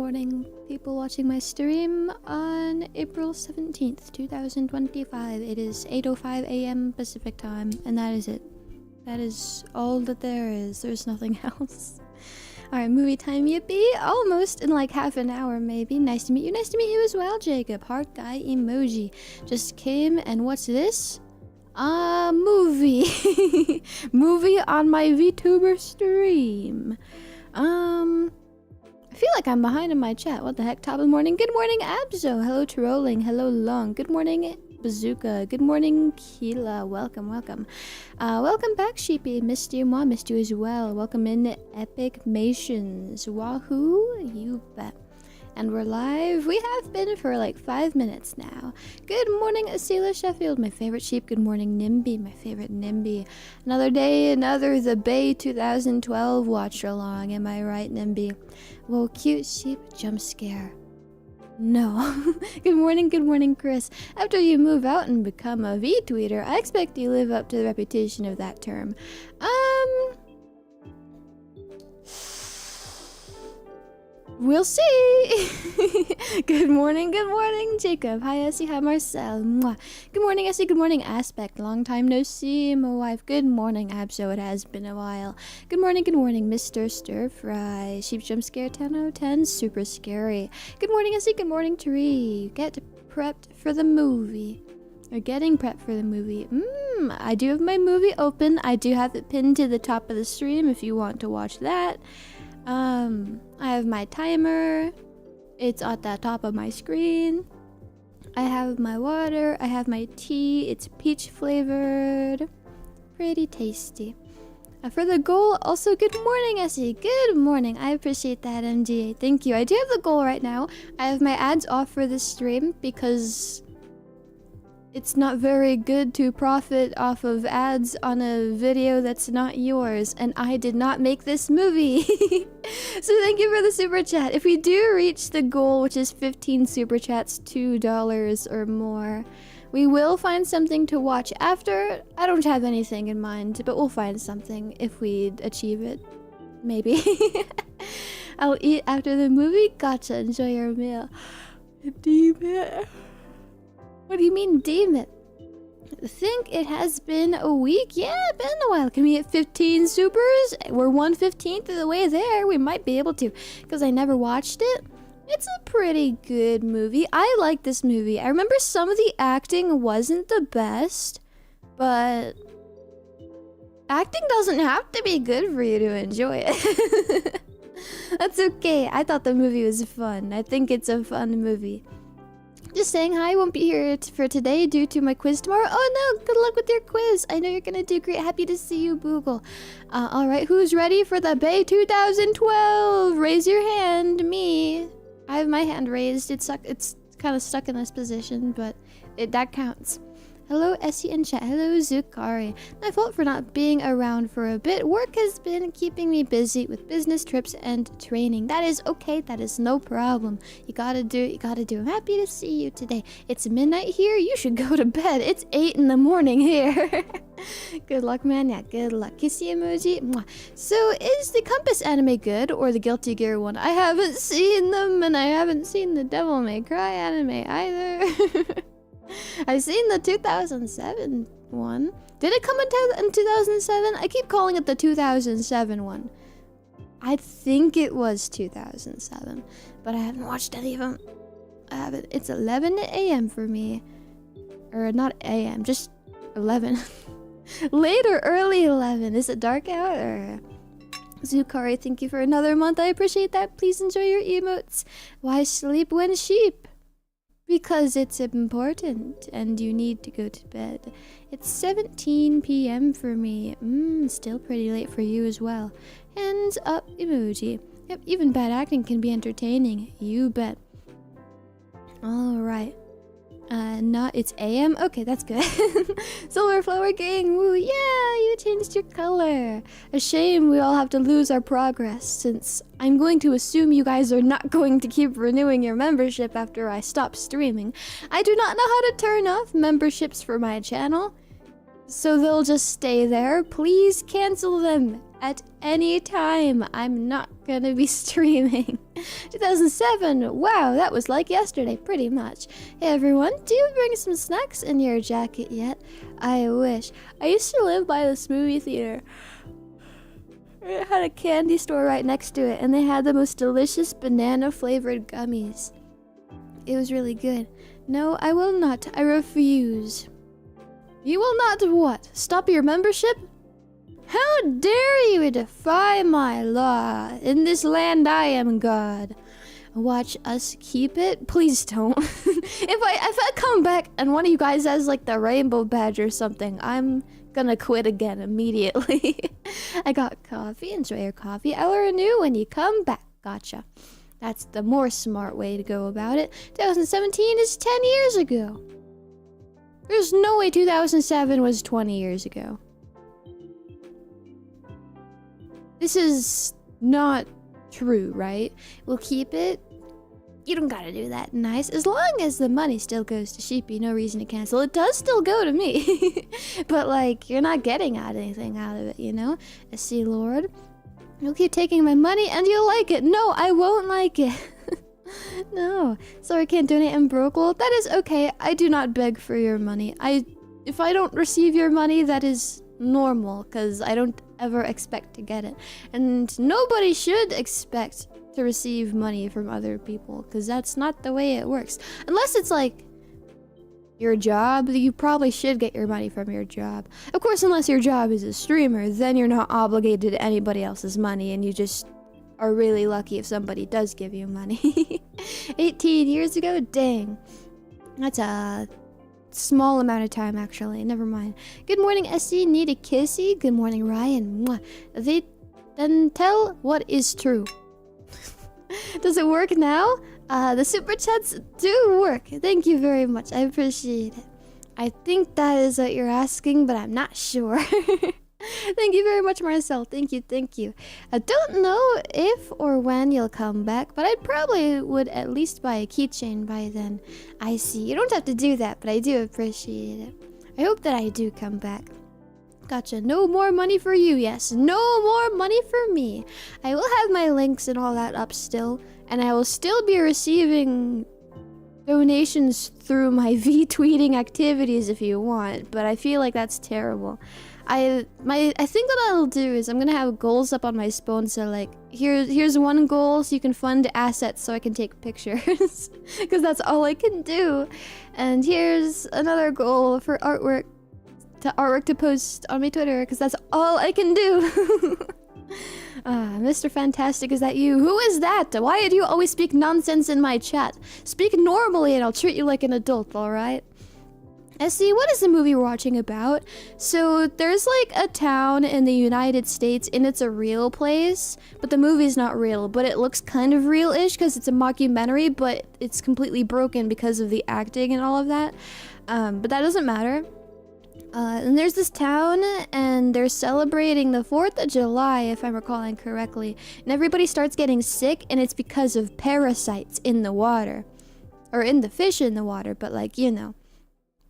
morning, people watching my stream on April 17th, 2025. It is 8:05 a.m. Pacific time, and that is it. That is all that there is. There's nothing else. Alright, movie time, yippee. Almost in like half an hour, maybe. Nice to meet you. Nice to meet you as well, Jacob. Heart guy emoji. Just came, and what's this? Movie. Movie on my VTuber stream. I feel like I'm behind in my chat. What the heck? Top of the morning. Good morning, Abzo. Hello, Trolling. Hello, Long. Good morning, Bazooka. Good morning, Keela. Welcome, welcome. Welcome back, Sheepy. Missed you, Mom. Missed you as well. Welcome in, Epic Mations. Wahoo, you bet. And we're live. We have been for like 5 minutes now. Good morning, Esila, Shephield. My favorite sheep. Good morning, Nimby. My favorite Nimby. Another day, another The Bay 2012 watch along. Am I right, Nimby? Whoa, cute sheep jump scare. No. Good morning, Chris. After you move out and become a V-tweeter, I expect you live up to the reputation of that term. We'll see. Good morning, Jacob. Hi, Essie. Hi, Marcel. Mwah. Good morning, Essie. Good morning, Aspect. Long time no see, my wife. Good morning, Abso. It has been a while. Good morning, Mr. Stir Fry. Sheep jump scare 10/10. Super scary. Good morning, Essie. Good morning, Tree. Get prepped for the movie. Or getting prepped for the movie. I do have my movie open. I do have it pinned to the top of the stream if you want to watch that. I have my timer. It's at the top of my screen. I have my water. I have my tea. It's peach flavored. Pretty tasty. For the goal, also good morning, Essie. Good morning. I appreciate that, MGA. Thank you. I do have the goal right now. I have my ads off for this stream because it's not very good to profit off of ads on a video that's not yours, and I did not make this movie. So thank you for the super chat. If we do reach the goal, which is 15 super chats, $2 or more, we will find something to watch after. I don't have anything in mind, but we'll find something if we achieve it. Maybe. I'll eat after the movie. Gotcha. Enjoy your meal. Damn it. What do you mean, damn it? I think it has been a week. Yeah, been a while. Can we hit 15 supers? We're 1/15th of the way there. We might be able to, because I never watched it. It's a pretty good movie. I like this movie. I remember some of the acting wasn't the best, but acting doesn't have to be good for you to enjoy it. That's okay. I thought the movie was fun. I think it's a fun movie. Just saying hi, won't be here for today due to my quiz tomorrow. Oh no, good luck with your quiz. I know you're gonna do great. Happy to see you, Boogle. Alright, who's ready for the Bay 2012? Raise your hand. Me. I have my hand raised. It's kind of stuck in this position, but that counts. Hello, Essie and chat. Hello, Zukari. My fault for not being around for a bit. Work has been keeping me busy with business trips and training. That is okay. That is no problem. You gotta do what you gotta do. I'm happy to see you today. It's midnight here. You should go to bed. It's 8 in the morning here. Good luck, man. Yeah, good luck. Kissy emoji. Mwah. So, is the Compass anime good or the Guilty Gear one? I haven't seen them, and I haven't seen the Devil May Cry anime either. I've seen the 2007 one. Did it come in 2007? I keep calling it the 2007 one. I think it was 2007, but I haven't watched any of them. I haven't. It's 11 a.m. for me. Or not a.m., just 11. Late or early 11. Is it dark out or... Zukari, thank you for another month. I appreciate that. Please enjoy your emotes. Why sleep when sheep? Because it's important and you need to go to bed. It's 17 p.m. for me. Still pretty late for you as well. Hands up emoji. Yep, even bad acting can be entertaining. You bet. Alright. It's AM? Okay, that's good. Solar Flower Gang, woo, yeah, you changed your color. A shame we all have to lose our progress, since I'm going to assume you guys are not going to keep renewing your membership after I stop streaming. I do not know how to turn off memberships for my channel, so they'll just stay there. Please cancel them at any time. I'm not gonna be streaming. 2007, wow, that was like yesterday, pretty much. Hey everyone, do you bring some snacks in your jacket yet? I wish. I used to live by this movie theater. It had a candy store right next to it, and they had the most delicious banana-flavored gummies. It was really good. No, I will not. I refuse. You will not what? Stop your membership? How dare you defy my law? In this land I am God. Watch us keep it? Please don't. If I come back and one of you guys has like the rainbow badge or something, I'm gonna quit again immediately. I got coffee. Enjoy your coffee. I'll renew when you come back. Gotcha. That's the more smart way to go about it. 2017 is 10 years ago. There's no way 2007 was 20 years ago. This is not true, right? We'll keep it. You don't gotta do that. Nice. As long as the money still goes to Sheepy, no reason to cancel. It does still go to me. But, like, you're not getting anything out of it, you know? See, Lord. You'll keep taking my money and you'll like it. No, I won't like it. No. Sorry, I can't donate. I'm broke. Well, that is okay. I do not beg for your money. If I don't receive your money, that is normal, because I don't ever expect to get it. And nobody should expect to receive money from other people, because that's not the way it works. Unless it's like your job, you probably should get your money from your job. Of course, unless your job is a streamer, then you're not obligated to anybody else's money, and you just are really lucky if somebody does give you money. 18 years ago? Dang. That's a small amount of time, actually. Never mind. Good morning, SC. Need a kissy? Good morning, Ryan. Mwah. Then tell what is true. Does it work now? The super chats do work. Thank you very much. I appreciate it. I think that is what you're asking, but I'm not sure. Thank you very much, Marcel. Thank you, thank you. I don't know if or when you'll come back, but I probably would at least buy a keychain by then. I see. You don't have to do that, but I do appreciate it. I hope that I do come back. Gotcha. No more money for you, yes. No more money for me. I will have my links and all that up still, and I will still be receiving donations through my V-tweeting activities if you want, but I feel like that's terrible. I think what I'll do is I'm gonna have goals up on my sponsor, like here's one goal so you can fund assets so I can take pictures because that's all I can do, and here's another goal for artwork to post on my Twitter because that's all I can do. Mr. Fantastic, is that you? Who is that? Why do you always speak nonsense in my chat? Speak normally and I'll treat you like an adult, alright? SC, what is the movie we're watching about? So there's like a town in the United States and it's a real place, but the movie's not real, but it looks kind of real-ish because it's a mockumentary, but it's completely broken because of the acting and all of that. But that doesn't matter. And there's this town and they're celebrating the 4th of July, if I'm recalling correctly, and everybody starts getting sick and it's because of parasites in the water, or in the fish in the water, but like, you know.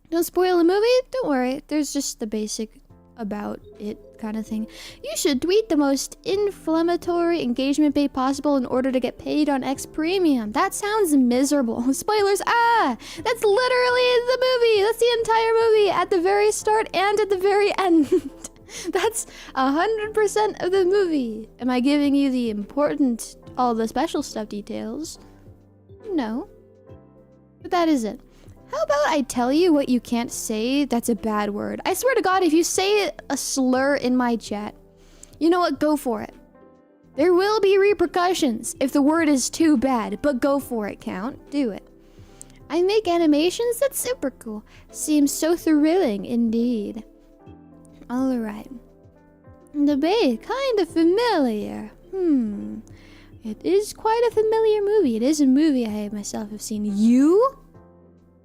Don't spoil the movie? Don't worry. There's just the basic about it kind of thing. You should tweet the most inflammatory engagement bait possible in order to get paid on X Premium. That sounds miserable. Spoilers. That's literally the movie. That's the entire movie at the very start and at the very end. That's 100% of the movie. Am I giving you the important, all the special stuff details? No. But that is it. How about I tell you what you can't say that's a bad word? I swear to God, if you say a slur in my chat, you know what? Go for it. There will be repercussions if the word is too bad, but go for it, Count. Do it. I make animations? That's super cool. Seems so thrilling indeed. Alright. The bay, kind of familiar. It is quite a familiar movie. It is a movie I myself have seen. You?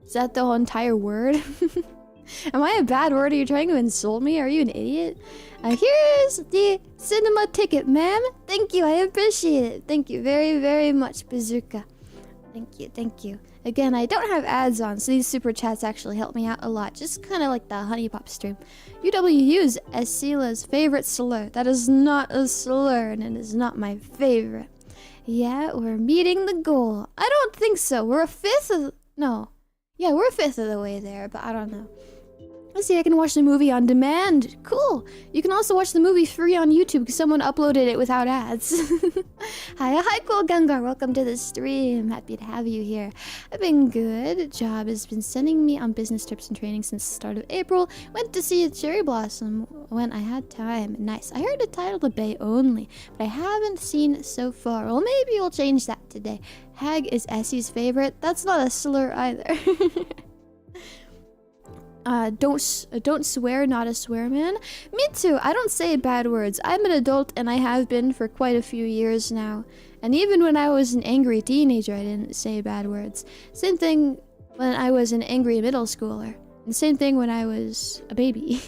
Is that the whole entire word? Am I a bad word? Are you trying to insult me? Are you an idiot? Here's the cinema ticket, ma'am. Thank you. I appreciate it. Thank you very, very much, Bazooka. Thank you. Thank you. Again, I don't have ads on, so these super chats actually help me out a lot. Just kind of like the Honey Pop stream. UWU is Esila's favorite slur. That is not a slur, and it is not my favorite. Yeah, we're meeting the goal. I don't think so. We're a fifth of... No. Yeah, we're a fifth of the way there, but I don't know. Let's see, I can watch the movie on demand. Cool. You can also watch the movie free on YouTube because someone uploaded it without ads. Hi, cool Gengar. Welcome to the stream. Happy to have you here. I've been good. Job has been sending me on business trips and training since the start of April. Went to see a cherry blossom when I had time. Nice. I heard the title to Bay only, but I haven't seen it so far. Well, maybe we'll change that today. Hag is Essie's favorite. That's not a slur either. Don't swear, not a swear man. Me too. I don't say bad words. I'm an adult and I have been for quite a few years now. And even when I was an angry teenager, I didn't say bad words. Same thing when I was an angry middle schooler. And same thing when I was a baby.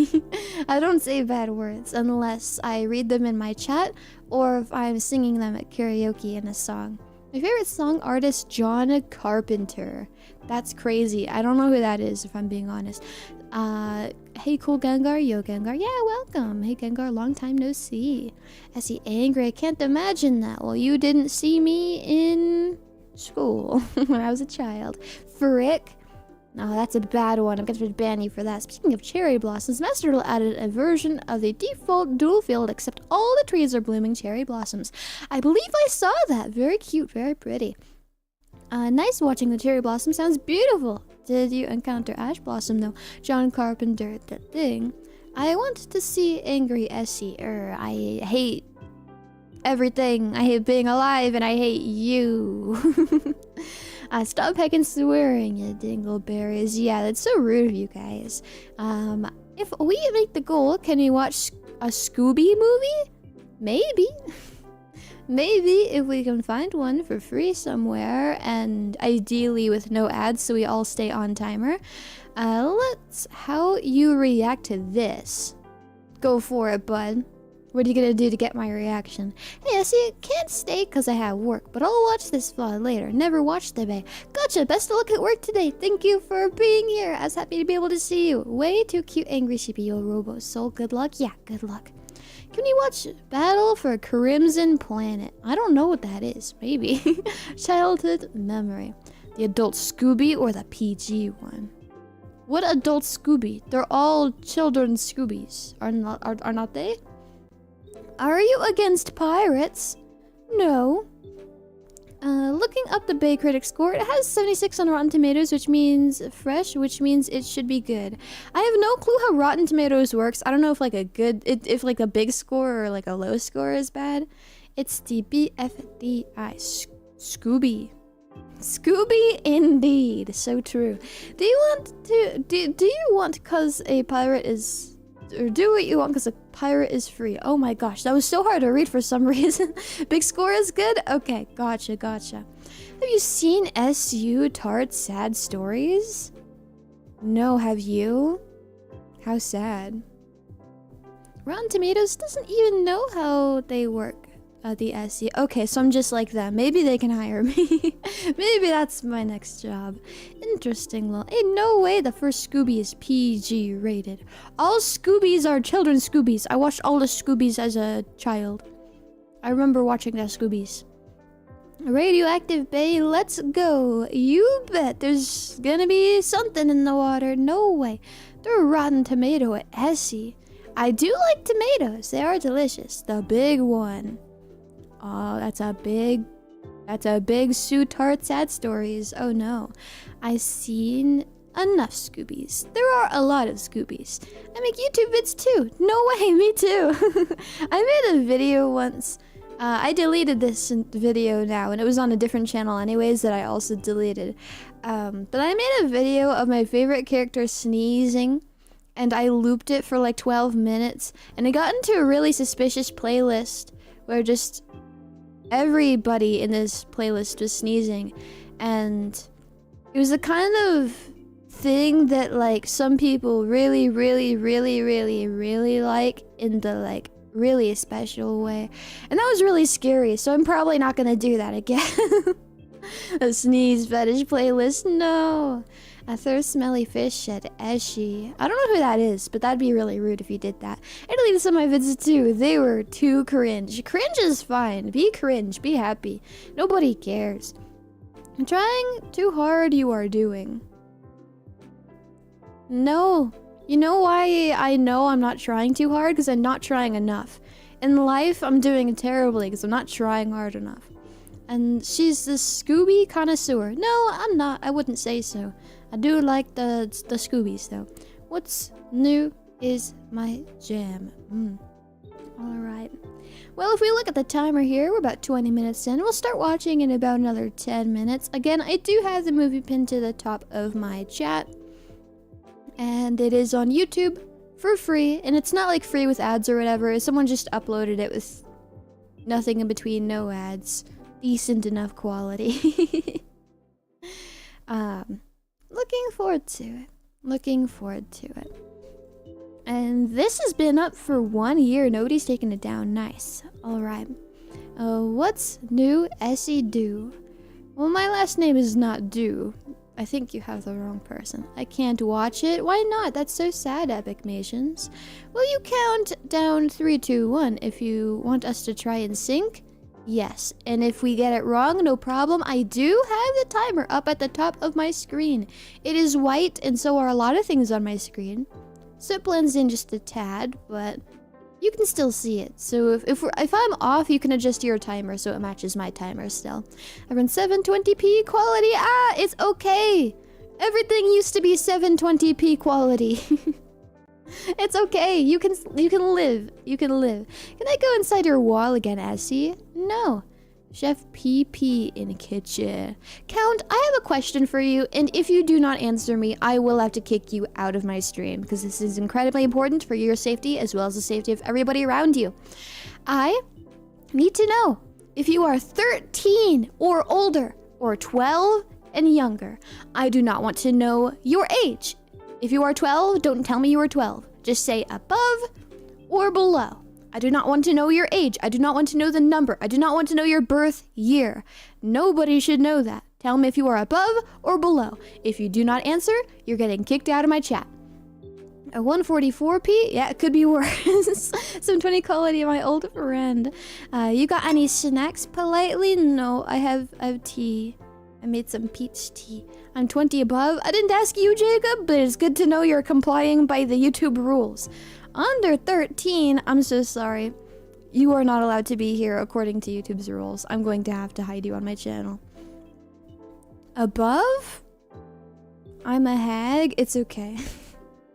I don't say bad words unless I read them in my chat or if I'm singing them at karaoke in a song. My favorite song artist, John Carpenter. That's crazy. I don't know who that is, if I'm being honest. Hey, cool Gengar. Yo, Gengar. Yeah, welcome. Hey, Gengar. Long time no see. Essie angry. I can't imagine that. Well, you didn't see me in school when I was a child. Frick. No, that's a bad one. I'm going to ban you for that. Speaking of cherry blossoms, Master added a version of the default dual field, except all the trees are blooming cherry blossoms. I believe I saw that. Very cute, very pretty. Nice watching the cherry blossom. Sounds beautiful. Did you encounter ash blossom though? John Carpenter, that thing. I want to see angry Essie. I hate everything. I hate being alive and I hate you. Stop heckin' swearing, you dingleberries. Yeah, that's so rude of you guys. If we make the goal, can we watch a Scooby movie? Maybe. Maybe if we can find one for free somewhere, and ideally with no ads so we all stay on timer. Let's... How you react to this? Go for it, bud. What are you gonna do to get my reaction? Hey, I see, can't stay because I have work, but I'll watch this vlog later. Never watched the bay. Gotcha, best of luck at work today. Thank you for being here. I was happy to be able to see you. Way too cute, angry sheepy, yo robo soul. Good luck? Yeah, good luck. Can you watch Battle for Crimson Planet? I don't know what that is. Maybe. Childhood memory. The adult Scooby or the PG one? What adult Scooby? They're all children's Scoobies. Are not they? Are you against pirates? No. Looking up the Bay Critic score, it has 76 on Rotten Tomatoes, which means fresh, which means it should be good. I have no clue how Rotten Tomatoes works. I don't know if like if like a big score or like a low score is bad. It's the BFDI. Scooby. Scooby indeed. So true. Do you want cause a pirate is... Or do what you want because a pirate is free. Oh my gosh, that was so hard to read for some reason. Big score is good? Okay, gotcha. Have you seen SU Tart Sad Stories? No, have you? How sad. Rotten Tomatoes doesn't even know how they work. The SE. Okay, so I'm just like them. Maybe they can hire me. Maybe that's my next job. Interesting. Well, ain't no way the first Scooby is PG rated. All Scoobies are children's Scoobies. I watched all the Scoobies as a child. I remember watching the Scoobies. Radioactive Bay, let's go. You bet there's gonna be something in the water. No way. Throw a Rotten Tomato at Essie. I do like tomatoes. They are delicious. The big one. Oh, that's a big Sue Tart Sad Stories. Oh no. I've seen enough Scoobies. There are a lot of Scoobies. I make YouTube vids too. No way, me too. I made a video once. I deleted this video now, and it was on a different channel anyways that I also deleted. But I made a video of my favorite character sneezing, and I looped it for like 12 minutes, and it got into a really suspicious playlist where just everybody in this playlist was sneezing, and it was the kind of thing that like some people really like in the like really special way, and that was really scary, so I'm probably not gonna do that again. A sneeze fetish playlist? No. I throw a smelly fish at Eshi. I don't know who that is, but that'd be really rude if you did that. I deleted some of my vids too. They were too cringe. Cringe is fine. Be cringe. Be happy. Nobody cares. I'm trying too hard, you are doing. No. You know why I know I'm not trying too hard? Because I'm not trying enough. In life, I'm doing terribly because I'm not trying hard enough. And she's the Scooby connoisseur. No, I'm not. I wouldn't say so. I do like the Scoobies though. What's new is my jam. Alright. Well, if we look at the timer here, we're about 20 minutes in. We'll start watching in about another 10 minutes. Again, I do have the movie pinned to the top of my chat. And it is on YouTube for free. And it's not like free with ads or whatever. Someone just uploaded it with nothing in between, no ads. Decent enough quality. Looking forward to it. Looking forward to it. And this has been up for 1 year. Nobody's taken it down. Nice. Alright. What's new, Essie Do? Well, my last name is not Do. I think you have the wrong person. I can't watch it. Why not? That's so sad, Epic Nations. Will you count down 3, 2, 1 if you want us to try and sync? Yes, and if we get it wrong, no problem. I do have the timer up at the top of my screen. It is white, and so are a lot of things on my screen. So it blends in just a tad, but you can still see it. So if I'm off, you can adjust your timer so it matches my timer still. I run 720p quality. Ah, it's okay. Everything used to be 720p quality. It's okay. You can live. You can live. Can I go inside your wall again, Essie? No. Chef PP in kitchen. Count, I have a question for you, and if you do not answer me, I will have to kick you out of my stream, because this is incredibly important for your safety as well as the safety of everybody around you. I need to know if you are 13 or older, or 12 and younger. I do not want to know your age. If you are 12, don't tell me you are 12. Just say above or below. I do not want to know your age. I do not want to know the number. I do not want to know your birth year. Nobody should know that. Tell me if you are above or below. If you do not answer, you're getting kicked out of my chat. A 144p? Yeah, it could be worse. Some 20 quality of my old friend. You got any snacks politely? No, I have tea. I made some peach tea. I'm 20 above. I didn't ask you, Jacob, but it's good to know you're complying by the YouTube rules. Under 13, I'm so sorry. You are not allowed to be here according to YouTube's rules. I'm going to have to hide you on my channel. Above? I'm a hag. It's okay.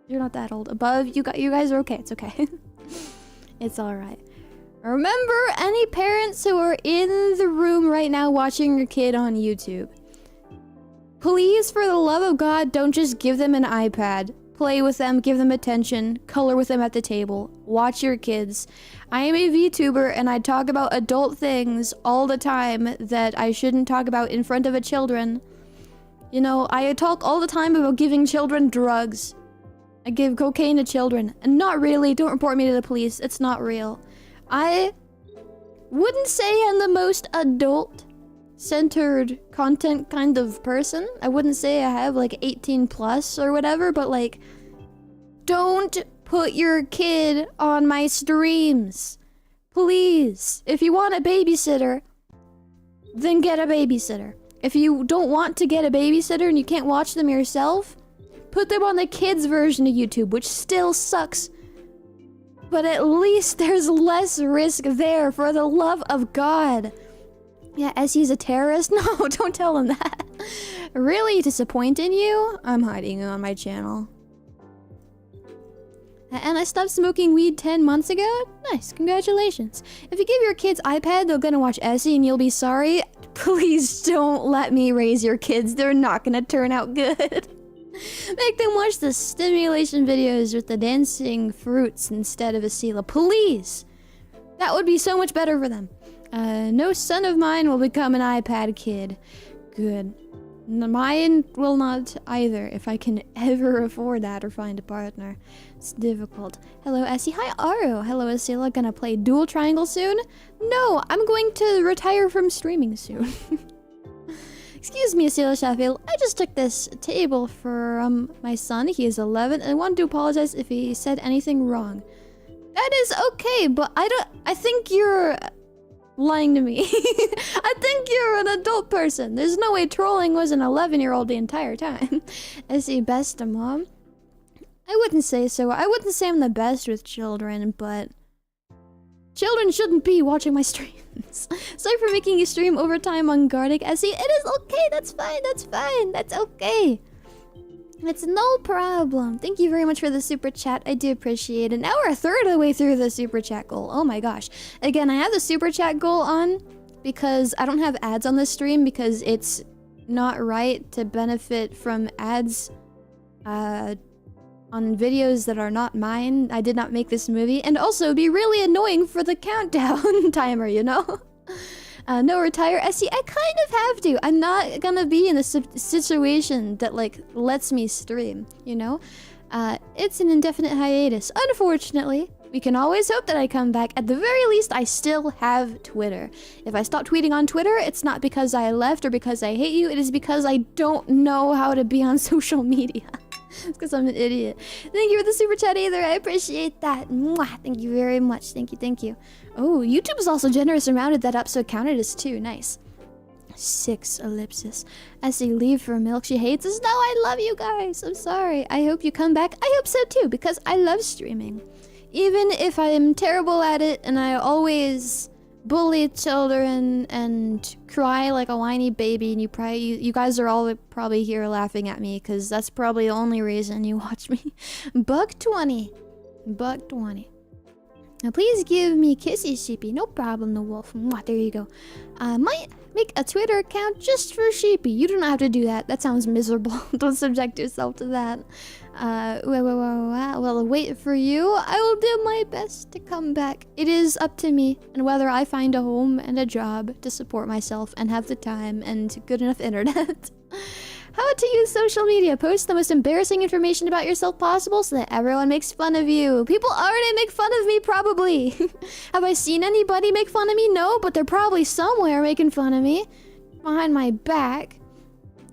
You're not that old. Above, you guys are okay. It's okay. It's alright. Remember, any parents who are in the room right now watching your kid on YouTube, please, for the love of God, don't just give them an iPad. Play with them, give them attention, color with them at the table, watch your kids. I am a VTuber and I talk about adult things all the time that I shouldn't talk about in front of a children. You know, I talk all the time about giving children drugs. I give cocaine to children. And not really, don't report me to the police, it's not real. I wouldn't say I'm the most adult-centered content kind of person. I wouldn't say I have like 18 plus or whatever, but like, don't put your kid on my streams. Please. If you want a babysitter, then get a babysitter. If you don't want to get a babysitter and you can't watch them yourself, put them on the kids version of YouTube, which still sucks. But at least there's less risk there, for the love of God. Yeah, Essie's a terrorist? No, don't tell him that. Really disappoint in you? I'm hiding you on my channel. And I stopped smoking weed 10 months ago? Nice, congratulations. If you give your kids iPad, they're gonna watch Essie and you'll be sorry. Please don't let me raise your kids. They're not gonna turn out good. Make them watch the stimulation videos with the dancing fruits instead of Esila. Please! That would be so much better for them. No son of mine will become an iPad kid. Good. Mine will not either, if I can ever afford that or find a partner. It's difficult. Hello, Essie. Hi, Aru. Hello, Esila. Gonna play Dual Triangle soon? No, I'm going to retire from streaming soon. Excuse me, Esila Shephield. I just took this table for my son. He is 11, and I wanted to apologize if he said anything wrong. That is okay, but I think you're lying to me. I think you're an adult person. There's no way trolling was an 11-year-old the entire time. Is he best to mom? I wouldn't say so. I wouldn't say I'm the best with children, but children shouldn't be watching my streams. Sorry for making you stream overtime on Gardic Essie. It is okay. That's fine. That's fine. That's okay. It's no problem. Thank you very much for the super chat. I do appreciate it. Now we're a third of the way through the super chat goal. Oh my gosh. Again, I have the super chat goal on because I don't have ads on this stream because it's not right to benefit from ads on videos that are not mine. I did not make this movie. And also be really annoying for the countdown timer, you know? No retire Essie. I kind of have to. I'm not gonna be in a situation that like lets me stream, you know? It's an indefinite hiatus. Unfortunately, we can always hope that I come back. At the very least, I still have Twitter. If I stop tweeting on Twitter, it's not because I left or because I hate you. It is because I don't know how to be on social media. It's because I'm an idiot. Thank you for the super chat either. I appreciate that. Mwah. Thank you very much. Thank you, thank you. Oh, YouTube is also generous and rounded that up, so it counted as 2. Nice. 6 ellipsis. Essie, leave for milk. She hates us. No, I love you guys. I'm sorry. I hope you come back. I hope so too, because I love streaming. Even if I am terrible at it and I always bully children and cry like a whiny baby, and you guys are all probably here laughing at me because that's probably the only reason you watch me. Buck 20. Buck 20. Now please give me kisses, Sheepy. No problem, the wolf. Mwah, there you go. Might make a Twitter account just for Sheepy. You don't have to do that. That sounds miserable. Don't subject yourself to that. Well, wait for you. I will do my best to come back. It is up to me and whether I find a home and a job to support myself and have the time and good enough internet. How to use social media. Post the most embarrassing information about yourself possible so that everyone makes fun of you. People already make fun of me, probably. Have I seen anybody make fun of me? No, but they're probably somewhere making fun of me. Behind my back.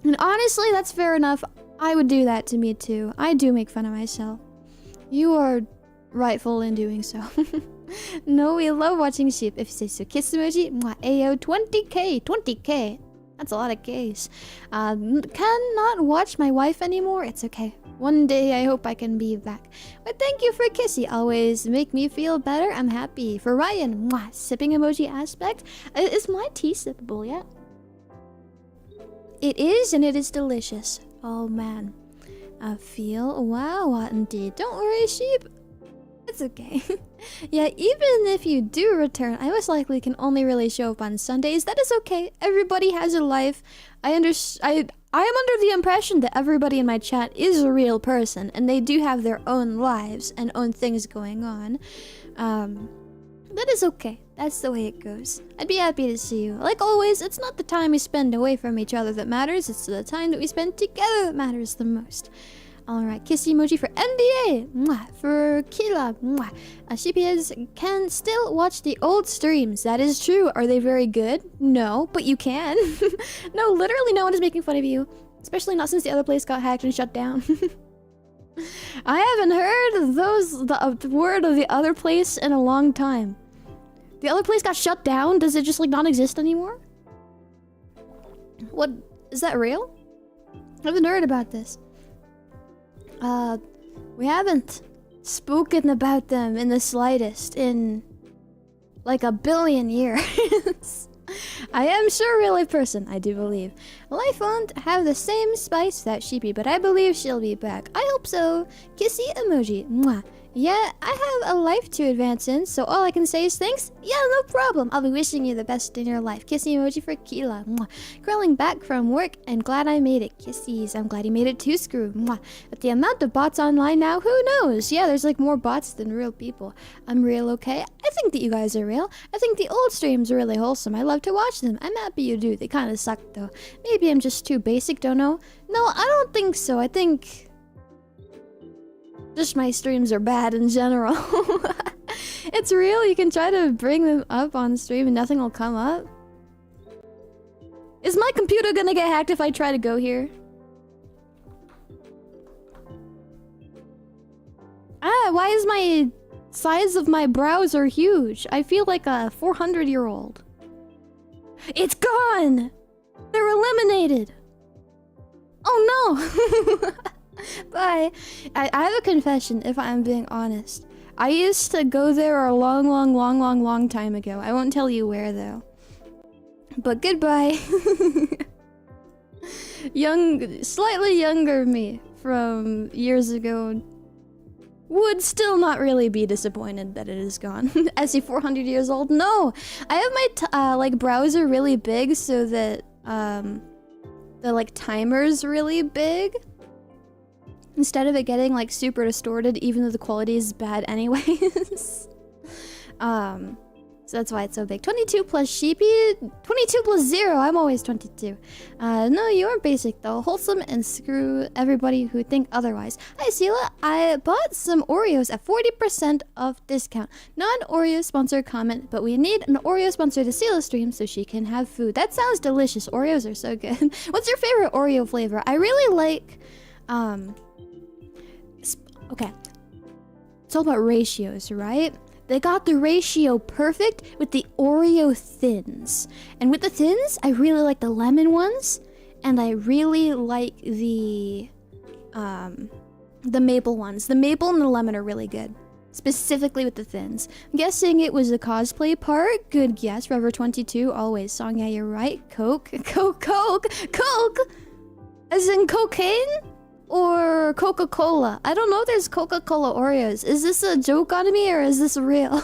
And honestly, that's fair enough. I would do that to me too. I do make fun of myself. You are rightful in doing so. No, we love watching sheep. If you say so. Kiss emoji. Mwah, Ayo, 20k. 20k. That's a lot of Ks. Cannot watch my wife anymore. It's okay. One day I hope I can be back. But thank you for kissy. Always make me feel better. I'm happy. For Ryan, mwah, sipping emoji aspect. Is my tea sippable yet? It is, and it is delicious. Oh man. I feel wow indeed. Don't worry, sheep. It's okay. Yeah, even if you do return, I most likely can only really show up on Sundays. That is okay. Everybody has a life. I am under the impression that everybody in my chat is a real person, and they do have their own lives and own things going on. That is okay. That's the way it goes. I'd be happy to see you. Like always, it's not the time we spend away from each other that matters, it's the time that we spend together that matters the most. Alright, kiss emoji for NDA! Mwah. For Kila! Mwah. Sheepyheads can still watch the old streams. That is true. Are they very good? No, but you can. No, literally no one is making fun of you. Especially not since the other place got hacked and shut down. I haven't heard the word of the other place in a long time. The other place got shut down? Does it just like not exist anymore? What? Is that real? I haven't heard about this. We haven't spoken about them in the slightest in like 1 billion years. I am sure a real life person, I do believe. Life won't have the same spice without Sheepy, but I believe she'll be back. I hope so. Kissy emoji. Mwah. Yeah, I have a life to advance in, so all I can say is thanks. Yeah, no problem. I'll be wishing you the best in your life. Kissy emoji for Kila. Mwah. Crawling back from work and glad I made it. Kissies. I'm glad you made it too, Screw. Mwah. But the amount of bots online now, who knows? Yeah, there's like more bots than real people. I'm real, okay? I think that you guys are real. I think the old streams are really wholesome. I love to watch them. I'm happy you do. They kind of suck though. Maybe I'm just too basic, don't know. No, I don't think so. I think just my streams are bad in general. It's real. You can try to bring them up on stream and nothing will come up. Is my computer gonna get hacked if I try to go here? Why is my size of my browser huge? I feel like a 400-year-old. It's gone! They're eliminated! Oh no! Bye. I have a confession, if I'm being honest. I used to go there a long time ago. I won't tell you where, though. But goodbye. Slightly younger me from years ago would still not really be disappointed that it is gone. As he 400 years old? No! I have my like browser really big so that the like timer's really big. Instead of it getting like super distorted even though the quality is bad anyways. So that's why it's so big. 22 plus sheepy, 22 plus 0, I'm always 22. No, you are basic though, wholesome and screw everybody who think otherwise. Hi Esila, I bought some Oreos at 40% off discount. Not an Oreo sponsored comment, but we need an Oreo sponsored Esila stream so she can have food. That sounds delicious, Oreos are so good. What's your favorite Oreo flavor? I really like, okay, it's all about ratios, right? They got the ratio perfect with the Oreo thins. And with the thins, I really like the lemon ones. And I really like the maple ones. The maple and the lemon are really good. Specifically with the thins. I'm guessing it was a cosplay part. Good guess. Rever22, always. Song, yeah, you're right. Coke. Coke! As in cocaine? Or Coca-Cola. I don't know if there's Coca-Cola Oreos. Is this a joke on me or is this real?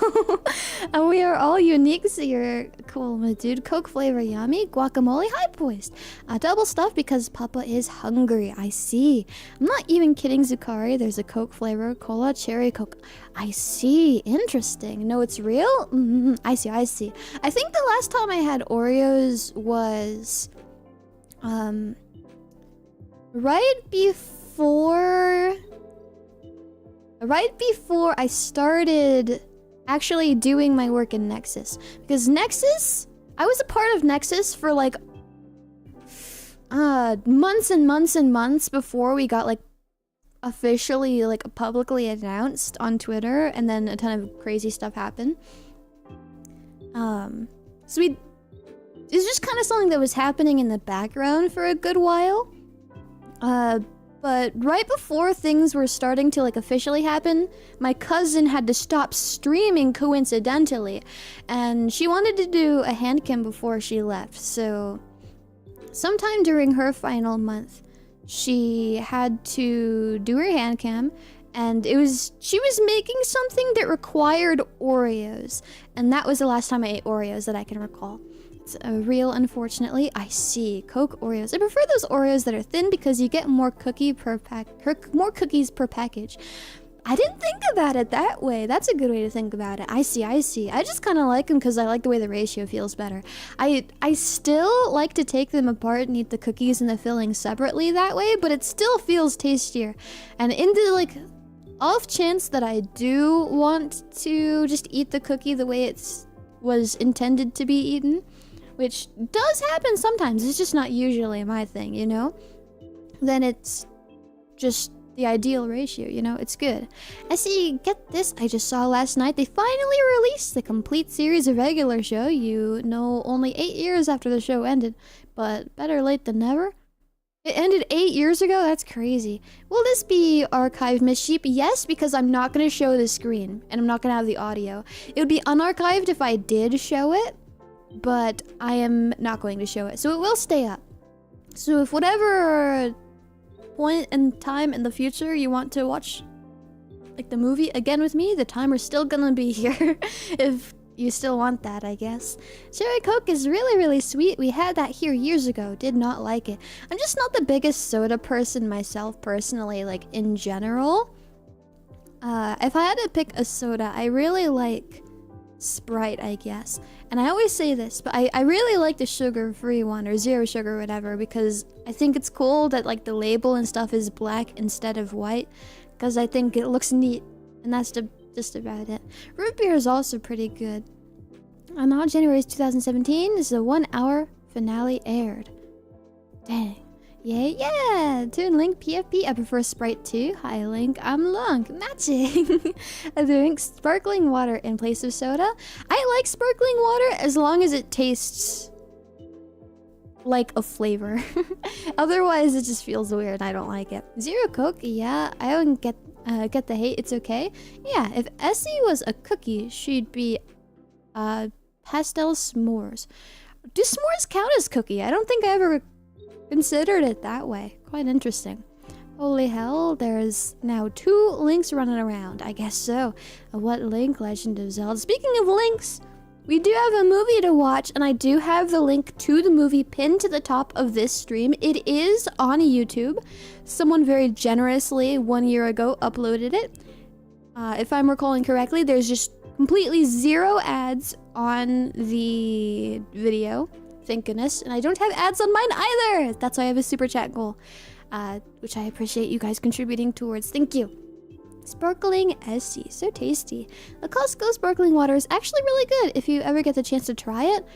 And we are all unique, so you're cool, my dude. Coke flavor yummy. Guacamole high poised. Double stuff because Papa is hungry. I see. I'm not even kidding, Zukari. There's a Coke flavor. Cola, cherry Coke. I see. Interesting. No, it's real? I see. I think the last time I had Oreos was... Right before I started actually doing my work in Nexus. Because Nexus, I was a part of Nexus for like months and months before we got like officially like publicly announced on Twitter, and then a ton of crazy stuff happened. So it's just kind of something that was happening in the background for a good while. But right before things were starting to like officially happen, my cousin had to stop streaming coincidentally, and she wanted to do a hand cam before she left. So sometime during her final month, she had to do her hand cam, and she was making something that required Oreos, and that was the last time I ate Oreos that I can recall. Real, unfortunately. I see. Coke Oreos. I prefer those Oreos that are thin because you get more cookies per package. I didn't think about it that way. That's a good way to think about it. I see. I just kind of like them because I like the way the ratio feels better. I still like to take them apart and eat the cookies and the filling separately that way, but it still feels tastier. And in the like off chance that I do want to just eat the cookie the way it was intended to be eaten, which does happen sometimes, it's just not usually my thing, you know? Then it's just the ideal ratio, you know? It's good. I see, get this, I just saw last night, they finally released the complete series of regular show, you know, only 8 years after the show ended, but better late than never. It ended 8 years ago? That's crazy. Will this be archived, Miss Sheep? Yes, because I'm not going to show the screen, and I'm not going to have the audio. It would be unarchived if I did show it, but I am not going to show it, so it will stay up. So if whatever point in time in the future you want to watch like the movie again with me, the timer's still gonna be here. If you still want that, I guess. Cherry Coke is really sweet. We had that here years ago. Did not like it. I'm just not the biggest soda person myself personally, like in general. If I had to pick a soda, I really like Sprite, I guess. And I always say this, but I really like the sugar-free one, or zero sugar or whatever, because I think it's cool that like the label and stuff is black instead of white, because I think it looks neat, and that's just about it. Root beer is also pretty good. I'm out January 2017. This is a 1 hour Finale aired. Dang. Yeah. Toon Link PFP. I prefer Sprite too. Hi Link. I'm Long. Matching. I drink sparkling water in place of soda. I like sparkling water as long as it tastes like a flavor. Otherwise, it just feels weird. I don't like it. Zero Coke. Yeah, I don't get the hate. It's okay. Yeah, if Essie was a cookie, she'd be pastel s'mores. Do s'mores count as cookie? I don't think I ever considered it that way. Quite interesting. Holy hell, there's now 2 links running around. I guess so. What link? Legend of Zelda. Speaking of links, we do have a movie to watch, and I do have the link to the movie pinned to the top of this stream. It is on YouTube. Someone very generously 1 year ago uploaded it. If I'm recalling correctly, there's just completely 0 ads on the video. Thank goodness. And I don't have ads on mine either. That's why I have a super chat goal, which I appreciate you guys contributing towards. Thank you. Sparkling Essie, so tasty. The Costco sparkling water is actually really good if you ever get the chance to try it.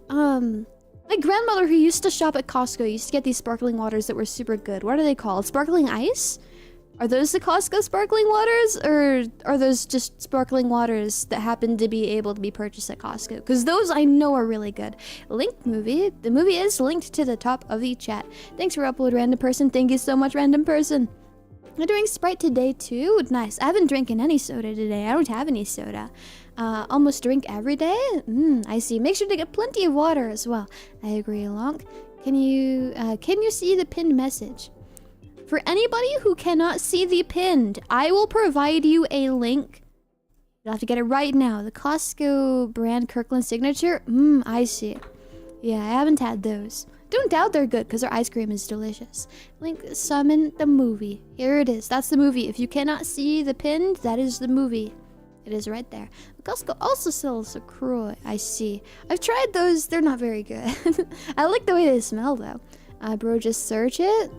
My grandmother, who used to shop at Costco, used to get these sparkling waters that were super good. What are they called? Sparkling ice? Are those the Costco sparkling waters, or are those just sparkling waters that happen to be able to be purchased at Costco? Because those I know are really good. Link movie. The movie is linked to the top of the chat. Thanks for upload, random person. Thank you so much, random person. I'm doing Sprite today too. Nice. I haven't drinking any soda today. I don't have any soda. Almost drink every day. I see. Make sure to get plenty of water as well. I agree, Long. Can you see the pinned message? For anybody who cannot see the pinned, I will provide you a link. You'll have to get it right now. The Costco brand Kirkland signature. I see. Yeah, I haven't had those. Don't doubt they're good because their ice cream is delicious. Link, summon the movie. Here it is. That's the movie. If you cannot see the pinned, that is the movie. It is right there. Costco also sells LaCroix. I see. I've tried those. They're not very good. I like the way they smell though. Bro, just search it.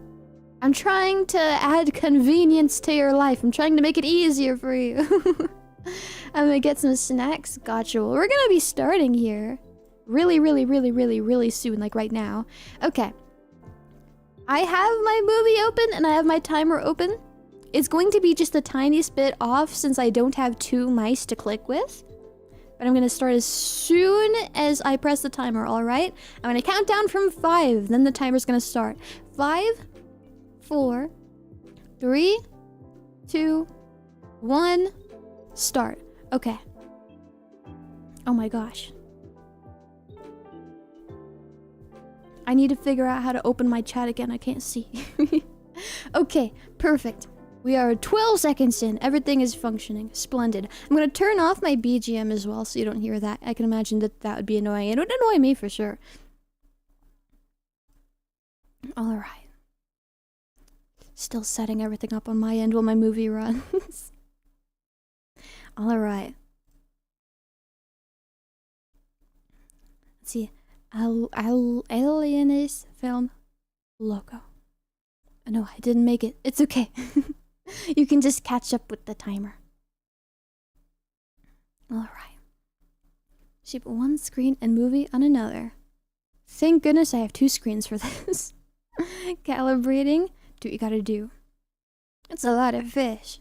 I'm trying to add convenience to your life. I'm trying to make it easier for you. I'm gonna get some snacks. Gotcha. Well, we're gonna be starting here really soon, like right now. Okay. I have my movie open and I have my timer open. It's going to be just the tiniest bit off since I don't have 2 mice to click with. But I'm gonna start as soon as I press the timer, alright? I'm gonna count down from 5, then the timer's gonna start. 5, 4, 3, 2, 1, start. Okay. Oh my gosh. I need to figure out how to open my chat again. I can't see. Okay, perfect. We are 12 seconds in. Everything is functioning. Splendid. I'm going to turn off my BGM as well so you don't hear that. I can imagine that that would be annoying. It would annoy me for sure. Alright. Still setting everything up on my end while my movie runs. Alright. Let's see. Alienist film logo. No, I didn't make it. It's okay. You can just catch up with the timer. Alright. Sheep one screen and movie on another. Thank goodness I have 2 screens for this. Calibrating. Do what you gotta do. It's a lot of fish.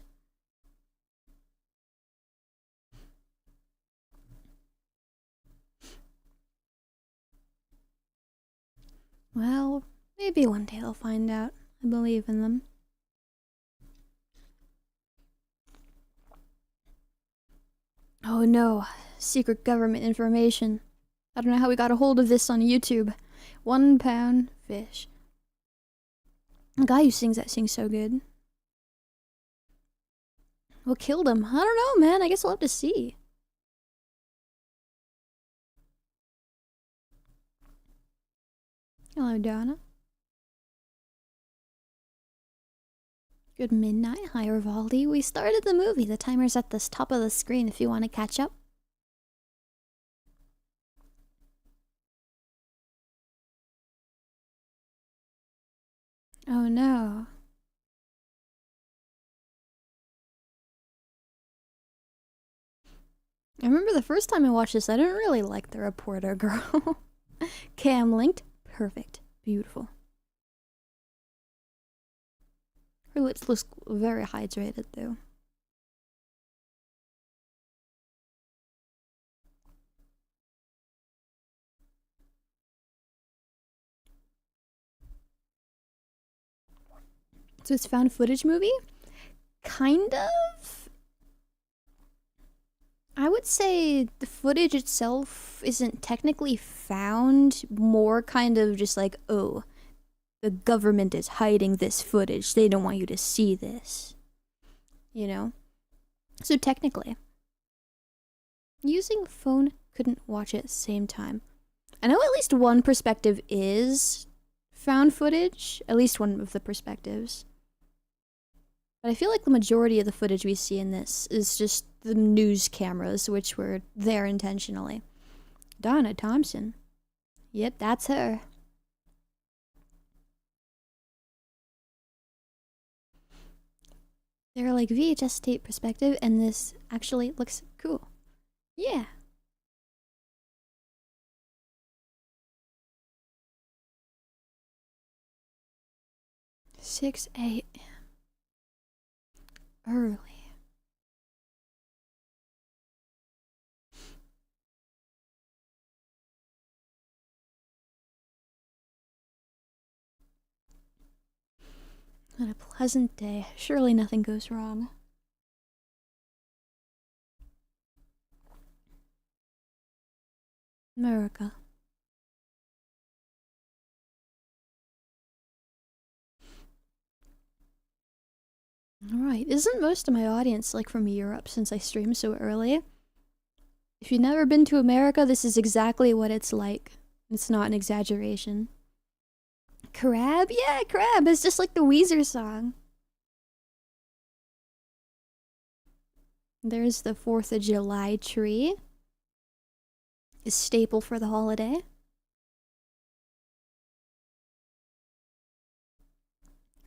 Well, maybe one day they'll find out. I believe in them. Oh no, secret government information. I don't know how we got a hold of this on YouTube. 1 pound fish. The guy who sings that sings so good. What killed him? I don't know, man. I guess we'll have to see. Hello, Donna. Good midnight. Hi, Rivaldi. We started the movie. The timer's at the top of the screen if you want to catch up. Oh no. I remember the first time I watched this, I didn't really like the reporter girl. Cam linked. Perfect. Beautiful. Her lips look very hydrated though. So it's found footage movie? Kind of? I would say the footage itself isn't technically found, more kind of just like, oh, the government is hiding this footage. They don't want you to see this. You know? So technically, using phone couldn't watch it at the same time. I know at least one perspective is found footage, at least one of the perspectives. But I feel like the majority of the footage we see in this is just the news cameras, which were there intentionally. Donna Thompson. Yep, that's her. They're like VHS tape perspective, and this actually looks cool. Yeah. Six, 8. Early. On a pleasant day. Surely nothing goes wrong. America. Alright, isn't most of my audience like from Europe since I stream so early? If you've never been to America, this is exactly what it's like. It's not an exaggeration. Crab? Yeah, Crab. It's just like the Weezer song. There's the 4th of July tree. A staple for the holiday.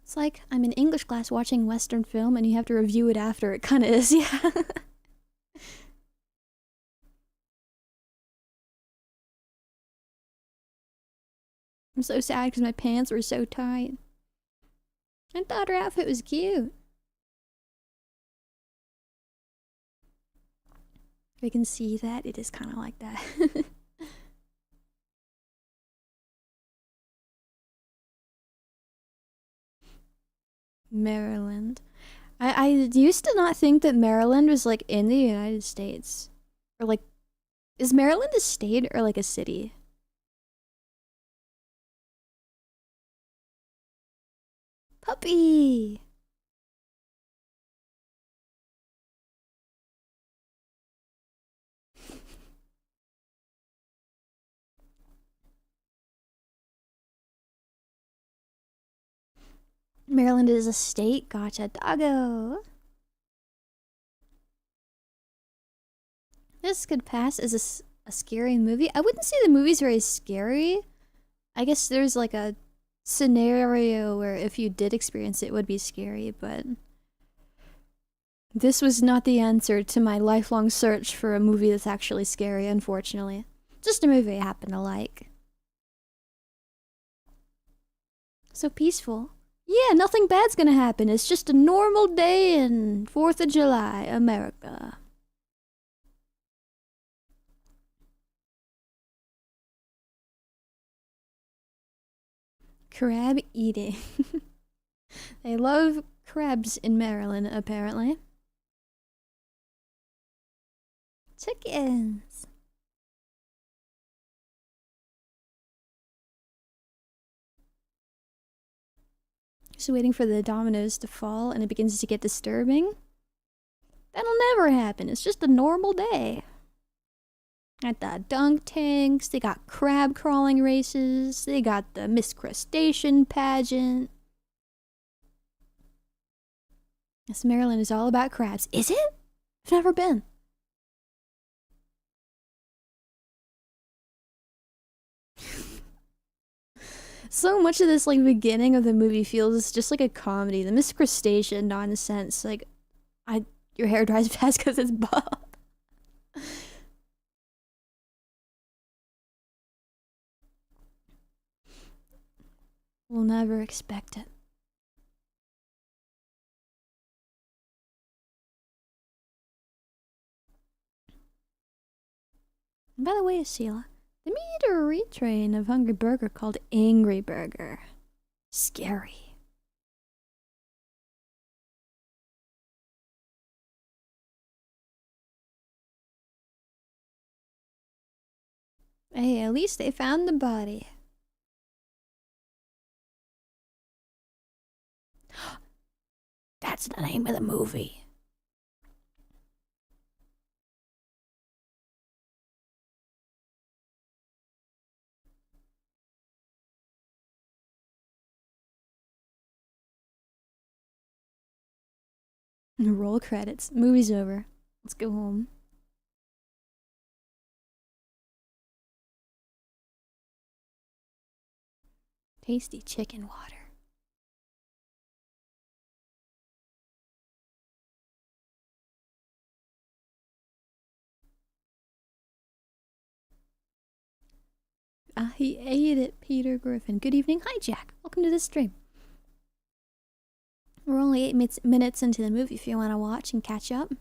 It's like I'm in English class watching Western film and you have to review it after. It kinda is, yeah. I'm so sad because my pants were so tight. I thought her outfit was cute. We can see that it is kind of like that. Maryland. I used to not think that Maryland was like in the United States. Or like, is Maryland a state or like a city? Puppy! Maryland is a state? Gotcha, doggo! This could pass as a scary movie. I wouldn't say the movie's very scary. I guess there's like a scenario where if you did experience it, it would be scary, but this was not the answer to my lifelong search for a movie that's actually scary, unfortunately. Just a movie I happen to like. So peaceful. Yeah, nothing bad's gonna happen. It's just a normal day in 4th of July, America. Crab eating. They love crabs in Maryland, apparently. Chickens. Just waiting for the dominoes to fall and it begins to get disturbing. That'll never happen. It's just a normal day. At the dunk tanks, they got crab crawling races, they got the Miss Crustacean pageant. Yes, Maryland is all about crabs. Is it? I've never been. So much of this like beginning of the movie feels just like a comedy. The Miss Crustacean nonsense, like your hair dries fast because it's bald. will never expect it. And by the way, Esila, they made a retrain of Hungry Burger called Angry Burger. Scary. Hey, at least they found the body. That's the name of the movie. Roll credits. Movie's over. Let's go home. Tasty chicken water. He ate it, Peter Griffin. Good evening. Hi, Jack. Welcome to the stream. We're only 8 minutes into the movie if you want to watch and catch up.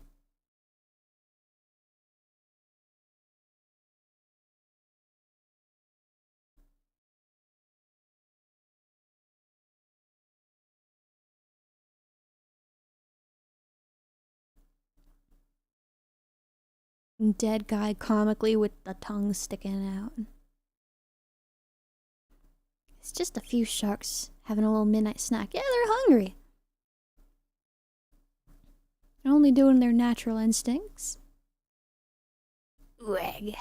Dead guy comically with the tongue sticking out. It's just a few sharks having a little midnight snack. Yeah, they're hungry. They're only doing their natural instincts. Wag.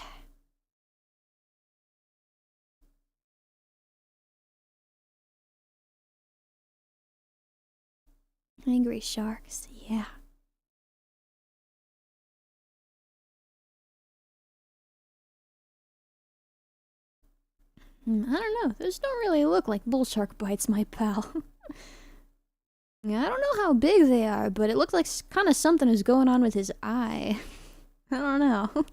Angry sharks, yeah. I don't know. Those don't really look like bull shark bites, my pal. Yeah, I don't know how big they are, but it looks like kind of something is going on with his eye. I don't know.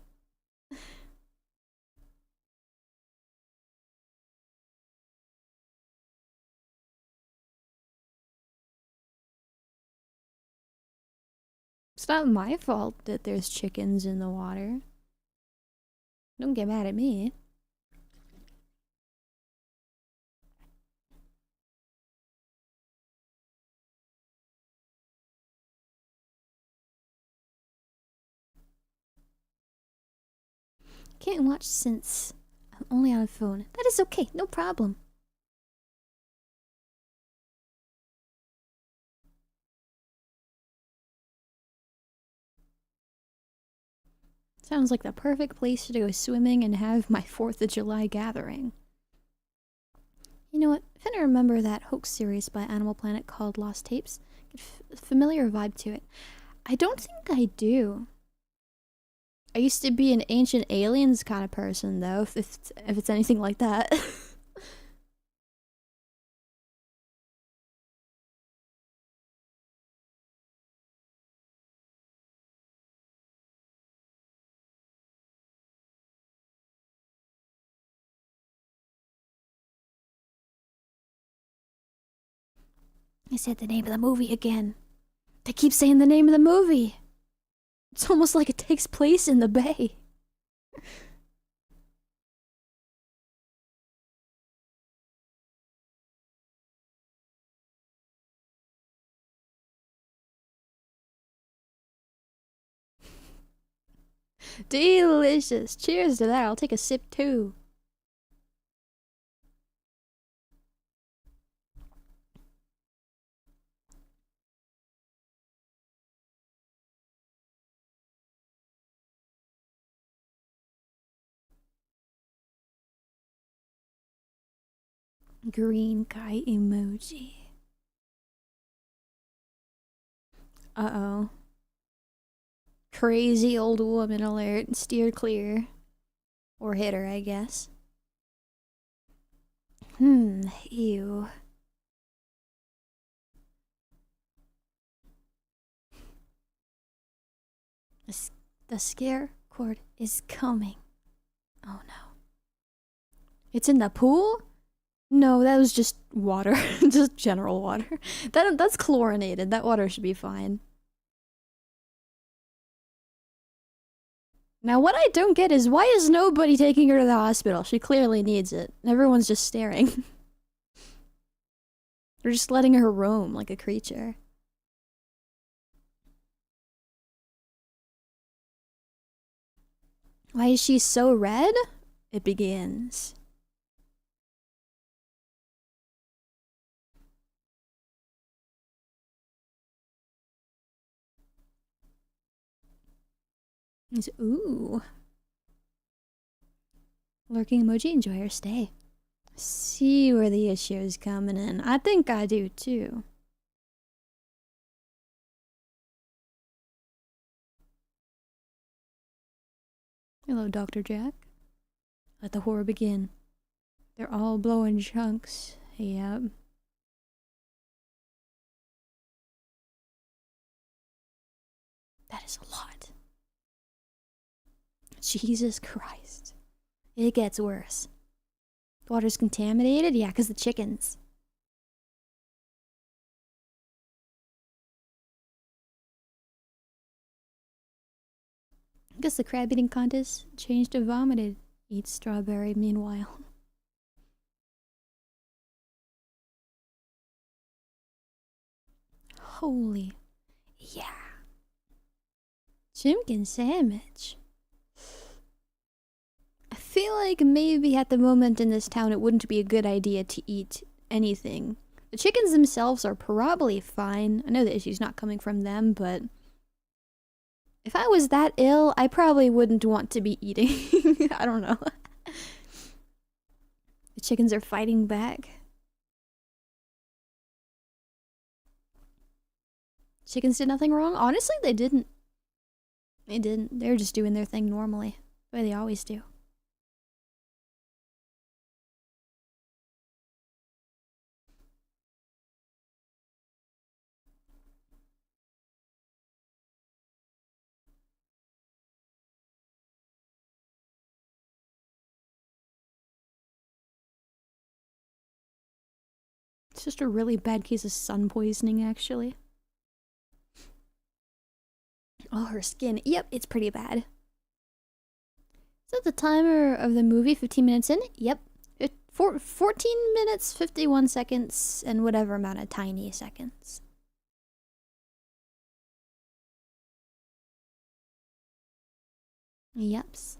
It's not my fault that there's chickens in the water. Don't get mad at me. Can't watch since I'm only on phone. That is okay, no problem. Sounds like the perfect place to go swimming and have my 4th of July gathering. You know what? If I remember that hoax series by Animal Planet called Lost Tapes, get a familiar vibe to it. I don't think I do. I used to be an Ancient Aliens kind of person, though, if it's anything like that. I said the name of the movie again. They keep saying the name of the movie. It's almost like it takes place in the bay. Delicious. Cheers to that. I'll take a sip too. Green guy emoji. Uh-oh. Crazy old woman alert. Steer clear. Or hit her, I guess. Ew. The scare cord is coming. Oh no. It's in the pool? No, that was just water. Just general water. That's chlorinated. That water should be fine. Now, what I don't get is why is nobody taking her to the hospital? She clearly needs it. Everyone's just staring. They're just letting her roam like a creature. Why is she so red? It begins. Ooh. Lurking emoji, enjoy your stay. See where the issue is coming in. I think I do too. Hello, Dr. Jack. Let the horror begin. They're all blowing chunks. Yep. That is a lot. Jesus Christ. It gets worse. The water's contaminated? Yeah, because the chickens. I guess the crab eating contest changed to vomited. Eat strawberry meanwhile. Holy. Yeah. Chimkin sandwich. I feel like maybe at the moment in this town it wouldn't be a good idea to eat anything. The chickens themselves are probably fine. I know the issue's not coming from them, but if I was that ill, I probably wouldn't want to be eating. I don't know. The chickens are fighting back. Chickens did nothing wrong? Honestly, they didn't. They didn't. They're just doing their thing normally. The way they always do. It's just a really bad case of sun poisoning, actually. Oh, her skin. Yep, it's pretty bad. Is that the timer of the movie? 15 minutes in? Yep. 14 minutes, 51 seconds, and whatever amount of tiny seconds. Yeps.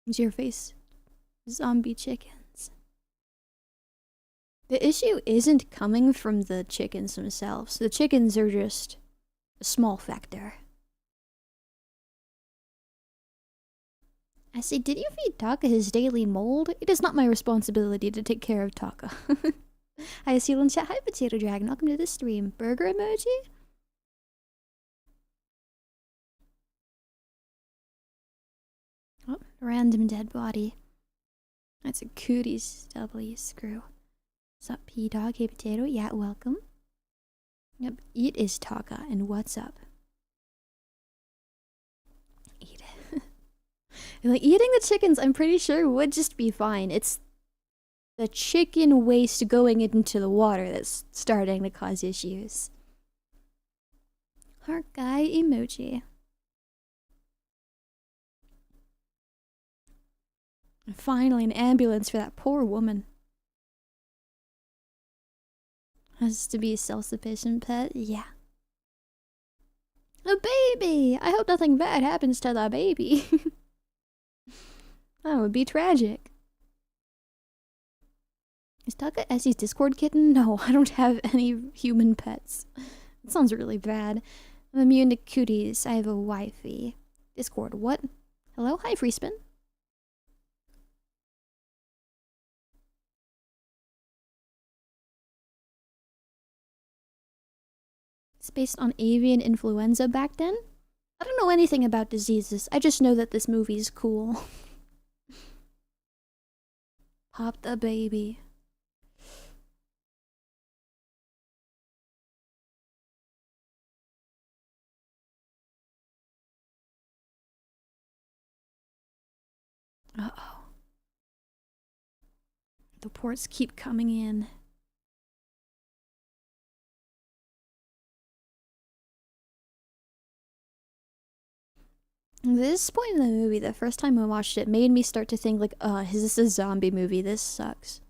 Is your face? Zombie chickens. The issue isn't coming from the chickens themselves. The chickens are just a small factor. I say, did you feed Taka his daily mold? It is not my responsibility to take care of Taka. Hi, Esila in chat. Hi, Potato Dragon. Welcome to the stream. Burger emoji? Oh, random dead body. That's a cooties W screw. What's up, P-Dog? Hey, Potato. Yeah, welcome. Yep, it is Taka, and what's up? Eat it. Like, eating the chickens, I'm pretty sure would just be fine. It's the chicken waste going into the water that's starting to cause issues. Heart guy emoji. And finally, an ambulance for that poor woman. Has to be a self-sufficient pet? Yeah. A baby! I hope nothing bad happens to the baby. That would be tragic. Is Taka Essie's Discord kitten? No, I don't have any human pets. That sounds really bad. I'm immune to cooties. I have a wifey. Discord, what? Hello? Hi, Freespin. It's based on avian influenza back then? I don't know anything about diseases. I just know that this movie is cool. Pop the baby. Uh-oh. The ports keep coming in. This point in the movie, the first time I watched it, made me start to think like, is this a zombie movie? This sucks.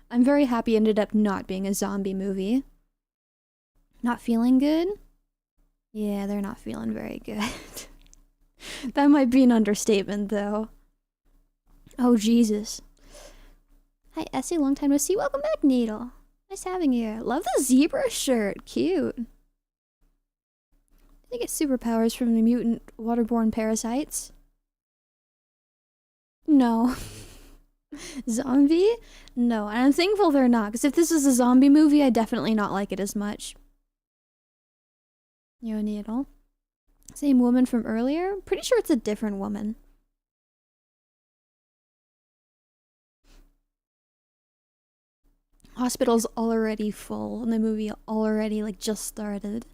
I'm very happy it ended up not being a zombie movie. Not feeling good? Yeah, they're not feeling very good. That might be an understatement, though. Oh, Jesus. Hi, Essie. Long time no see. Welcome back, Needle. Nice having you. Love the zebra shirt. Cute. They get superpowers from the mutant waterborne parasites. No. Zombie? No, and I'm thankful they're not, because if this is a zombie movie, I'd definitely not like it as much. Yo, Needle. Same woman from earlier? Pretty sure it's a different woman. Hospital's already full, and the movie already, like, just started.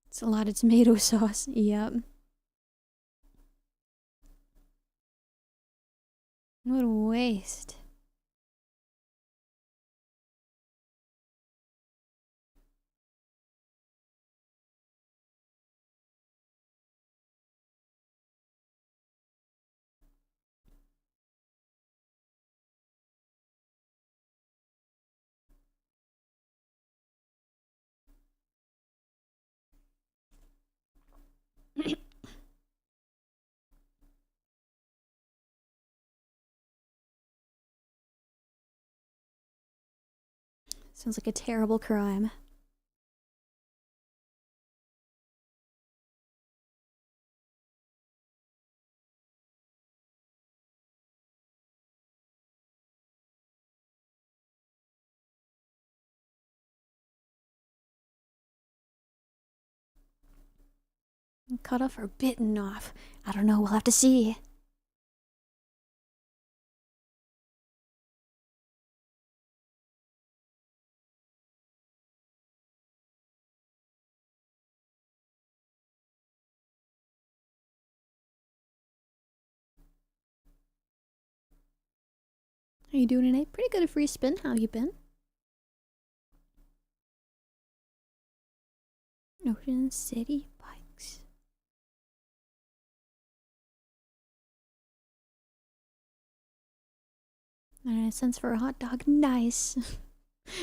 It's a lot of tomato sauce. Yep. What a waste. Sounds like a terrible crime. Cut off or bitten off. I don't know, we'll have to see. How you doing tonight? Pretty good at free spin. How you been? Ocean City Bikes. 99 cents for a hot dog. Nice.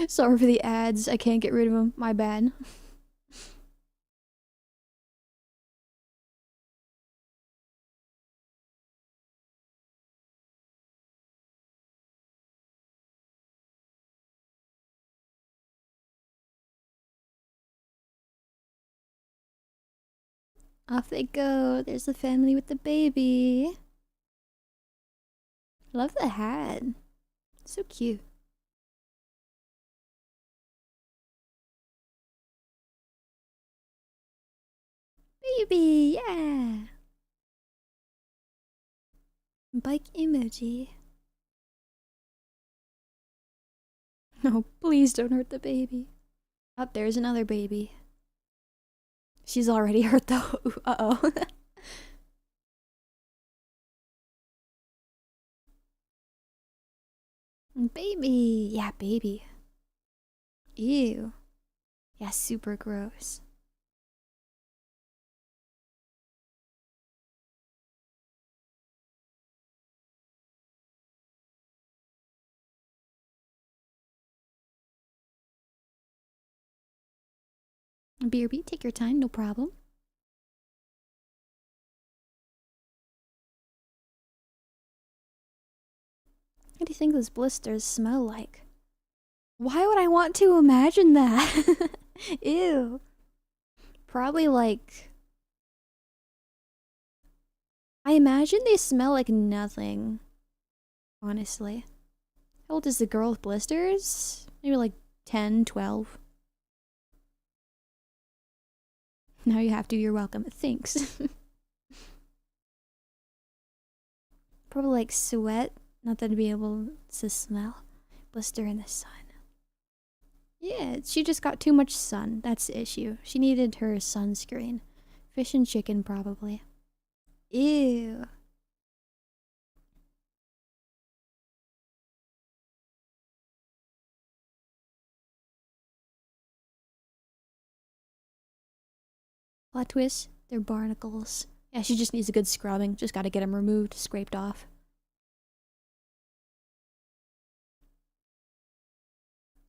Sorry for the ads. I can't get rid of them. My bad. Off they go. There's the family with the baby. Love the hat. So cute. Baby, yeah. Bike emoji. No, please don't hurt the baby. Oh, there's another baby. She's already hurt though. Uh-oh. Baby. Yeah, baby. Ew. Yeah, super gross. BRB, take your time, no problem. What do you think those blisters smell like? Why would I want to imagine that? Ew. Probably like... I imagine they smell like nothing. Honestly. How old is the girl with blisters? Maybe like 10, 12. Now you have to, you're welcome. Thanks. Probably like sweat. Not that I'd be able to smell. Blister in the sun. Yeah, she just got too much sun. That's the issue. She needed her sunscreen. Fish and chicken, probably. Ew. Plot twist, they're barnacles. Yeah, she just needs a good scrubbing. Just gotta get them removed, scraped off.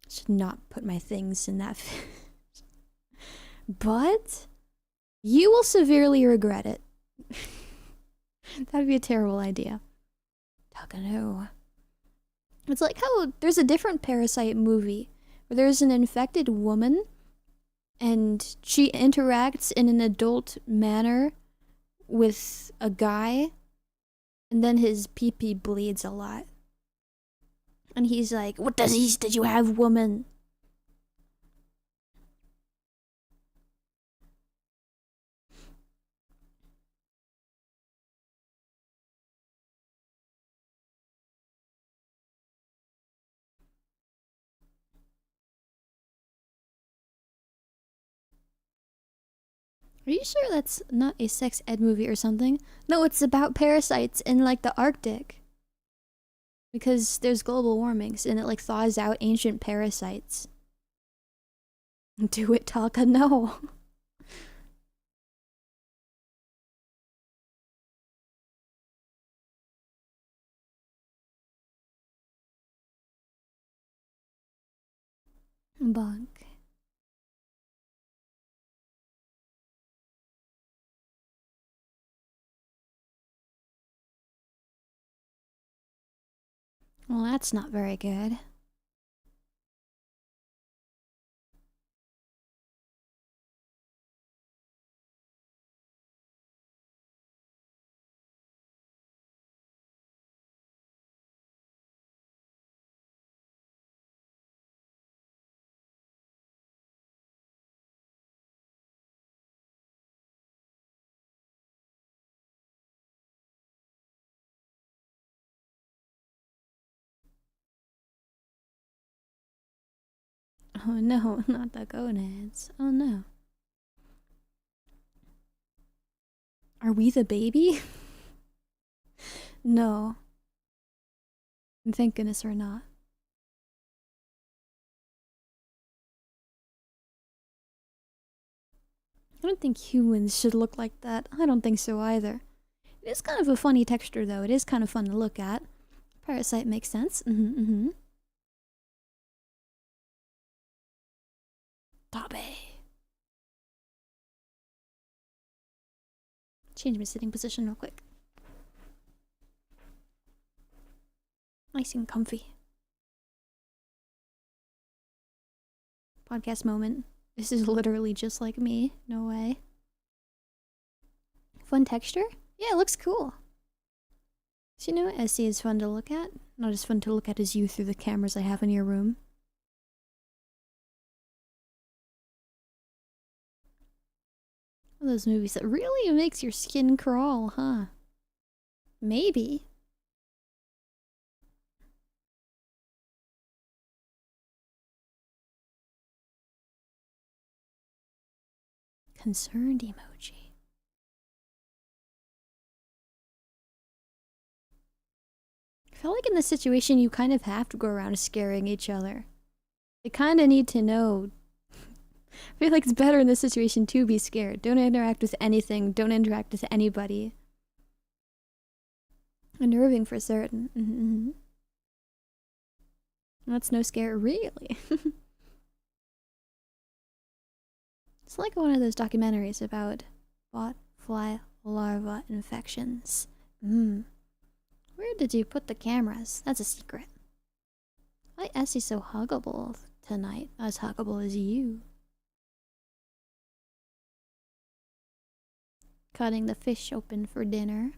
Should not put my things in that fish. But you will severely regret it. That'd be a terrible idea. Takano. It's like how there's a different Parasite movie where there's an infected woman and she interacts in an adult manner with a guy and then his pee-pee bleeds a lot. And he's like, "What disease did you have, woman?" Are you sure that's not a sex ed movie or something? No, it's about parasites in like the Arctic. Because there's global warmings and it like thaws out ancient parasites. Do it, Taka, no. Bonk. Well, that's not very good. Oh no, not the gonads. Oh no. Are we the baby? No. Thank goodness we're not. I don't think humans should look like that. I don't think so either. It is kind of a funny texture though. It is kind of fun to look at. Parasite makes sense. Tabe. Change my sitting position real quick. Nice and comfy. Podcast moment. This is literally just like me. No way. Fun texture? Yeah, it looks cool. So you know what SE is fun to look at? Not as fun to look at as you through the cameras I have in your room. One of those movies that really makes your skin crawl, huh? Maybe. Concerned emoji. I feel like in this situation you kind of have to go around scaring each other. They kind of need to know. I feel like it's better in this situation to be scared. Don't interact with anything. Don't interact with anybody. Unnerving for certain. That's no scare, really. It's like one of those documentaries about bot fly larva infections. Where did you put the cameras? That's a secret. Why is he so huggable tonight? As huggable as you. Cutting the fish open for dinner.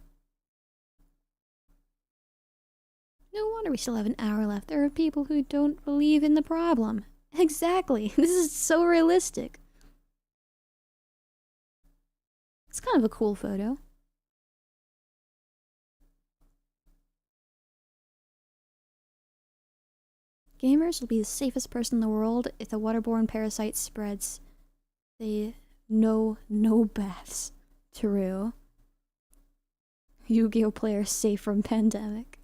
No wonder we still have an hour left. There are people who don't believe in the problem. Exactly. This is so realistic. It's kind of a cool photo. Gamers will be the safest person in the world if the waterborne parasite spreads. They know no baths. True. Yu-Gi-Oh! Players safe from pandemic.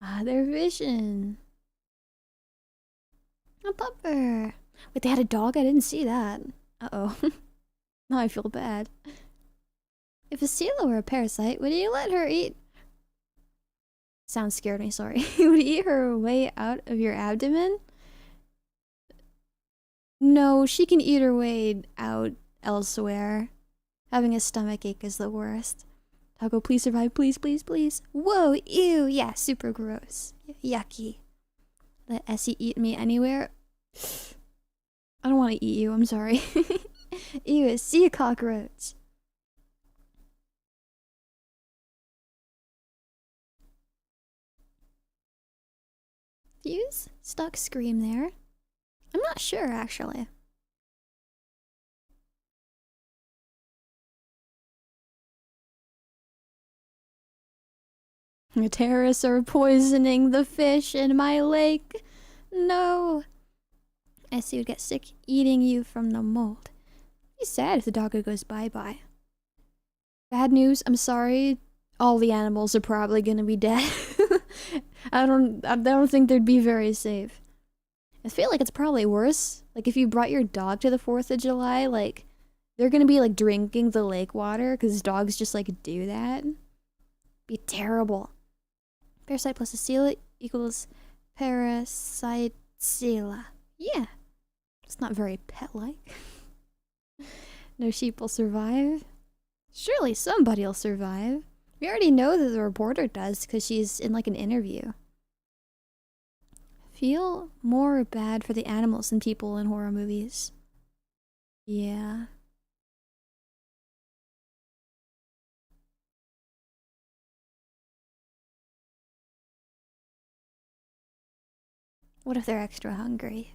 Ah, they're fishing. A pupper. Wait, they had a dog? I didn't see that. Uh-oh. Now I feel bad. If Esila were a parasite, would you let her eat... Sounds scared me, sorry. Would you eat her way out of your abdomen? No, she can eat her way out elsewhere. Having a stomachache is the worst. Taco, please survive, please, please, please. Whoa, ew, yeah, super gross. Yucky. Let Essie eat me anywhere. I don't want to eat you, I'm sorry. Ew, see a cockroach. Fuse? Stuck scream there. I'm not sure, actually. The terrorists are poisoning the fish in my lake. No. Essie would get sick eating you from the mold. Be sad if the doggo goes bye-bye. Bad news, I'm sorry. All the animals are probably gonna be dead. I don't think they'd be very safe. I feel like it's probably worse. Like if you brought your dog to the 4th of July, like they're gonna be like drinking the lake water because dogs just like do that. Be terrible. Parasite plus Esila equals parasite Esila. Yeah. It's not very pet-like. No sheep will survive. Surely somebody'll survive. We already know that the reporter does because she's in like an interview. Feel more bad for the animals than people in horror movies. Yeah. What if they're extra hungry?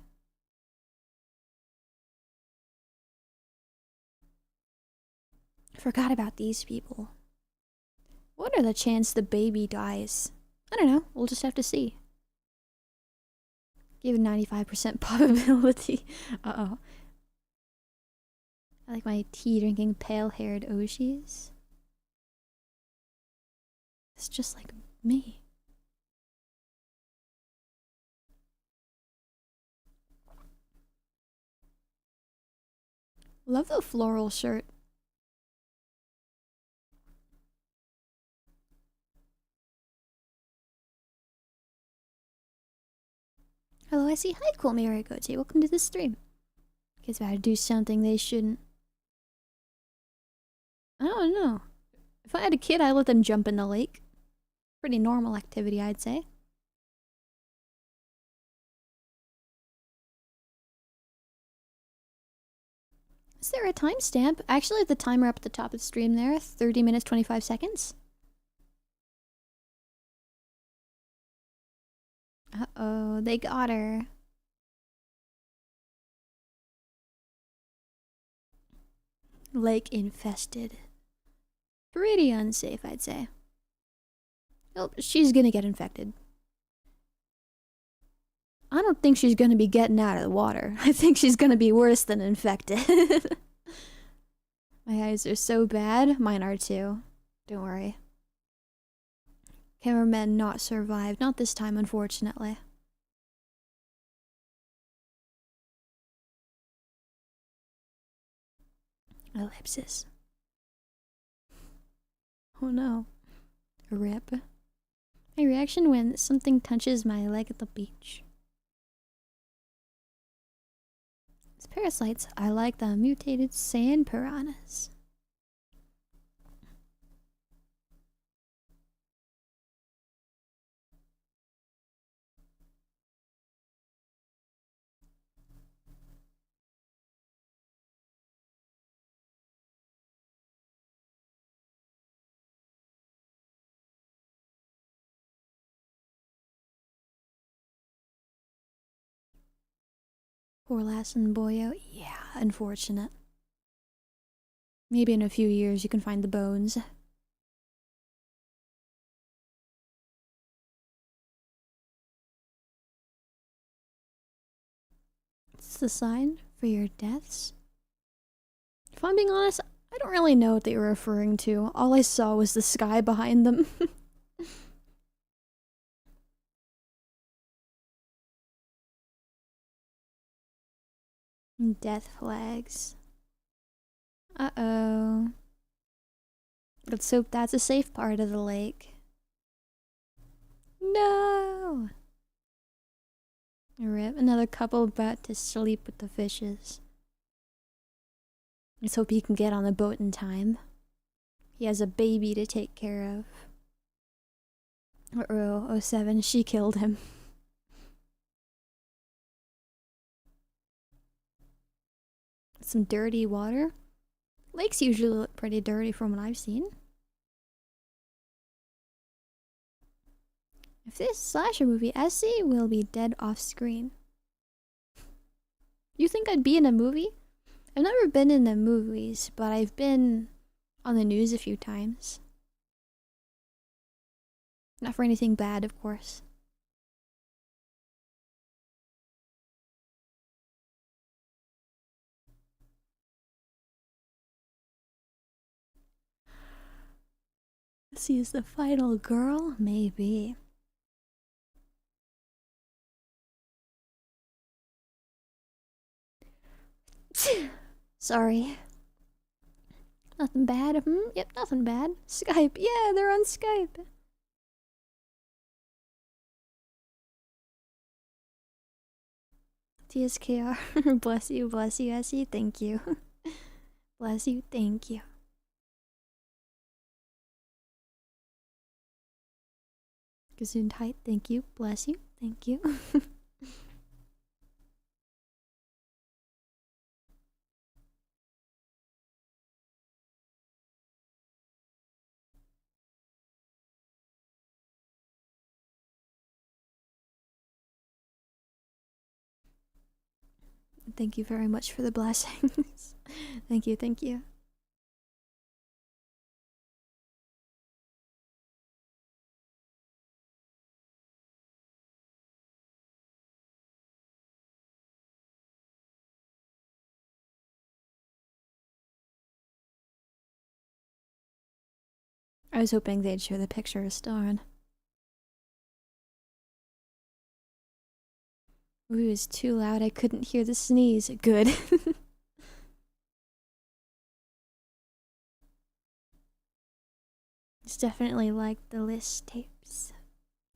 Forgot about these people. What are the chances the baby dies? I don't know. We'll just have to see. Give a 95% probability. Uh-oh. I like my tea-drinking, pale-haired Oshis. It's just like me. Love the floral shirt. Hello, I see. Hi, cool Marigote. Welcome to the stream. Kids about to do something they shouldn't. I don't know. If I had a kid, I'd let them jump in the lake. Pretty normal activity, I'd say. Is there a timestamp? Actually, the timer up at the top of the stream there, 30 minutes, 25 seconds. Uh-oh, they got her. Lake infested. Pretty unsafe, I'd say. Oh, she's gonna get infected. I don't think she's gonna be getting out of the water. I think she's gonna be worse than infected. My eyes are so bad. Mine are too. Don't worry. Cameramen not survived. Not this time, unfortunately. Ellipsis. Oh no. Rip. My reaction when something touches my leg at the beach. As parasites, I like the mutated sand piranhas. Poor lass and boyo. Yeah, unfortunate. Maybe in a few years you can find the bones. What's the sign for your deaths? If I'm being honest, I don't really know what they were referring to. All I saw was the sky behind them. Death flags. Uh-oh. Let's hope that's a safe part of the lake. No! Rip, another couple about to sleep with the fishes. Let's hope he can get on the boat in time. He has a baby to take care of. Uh-oh, 07, she killed him. Some dirty water. Lakes usually look pretty dirty from what I've seen. If this slasher movie, Essie will be dead off screen. You think I'd be in a movie? I've never been in the movies, but I've been on the news a few times. Not for anything bad, of course. Essie is the final girl? Maybe. Sorry. Nothing bad. Yep, nothing bad. Skype. Yeah, they're on Skype. TSKR. Bless you, Essie. Thank you. Bless you, thank you. Gesundheit, thank you. Bless you, thank you. Thank you very much for the blessings. Thank you, thank you. I was hoping they'd show the pictures, darn. Ooh, it was too loud, I couldn't hear the sneeze. Good. It's definitely like the list tapes.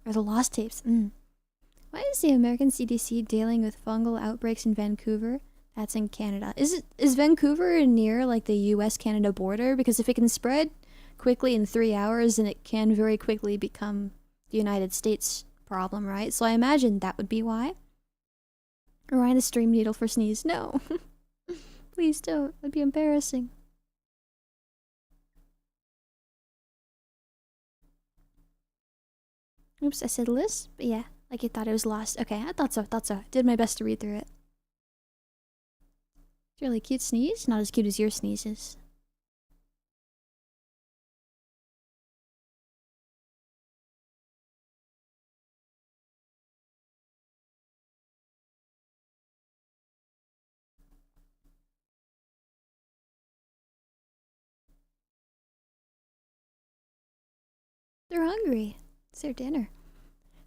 Or the lost tapes. Why is the American CDC dealing with fungal outbreaks in Vancouver? That's in Canada. Is Vancouver near like the US-Canada border? Because if it can spread quickly in 3 hours, then it can very quickly become the United States problem, right? So I imagine that would be why. Ryan a stream needle for sneeze. No. Please don't. That'd be embarrassing. Oops, I said list, but yeah, like you thought it was lost. Okay, I thought so. Did my best to read through it. It's a really cute sneeze. Not as cute as your sneezes. They're hungry. It's their dinner.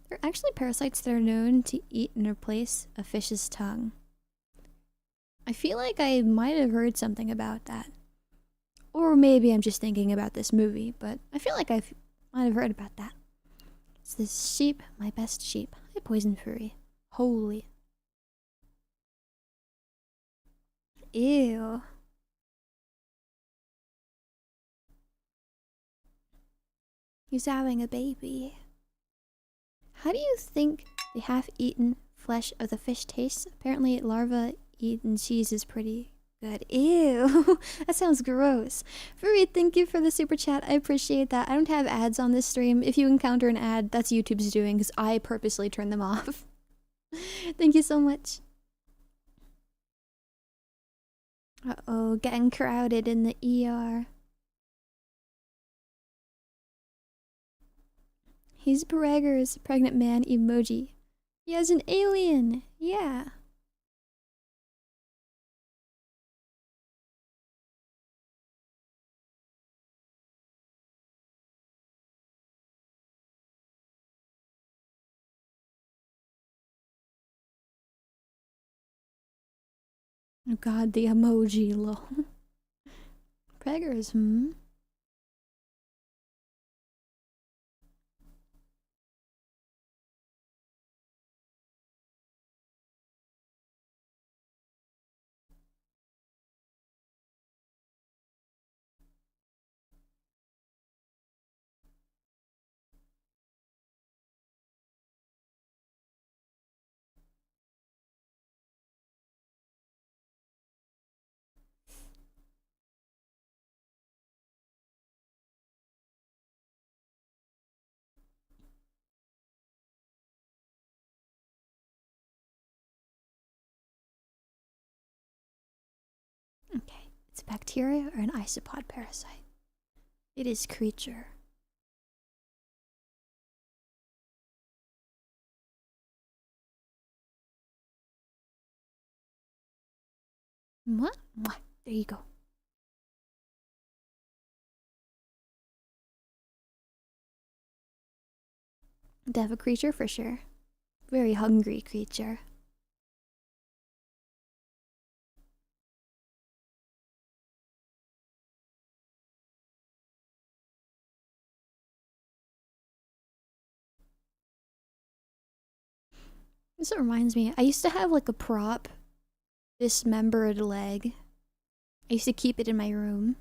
They're actually parasites that are known to eat and replace a fish's tongue. I feel like I might have heard something about that. Or maybe I'm just thinking about this movie, but I feel like I might have heard about that. It's this sheep, my best sheep. Hi, Poison Fury. Holy. Ew. He's having a baby. How do you think the half-eaten flesh of the fish tastes? Apparently larva-eaten cheese is pretty good. Ew. That sounds gross. Furry, thank you for the super chat. I appreciate that. I don't have ads on this stream. If you encounter an ad, that's YouTube's doing because I purposely turn them off. Thank you so much. Uh-oh, getting crowded in the ER. He's Braggers, pregnant man emoji. He has an alien. Yeah. Oh god, the emoji, lol. Preggers, hmm? Okay, it's a bacteria or an isopod parasite. It is creature. What? Mwah. There you go. Dev creature for sure. Very hungry creature. This reminds me, I used to have like a prop, dismembered leg. I used to keep it in my room.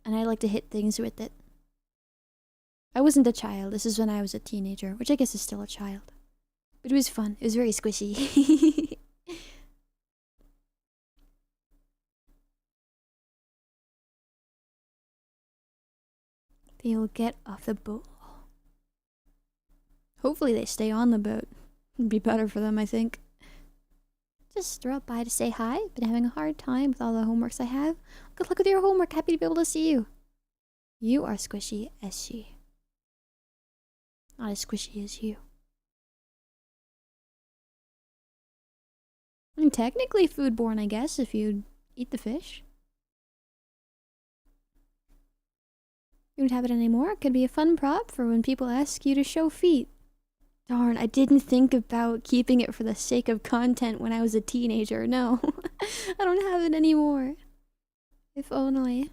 And I like to hit things with it. I wasn't a child, this is when I was a teenager, which I guess is still a child. But it was fun, it was very squishy. They'll get off the boat. Hopefully they stay on the boat. It'd be better for them, I think. Just dropped by to say hi. Been having a hard time with all the homeworks I have. Good luck with your homework. Happy to be able to see you. You are squishy as she. Not as squishy as you. I mean, technically foodborne, I guess, if you eat the fish. You don't have it anymore? It could be a fun prop for when people ask you to show feet. Darn, I didn't think about keeping it for the sake of content when I was a teenager. No, I don't have it anymore. If only.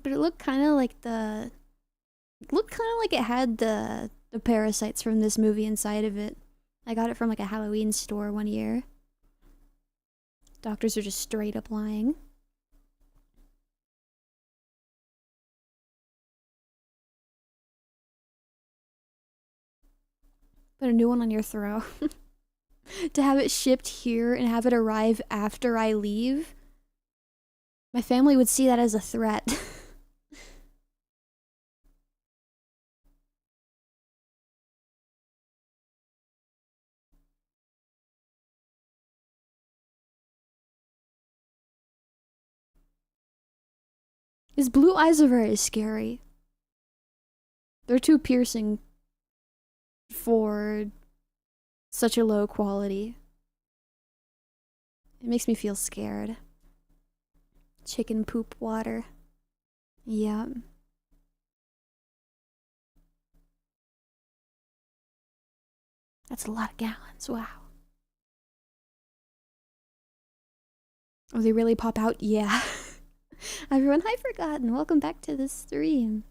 But it looked kind of like the... It looked kind of like it had the parasites from this movie inside of it. I got it from like a Halloween store one year. Doctors are just straight up lying. Put a new one on your throat. To have it shipped here and have it arrive after I leave, my family would see that as a threat. His blue eyes are very scary. They're too piercing for such a low quality. It makes me feel scared. Chicken poop water. Yeah. That's a lot of gallons. Wow. Oh, they really pop out? Yeah. Everyone, hi Forgotten. Welcome back to the stream.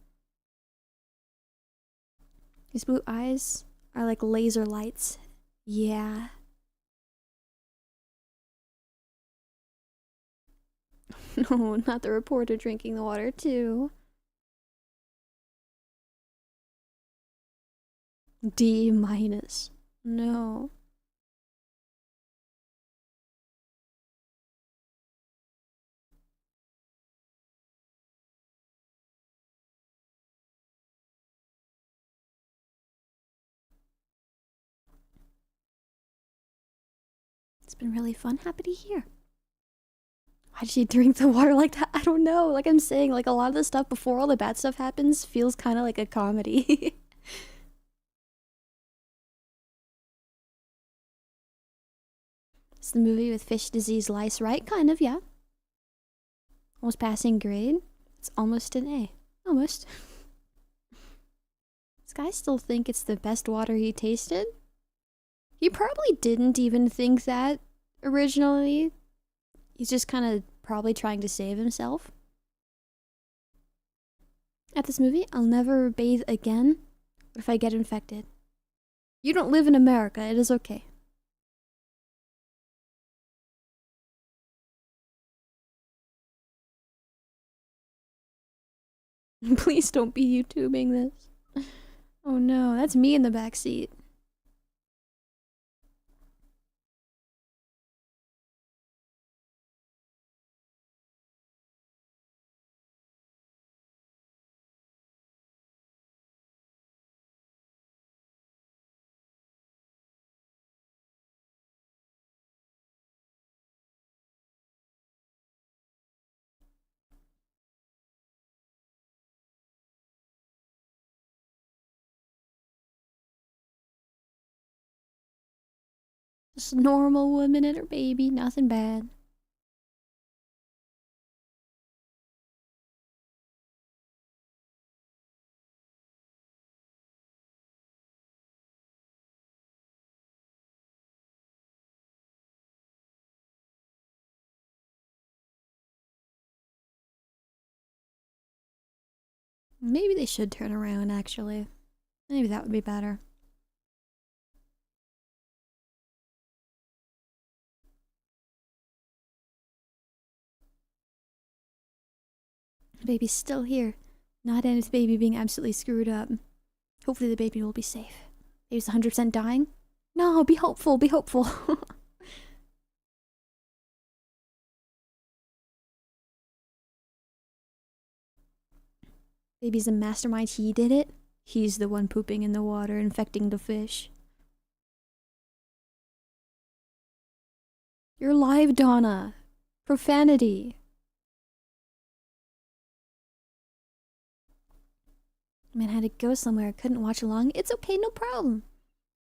His blue eyes are like laser lights. Yeah. No, not the reporter drinking the water too. D minus. No. It's been really fun. Happy to hear. Why did she drink the water like that? I don't know. Like I'm saying, like a lot of the stuff before all the bad stuff happens feels kind of like a comedy. It's the movie with fish disease lice, right? Kind of, yeah. Almost passing grade. It's almost an A. Almost. This guy still think it's the best water he tasted? He probably didn't even think that originally. He's just kind of probably trying to save himself. At this movie, I'll never bathe again. What if I get infected? You don't live in America, it is okay. Please don't be YouTubing this. Oh no, that's me in the backseat. Just a normal woman and her baby, nothing bad. Maybe they should turn around, actually. Maybe that would be better. The baby's still here. Not in its baby being absolutely screwed up. Hopefully the baby will be safe. Baby's 100% dying? No, be hopeful, be hopeful. Baby's a mastermind, he did it. He's the one pooping in the water, infecting the fish. You're live, Donna. Profanity. Man, I had to go somewhere. I couldn't watch along. It's okay, no problem.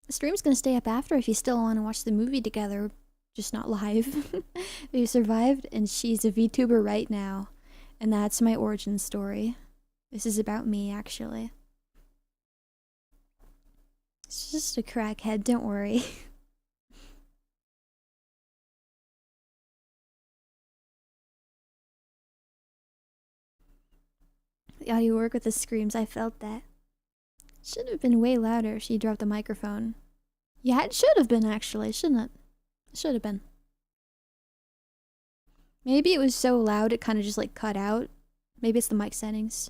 The stream's gonna stay up after if you still want to watch the movie together. Just not live. You survived, and she's a VTuber right now. And that's my origin story. This is about me, actually. It's just a crackhead, don't worry. The audio work with the screams, I felt that. Should have been way louder if she dropped the microphone. Yeah, it should have been actually, shouldn't it? It should have been. Maybe it was so loud it kind of just like cut out. Maybe it's the mic settings.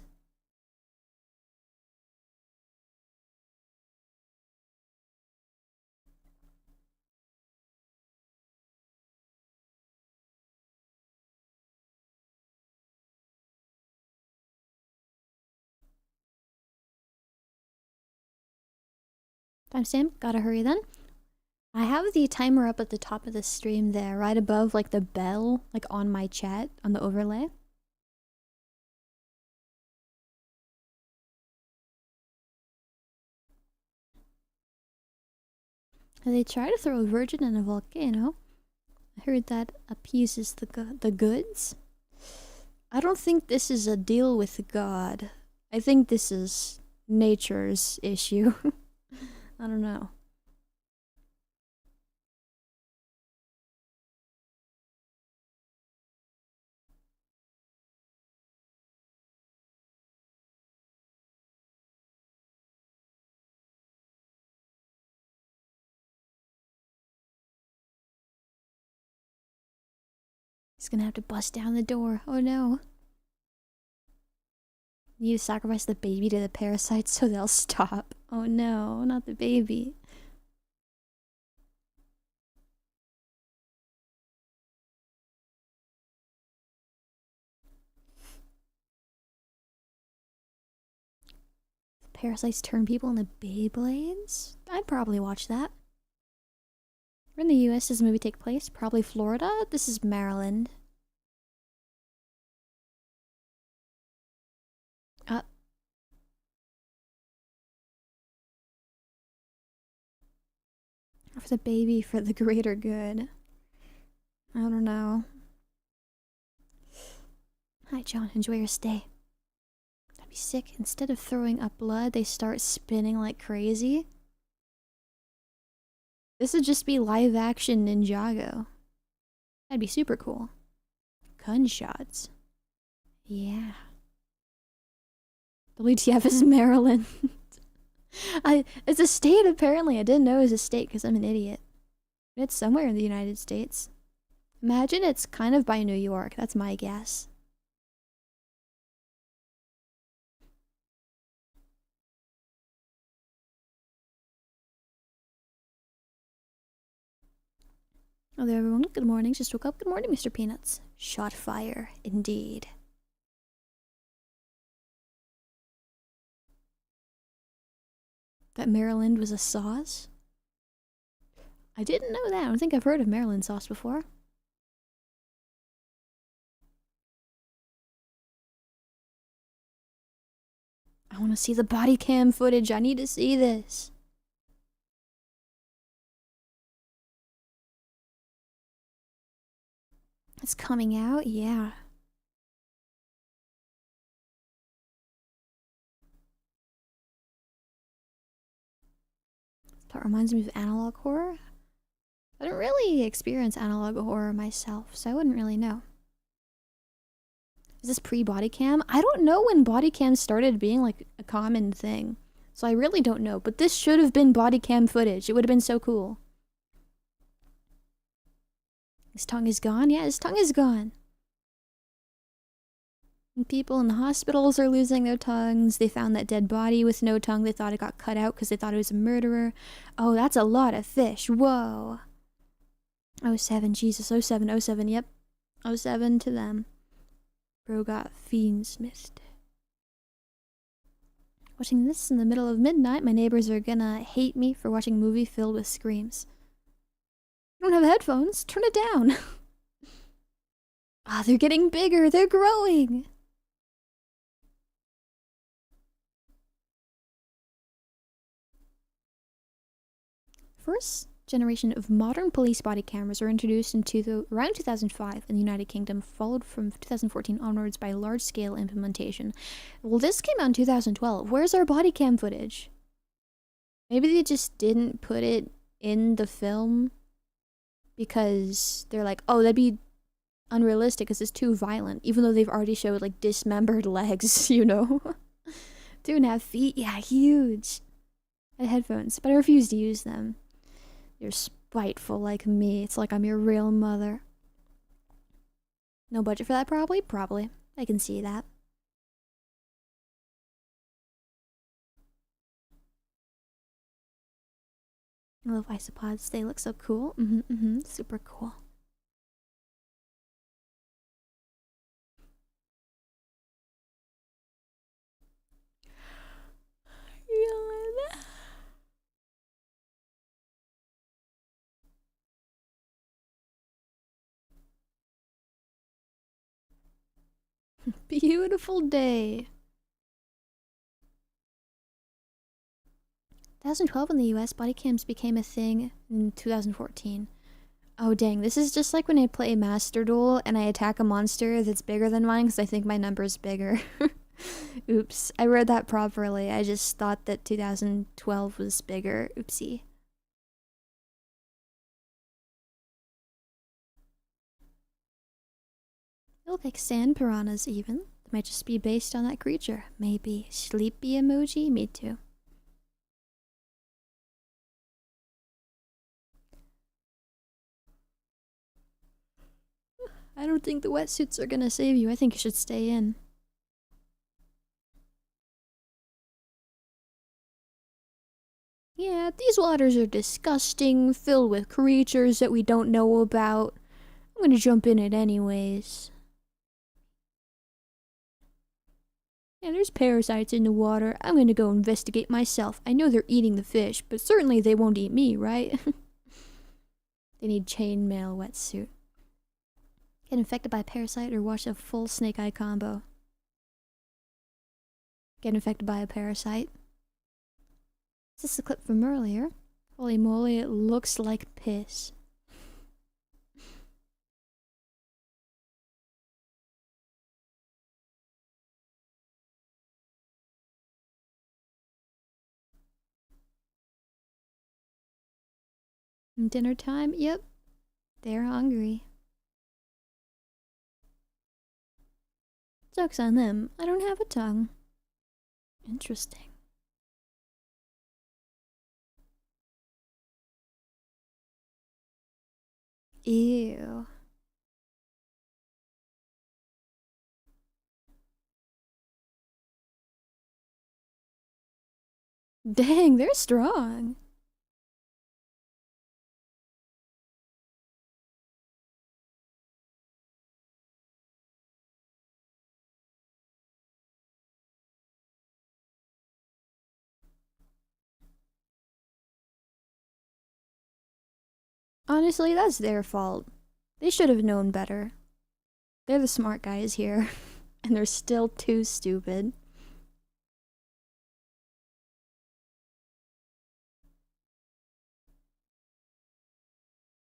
Timestamp, gotta hurry then. I have the timer up at the top of the stream there, right above like the bell, like on my chat, on the overlay. They try to throw a virgin in a volcano. I heard that appeases the goods. I don't think this is a deal with God. I think this is nature's issue. I don't know. He's gonna have to bust down the door. Oh no. You need to sacrifice the baby to the parasites so they'll stop. Oh no, not the baby. The parasites turn people into Beyblades? I'd probably watch that. Where in the US does the movie take place? Probably Florida? This is Maryland. For the baby, for the greater good. I don't know. Hi, John. Enjoy your stay. That'd be sick. Instead of throwing up blood, they start spinning like crazy. This would just be live action Ninjago. That'd be super cool. Gunshots. Yeah. WTF is Maryland. It's a state apparently. I didn't know it was a state because I'm an idiot. It's somewhere in the United States. Imagine it's kind of by New York. That's my guess. Oh there everyone, good morning. Just woke up. Good morning, Mr. Peanuts. Shot fire, indeed. That Maryland was a sauce? I didn't know that. I don't think I've heard of Maryland sauce before. I want to see the body cam footage. I need to see this. It's coming out? Yeah. That reminds me of analog horror. I don't really experience analog horror myself, so I wouldn't really know. Is this pre-body cam? I don't know when body cam started being like a common thing. So I really don't know, but this should have been body cam footage. It would have been so cool. His tongue is gone? Yeah, his tongue is gone. And people in the hospitals are losing their tongues. They found that dead body with no tongue. They thought it got cut out because they thought it was a murderer. Oh, that's a lot of fish. Whoa. 07, Jesus. 07, 07, yep. 07 to them. Bro got fiends missed. Watching this in the middle of midnight, my neighbors are gonna hate me for watching a movie filled with screams. You don't have headphones? Turn it down. Ah, they're getting bigger. They're growing. First generation of modern police body cameras were introduced in around 2005 in the United Kingdom, followed from 2014 onwards by large-scale implementation. Well, this came out in 2012. Where's our body cam footage? Maybe they just didn't put it in the film because they're like, oh, that'd be unrealistic because it's too violent, even though they've already showed like dismembered legs, you know? 2.5 feet? Yeah, huge. I had headphones, but I refuse to use them. You're spiteful like me. It's like I'm your real mother. No budget for that, probably? Probably. I can see that. I love isopods. They look so cool. Super cool. Yeah. Beautiful day. 2012 in the US, body cams became a thing in 2014. Oh dang, this is just like when I play Master Duel and I attack a monster that's bigger than mine because I think my number's bigger. Oops, I read that properly. I just thought that 2012 was bigger. Oopsie. They look like sand piranhas even. They might just be based on that creature. Maybe. Sleepy emoji? Me too. I don't think the wetsuits are gonna save you. I think you should stay in. Yeah, these waters are disgusting, filled with creatures that we don't know about. I'm gonna jump in it anyways. Yeah, there's parasites in the water. I'm gonna go investigate myself. I know they're eating the fish, but certainly they won't eat me, right? They need chainmail wetsuit. Get infected by a parasite or watch a full snake eye combo. Get infected by a parasite. Is this a clip from earlier? Holy moly, it looks like piss. Dinner time? Yep. They're hungry. Joke's on them. I don't have a tongue. Interesting. Ew. Dang, they're strong. Honestly, that's their fault. They should have known better. They're the smart guys here, and they're still too stupid.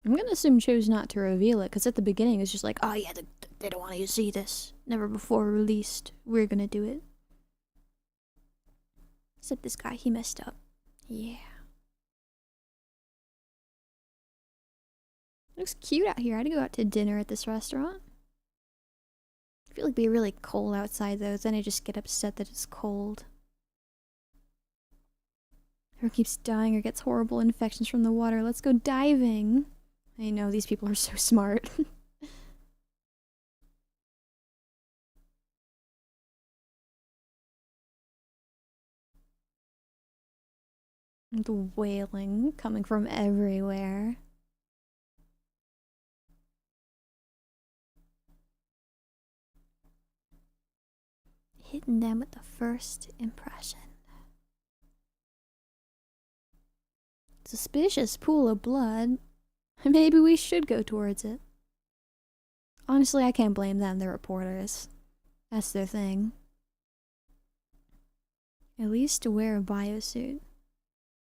I'm gonna assume chose not to reveal it, because at the beginning it's just like, oh yeah, they don't want you to see this. Never before released. We're gonna do it. Except this guy, he messed up. Yeah. Looks cute out here. I'd go out to dinner at this restaurant. I feel like it'd be really cold outside though, then I just get upset that it's cold. Everyone keeps dying or gets horrible infections from the water. Let's go diving. I know, these people are so smart. The wailing coming from everywhere. Hitting them with the first impression. Suspicious pool of blood. Maybe we should go towards it. Honestly, I can't blame them, they're reporters. That's their thing. At least to wear a biosuit.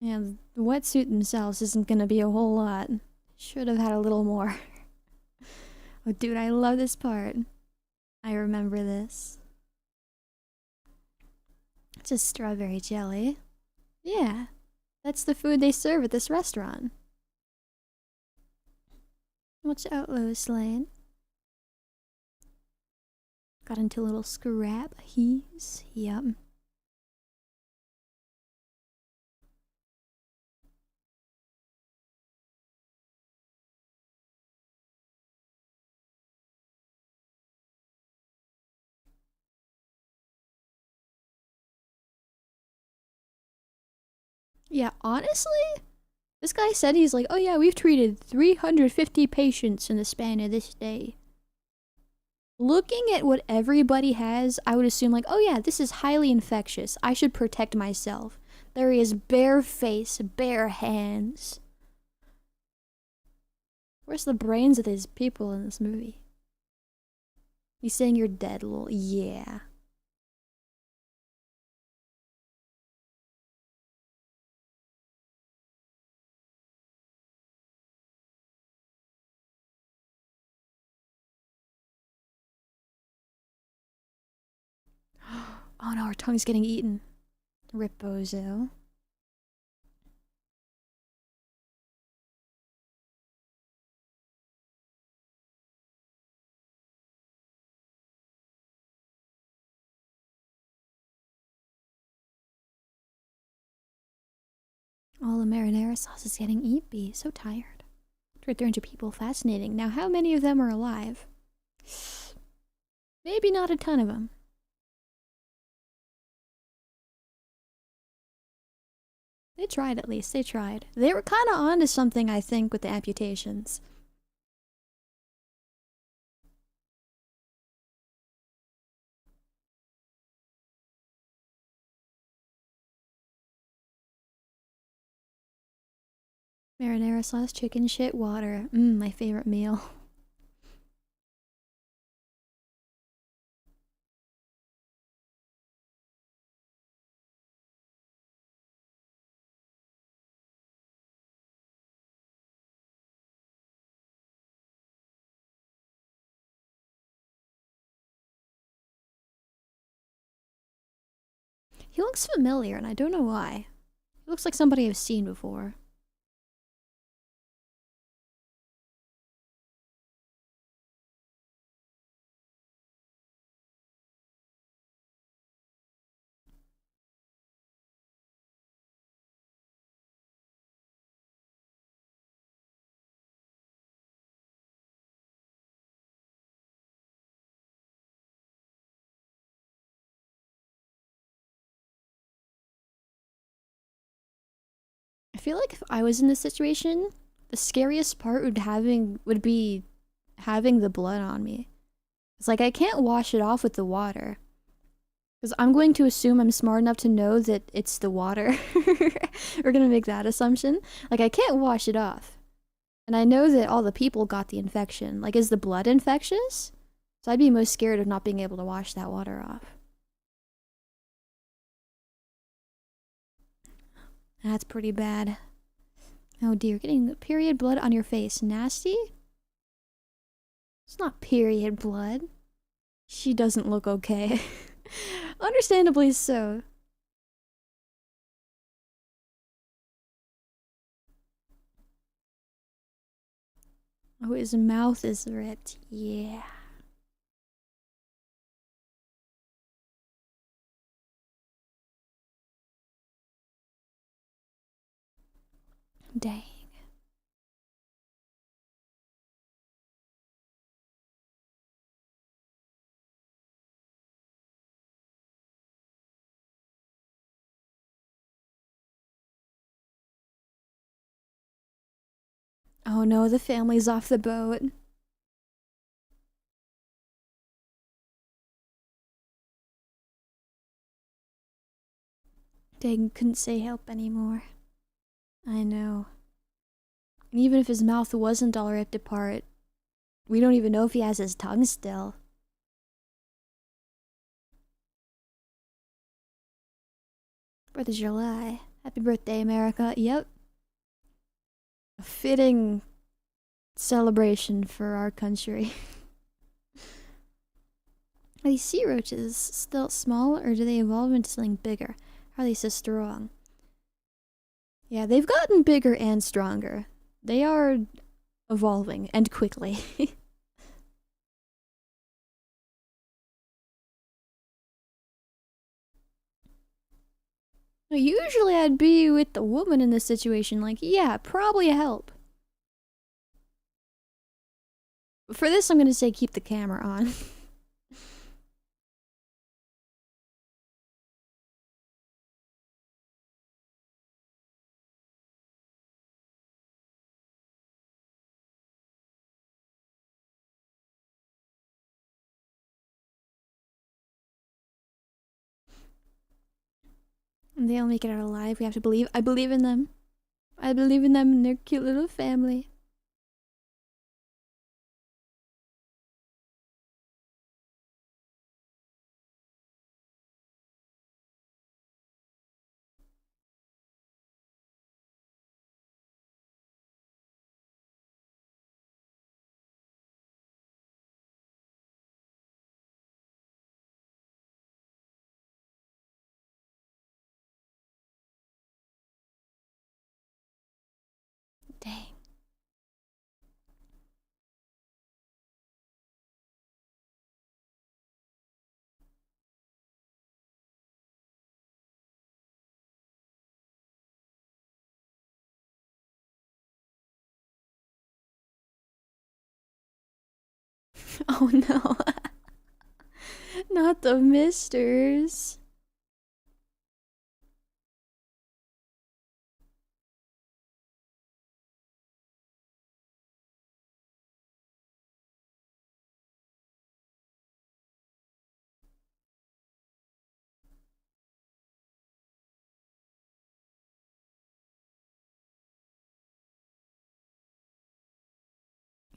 Yeah, the wetsuit themselves isn't gonna be a whole lot. Should have had a little more. Oh dude, I love this part. I remember this. It's just strawberry jelly. Yeah, that's the food they serve at this restaurant. Watch out, Lois Lane. Got into a little scrap. Yep. Yeah, honestly, this guy said he's like, oh yeah, we've treated 350 patients in the span of this day. Looking at what everybody has, I would assume like, oh yeah, this is highly infectious. I should protect myself. There he is, bare face, bare hands. Where's the brains of these people in this movie? He's saying you're dead, lol. Yeah. Oh no, our tongue's getting eaten. Rip bozo. All the marinara sauce is getting eepy. So tired. 300 people, fascinating. Now, how many of them are alive? Maybe not a ton of them. They tried at least, they tried. They were kind of onto something, I think, with the amputations. Marinara sauce, chicken shit, water. My favorite meal. He looks familiar, and I don't know why. He looks like somebody I've seen before. feel like if I was in this situation, the scariest part would be having the blood on me. It's like I can't wash it off with the water. Because I'm going to assume I'm smart enough to know that it's the water. We're gonna make that assumption. Like, I can't wash it off. And I know that all the people got the infection. Like, is the blood infectious? So I'd be most scared of not being able to wash that water off. That's pretty bad. Oh dear, getting period blood on your face. Nasty? It's not period blood. She doesn't look okay. Understandably so. Oh, his mouth is ripped. Yeah. Dang. Oh no, the family's off the boat. Dang, couldn't say help anymore. I know. And even if his mouth wasn't all ripped apart, we don't even know if he has his tongue still. 4th of July. Happy birthday, America. Yep. A fitting celebration for our country. Are these sea roaches still small, or do they evolve into something bigger? How are they so strong? Yeah, they've gotten bigger and stronger. They are evolving, and quickly. Usually I'd be with the woman in this situation, like, yeah, probably help. For this, I'm gonna say keep the camera on. And they'll make it out alive. We have to believe. I believe in them. I believe in them and their cute little family. Dang. Oh no. Not the misters.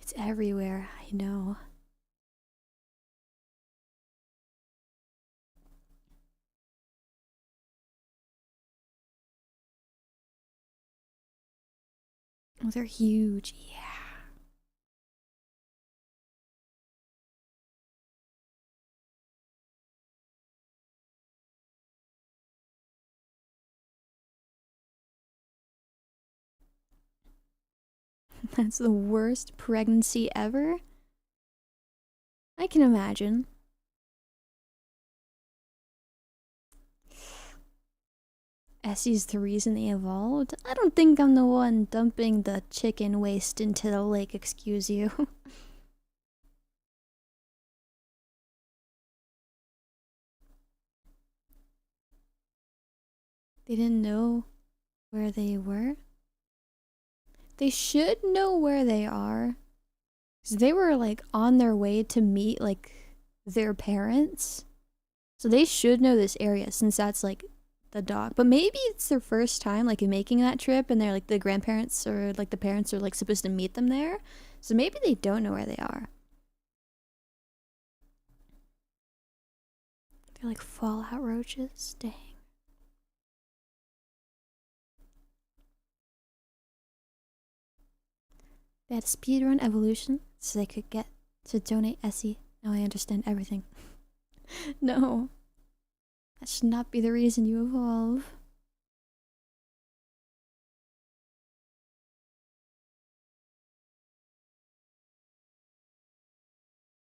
It's everywhere, I know. Oh, they're huge, yeah. That's the worst pregnancy ever? I can imagine. Essie's the reason they evolved? I don't think I'm the one dumping the chicken waste into the lake, excuse you. They didn't know where they were? They should know where they are. 'Cause they were like on their way to meet like their parents. So they should know this area since that's like the dock. But maybe it's their first time like making that trip and they're like the grandparents or like the parents are like supposed to meet them there. So maybe they don't know where they are. They're like fallout roaches. Dang. They had speedrun evolution so they could get to donate Essie. Now I understand everything. No. That should not be the reason you evolve.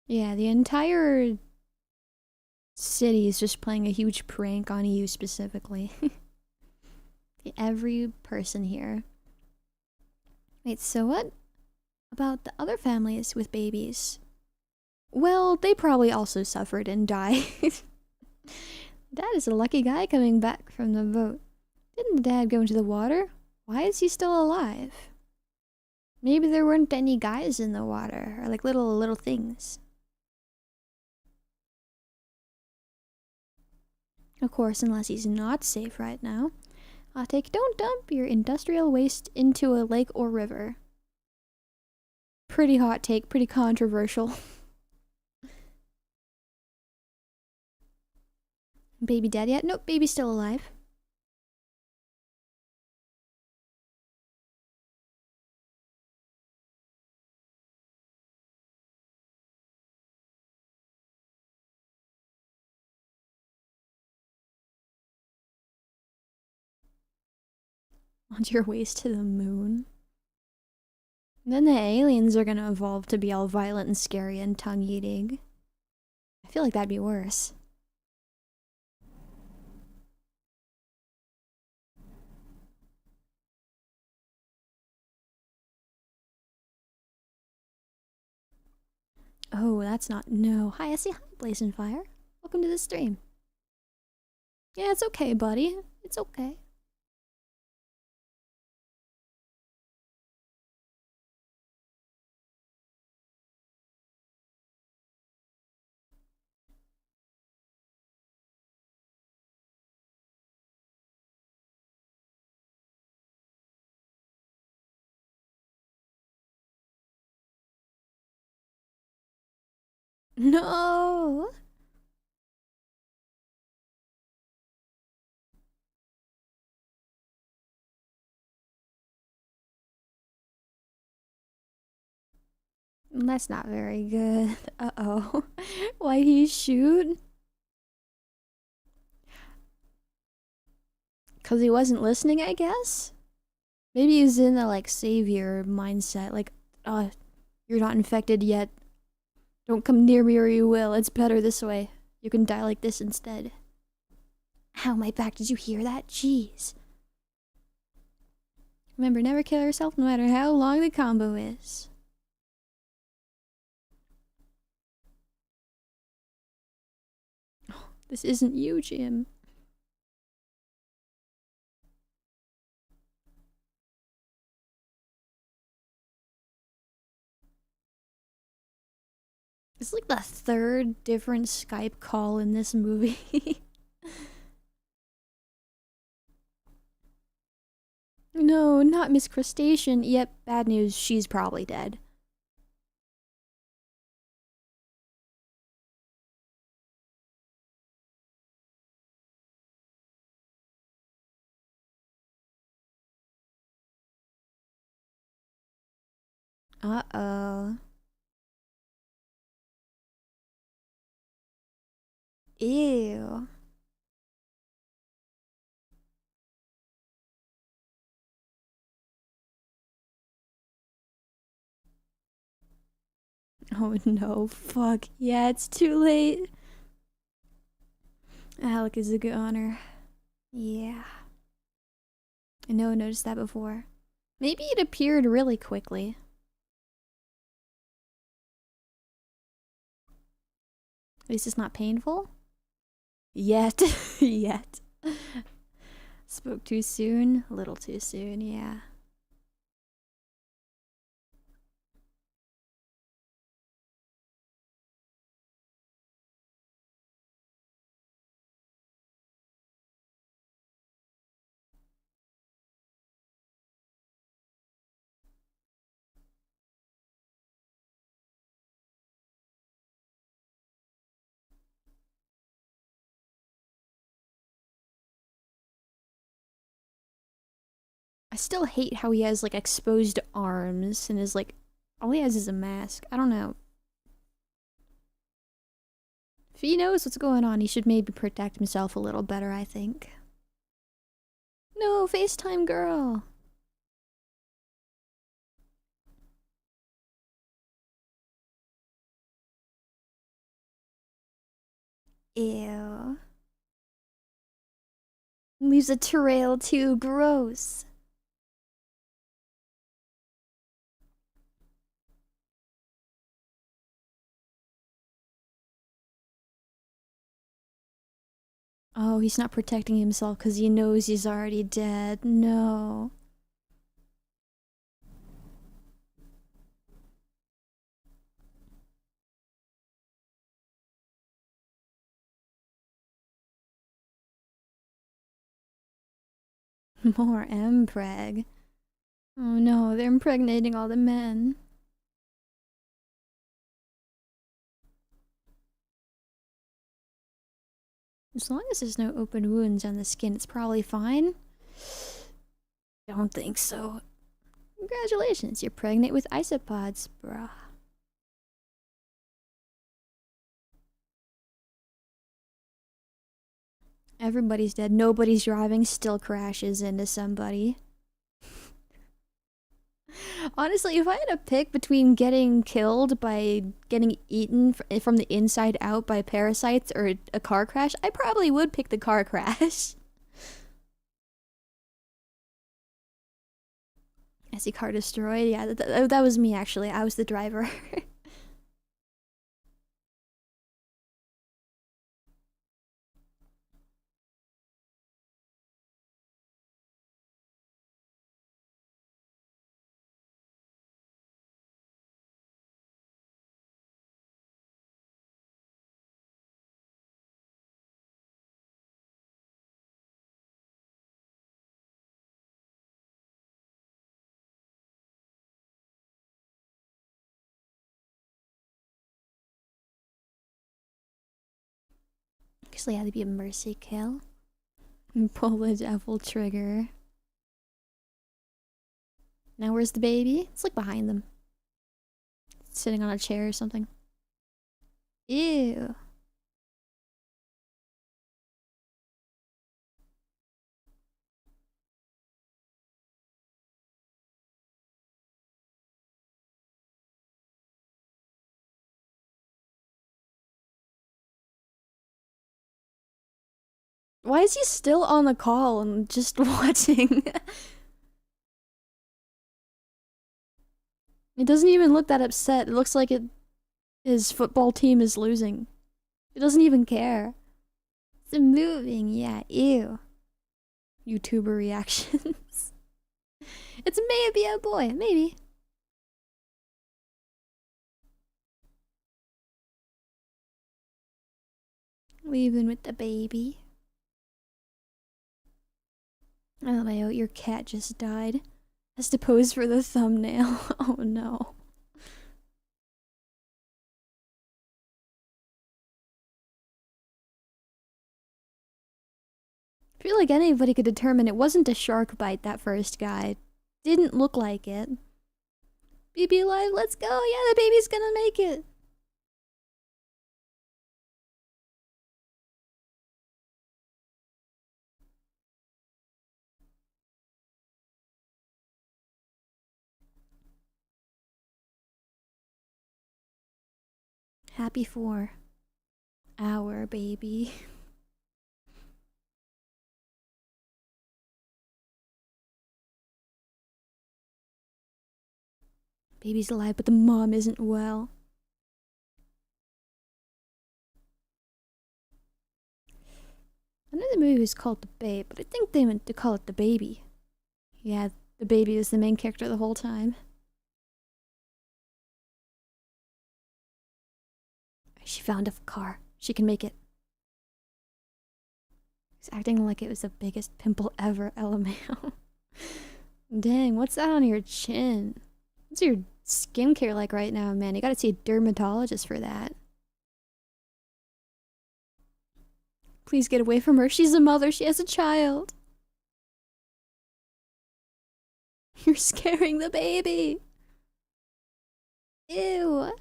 Yeah, the entire city is just playing a huge prank on you specifically. Every person here. Wait, so what about the other families with babies? Well, they probably also suffered and died. Dad is a lucky guy coming back from the boat. Didn't Dad go into the water? Why is he still alive? Maybe there weren't any guys in the water, or like little things. Of course, unless he's not safe right now. Don't dump your industrial waste into a lake or river. Pretty hot take, pretty controversial. Baby dead yet? Nope, baby's still alive. On your ways to the moon. And then the aliens are gonna evolve to be all violent and scary and tongue-eating. I feel like that'd be worse. Oh, that's not... No. Hi, Essie. Hi, Blazing Fire. Welcome to the stream. Yeah, it's okay, buddy. It's okay. No! That's not very good. Uh-oh. Why'd he shoot? Because he wasn't listening, I guess? Maybe he was in the, like, savior mindset. Like, you're not infected yet. Don't come near me or you will. It's better this way. You can die like this instead. Ow, my back. Did you hear that? Jeez. Remember, never kill yourself no matter how long the combo is. Oh, this isn't you, Jim. It's like the third different Skype call in this movie. No, not Miss Crustacean. Yep, bad news. She's probably dead. Uh-oh. Ew. Oh no, fuck. Yeah, it's too late. Alec is a good honor. Yeah. I know I noticed that before. Maybe it appeared really quickly. At least it's not painful. Yet. Yet. Spoke too soon. A little too soon, yeah. I still hate how he has like exposed arms and is like all he has is a mask. I don't know. If he knows what's going on, he should maybe protect himself a little better, I think. No, FaceTime girl. Ew. Leaves a trail too. Gross. Oh, he's not protecting himself because he knows he's already dead. No. More impreg. Oh no, they're impregnating all the men. As long as there's no open wounds on the skin, it's probably fine. Don't think so. Congratulations, you're pregnant with isopods, bruh. Everybody's dead, nobody's driving, still crashes into somebody. Honestly, if I had to pick between getting killed by getting eaten from the inside out by parasites or a car crash, I probably would pick the car crash. I see car destroyed. Yeah, that was me actually. I was the driver. Actually, had to be a mercy kill. And pull the devil trigger. Now where's the baby? It's like behind them. Sitting on a chair or something. Ew. Why is he still on the call and just watching? It doesn't even look that upset. It looks like his football team is losing. He doesn't even care. It's moving, yeah, ew. YouTuber reactions. It's maybe a boy, maybe. Leaving with the baby. Oh my, your cat just died. Has to pose for the thumbnail. Oh no. I feel like anybody could determine it wasn't a shark bite, that first guy. Didn't look like it. BB Live, let's go! Yeah, the baby's gonna make it! Happy for our baby. Baby's alive, but the mom isn't well. I know the movie was called The Babe, but I think they meant to call it The Baby. Yeah, the baby is the main character the whole time. She found a car. She can make it. He's acting like it was the biggest pimple ever, LMAO. Dang, what's that on your chin? What's your skincare like right now, man? You gotta see a dermatologist for that. Please get away from her. She's a mother. She has a child. You're scaring the baby. Ew.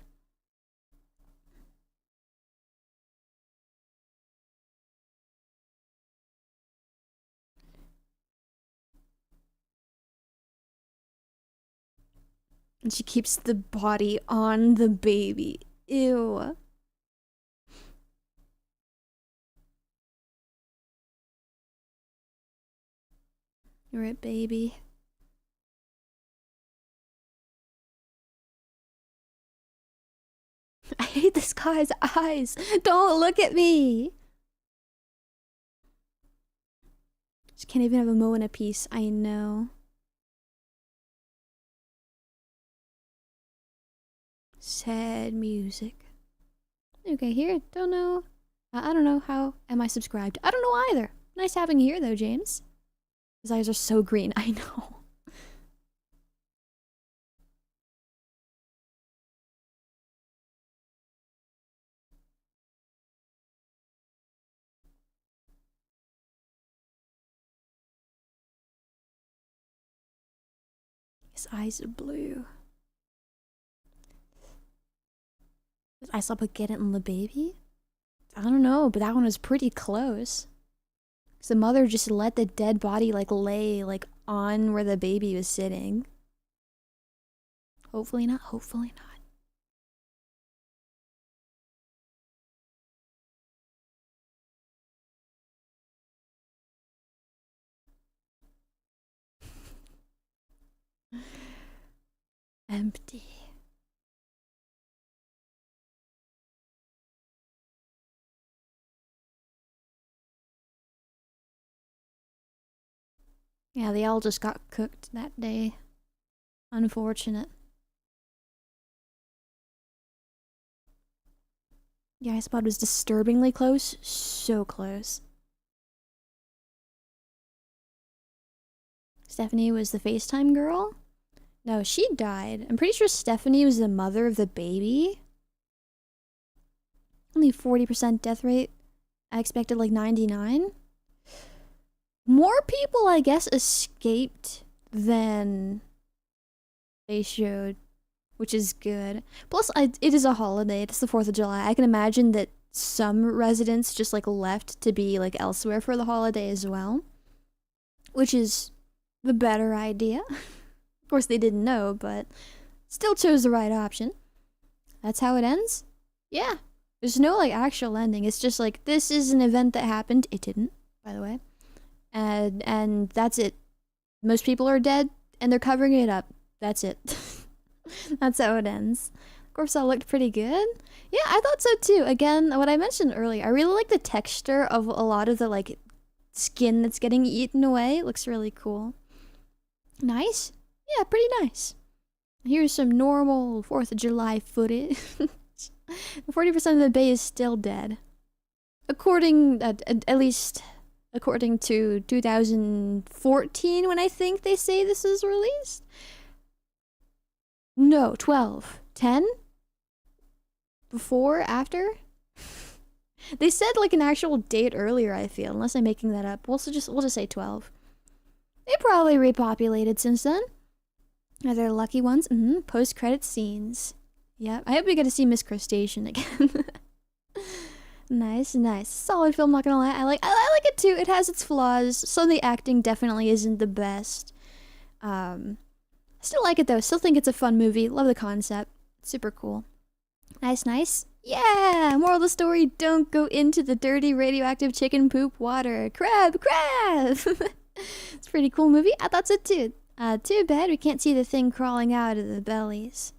And she keeps the body on the baby. Ew. You're right, baby. I hate this guy's eyes. Don't look at me. Just can't even have a mo in a piece. I know. Sad music. Okay, here. Don't know. I don't know how. Am I subscribed? I don't know either. Nice having you here, though, James. His eyes are so green. I know. His eyes are blue. I saw but get it in the baby? I don't know, but that one was pretty close. Cause the mother just let the dead body like lay like on where the baby was sitting. Hopefully not, hopefully not. Empty. Yeah, they all just got cooked that day. Unfortunate. Yeah, I spot was disturbingly close. So close. Stephanie was the FaceTime girl? No, she died. I'm pretty sure Stephanie was the mother of the baby. Only 40% death rate. I expected like 99. More people, I guess, escaped than they showed, which is good. Plus, it is a holiday. It's the 4th of July. I can imagine that some residents just like left to be like elsewhere for the holiday as well, which is the better idea. Of course, they didn't know, but still chose the right option. That's how it ends? Yeah. There's no like actual ending. It's just like, this is an event that happened. It didn't, by the way. And that's it. Most people are dead, and they're covering it up. That's it. That's how it ends. Of course, that looked pretty good. Yeah, I thought so too. Again, what I mentioned earlier, I really like the texture of a lot of the like skin that's getting eaten away. It looks really cool. Nice. Yeah, pretty nice. Here's some normal 4th of July footage. 40% of the bay is still dead. According, at least according to 2014, when I think they say this is released. No, 12. 10? Before? After? They said like an actual date earlier, I feel, unless I'm making that up. We'll just say 12. They probably repopulated since then. Are there lucky ones? Post-credit scenes. Yep. I hope we get to see Miss Crustacean again. Nice, nice. Solid film, not gonna lie. I like it too. It has its flaws. Some of the acting definitely isn't the best. Still like it though. Still think it's a fun movie. Love the concept. Super cool. Nice, nice. Yeah! Moral of the story, don't go into the dirty radioactive chicken poop water. Crab! It's a pretty cool movie. I thought so too. Too bad we can't see the thing crawling out of the bellies.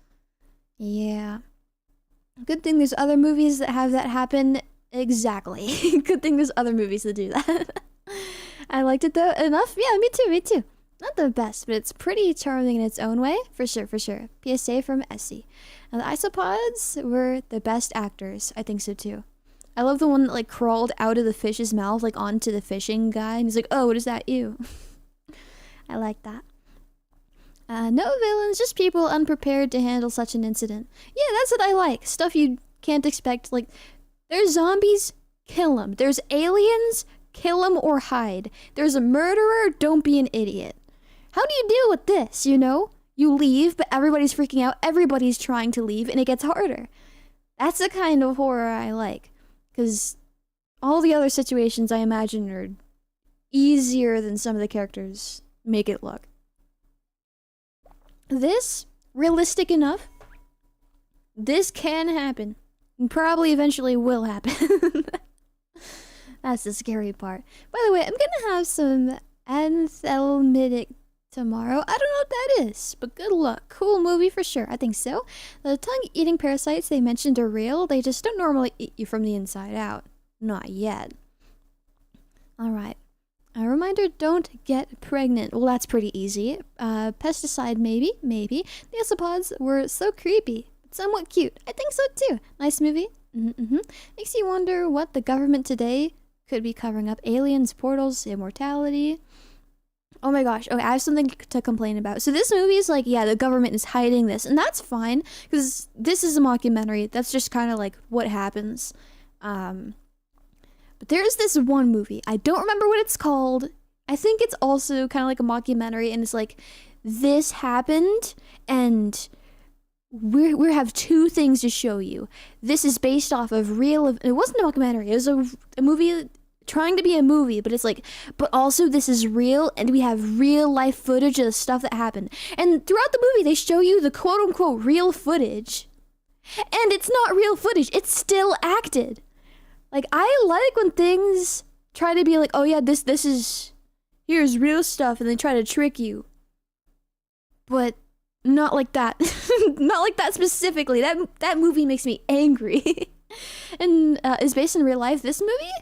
Yeah. Good thing there's other movies that have that happen. Exactly. Good thing there's other movies that do that. I liked it though enough. Yeah, me too. Not the best, but it's pretty charming in its own way. For sure. PSA from Essie. And the isopods were the best actors. I think so too. I love the one that like crawled out of the fish's mouth, like onto the fishing guy. And he's like, oh, what is that, you? I like that. No villains, just people unprepared to handle such an incident. Yeah, that's what I like. Stuff you can't expect. Like, there's zombies, kill them. There's aliens, kill them or hide. There's a murderer, don't be an idiot. How do you deal with this, you know? You leave, but everybody's freaking out. Everybody's trying to leave, and it gets harder. That's the kind of horror I like. Because all the other situations I imagine are easier than some of the characters make it look. This, realistic enough. This can happen. And probably eventually will happen. That's the scary part. By the way, I'm gonna have some anthelmitic tomorrow. I don't know what that is, but good luck. Cool movie for sure. I think so. The tongue-eating parasites they mentioned are real. They just don't normally eat you from the inside out. Not yet. Alright. A reminder, don't get pregnant. Well, that's pretty easy. Pesticide, maybe. The isopods were so creepy, but somewhat cute. I think so too. Nice movie. Makes you wonder what the government today could be covering up. Aliens, portals, immortality. Oh my gosh. Okay, I have something to complain about. So this movie is like, yeah, the government is hiding this. And that's fine, because this is a mockumentary. That's just kind of like what happens. But there's this one movie. I don't remember what it's called. I think it's also kind of like a mockumentary. And it's like, this happened, and we have two things to show you. This is based off of real... It wasn't a mockumentary. It was a movie... trying to be a movie, but it's like, but also this is real, and we have real life footage of the stuff that happened. And throughout the movie, they show you the quote unquote real footage, and it's not real footage. It's still acted. Like, I like when things try to be like, oh yeah, this is, here's real stuff, and they try to trick you. But not like that. Not like that specifically. That movie makes me angry. And is based in real life. This movie?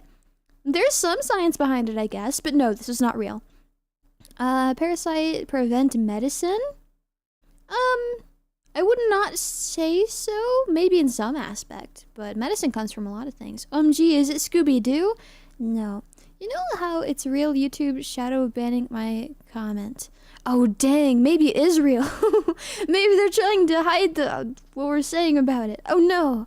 There's some science behind it, I guess, but no, this is not real. Parasite prevent medicine? I would not say so. Maybe in some aspect, but medicine comes from a lot of things. Gee, is it Scooby-Doo? No. You know how it's real YouTube shadow banning my comment? Oh dang, maybe it is real. Maybe they're trying to hide what we're saying about it. Oh no.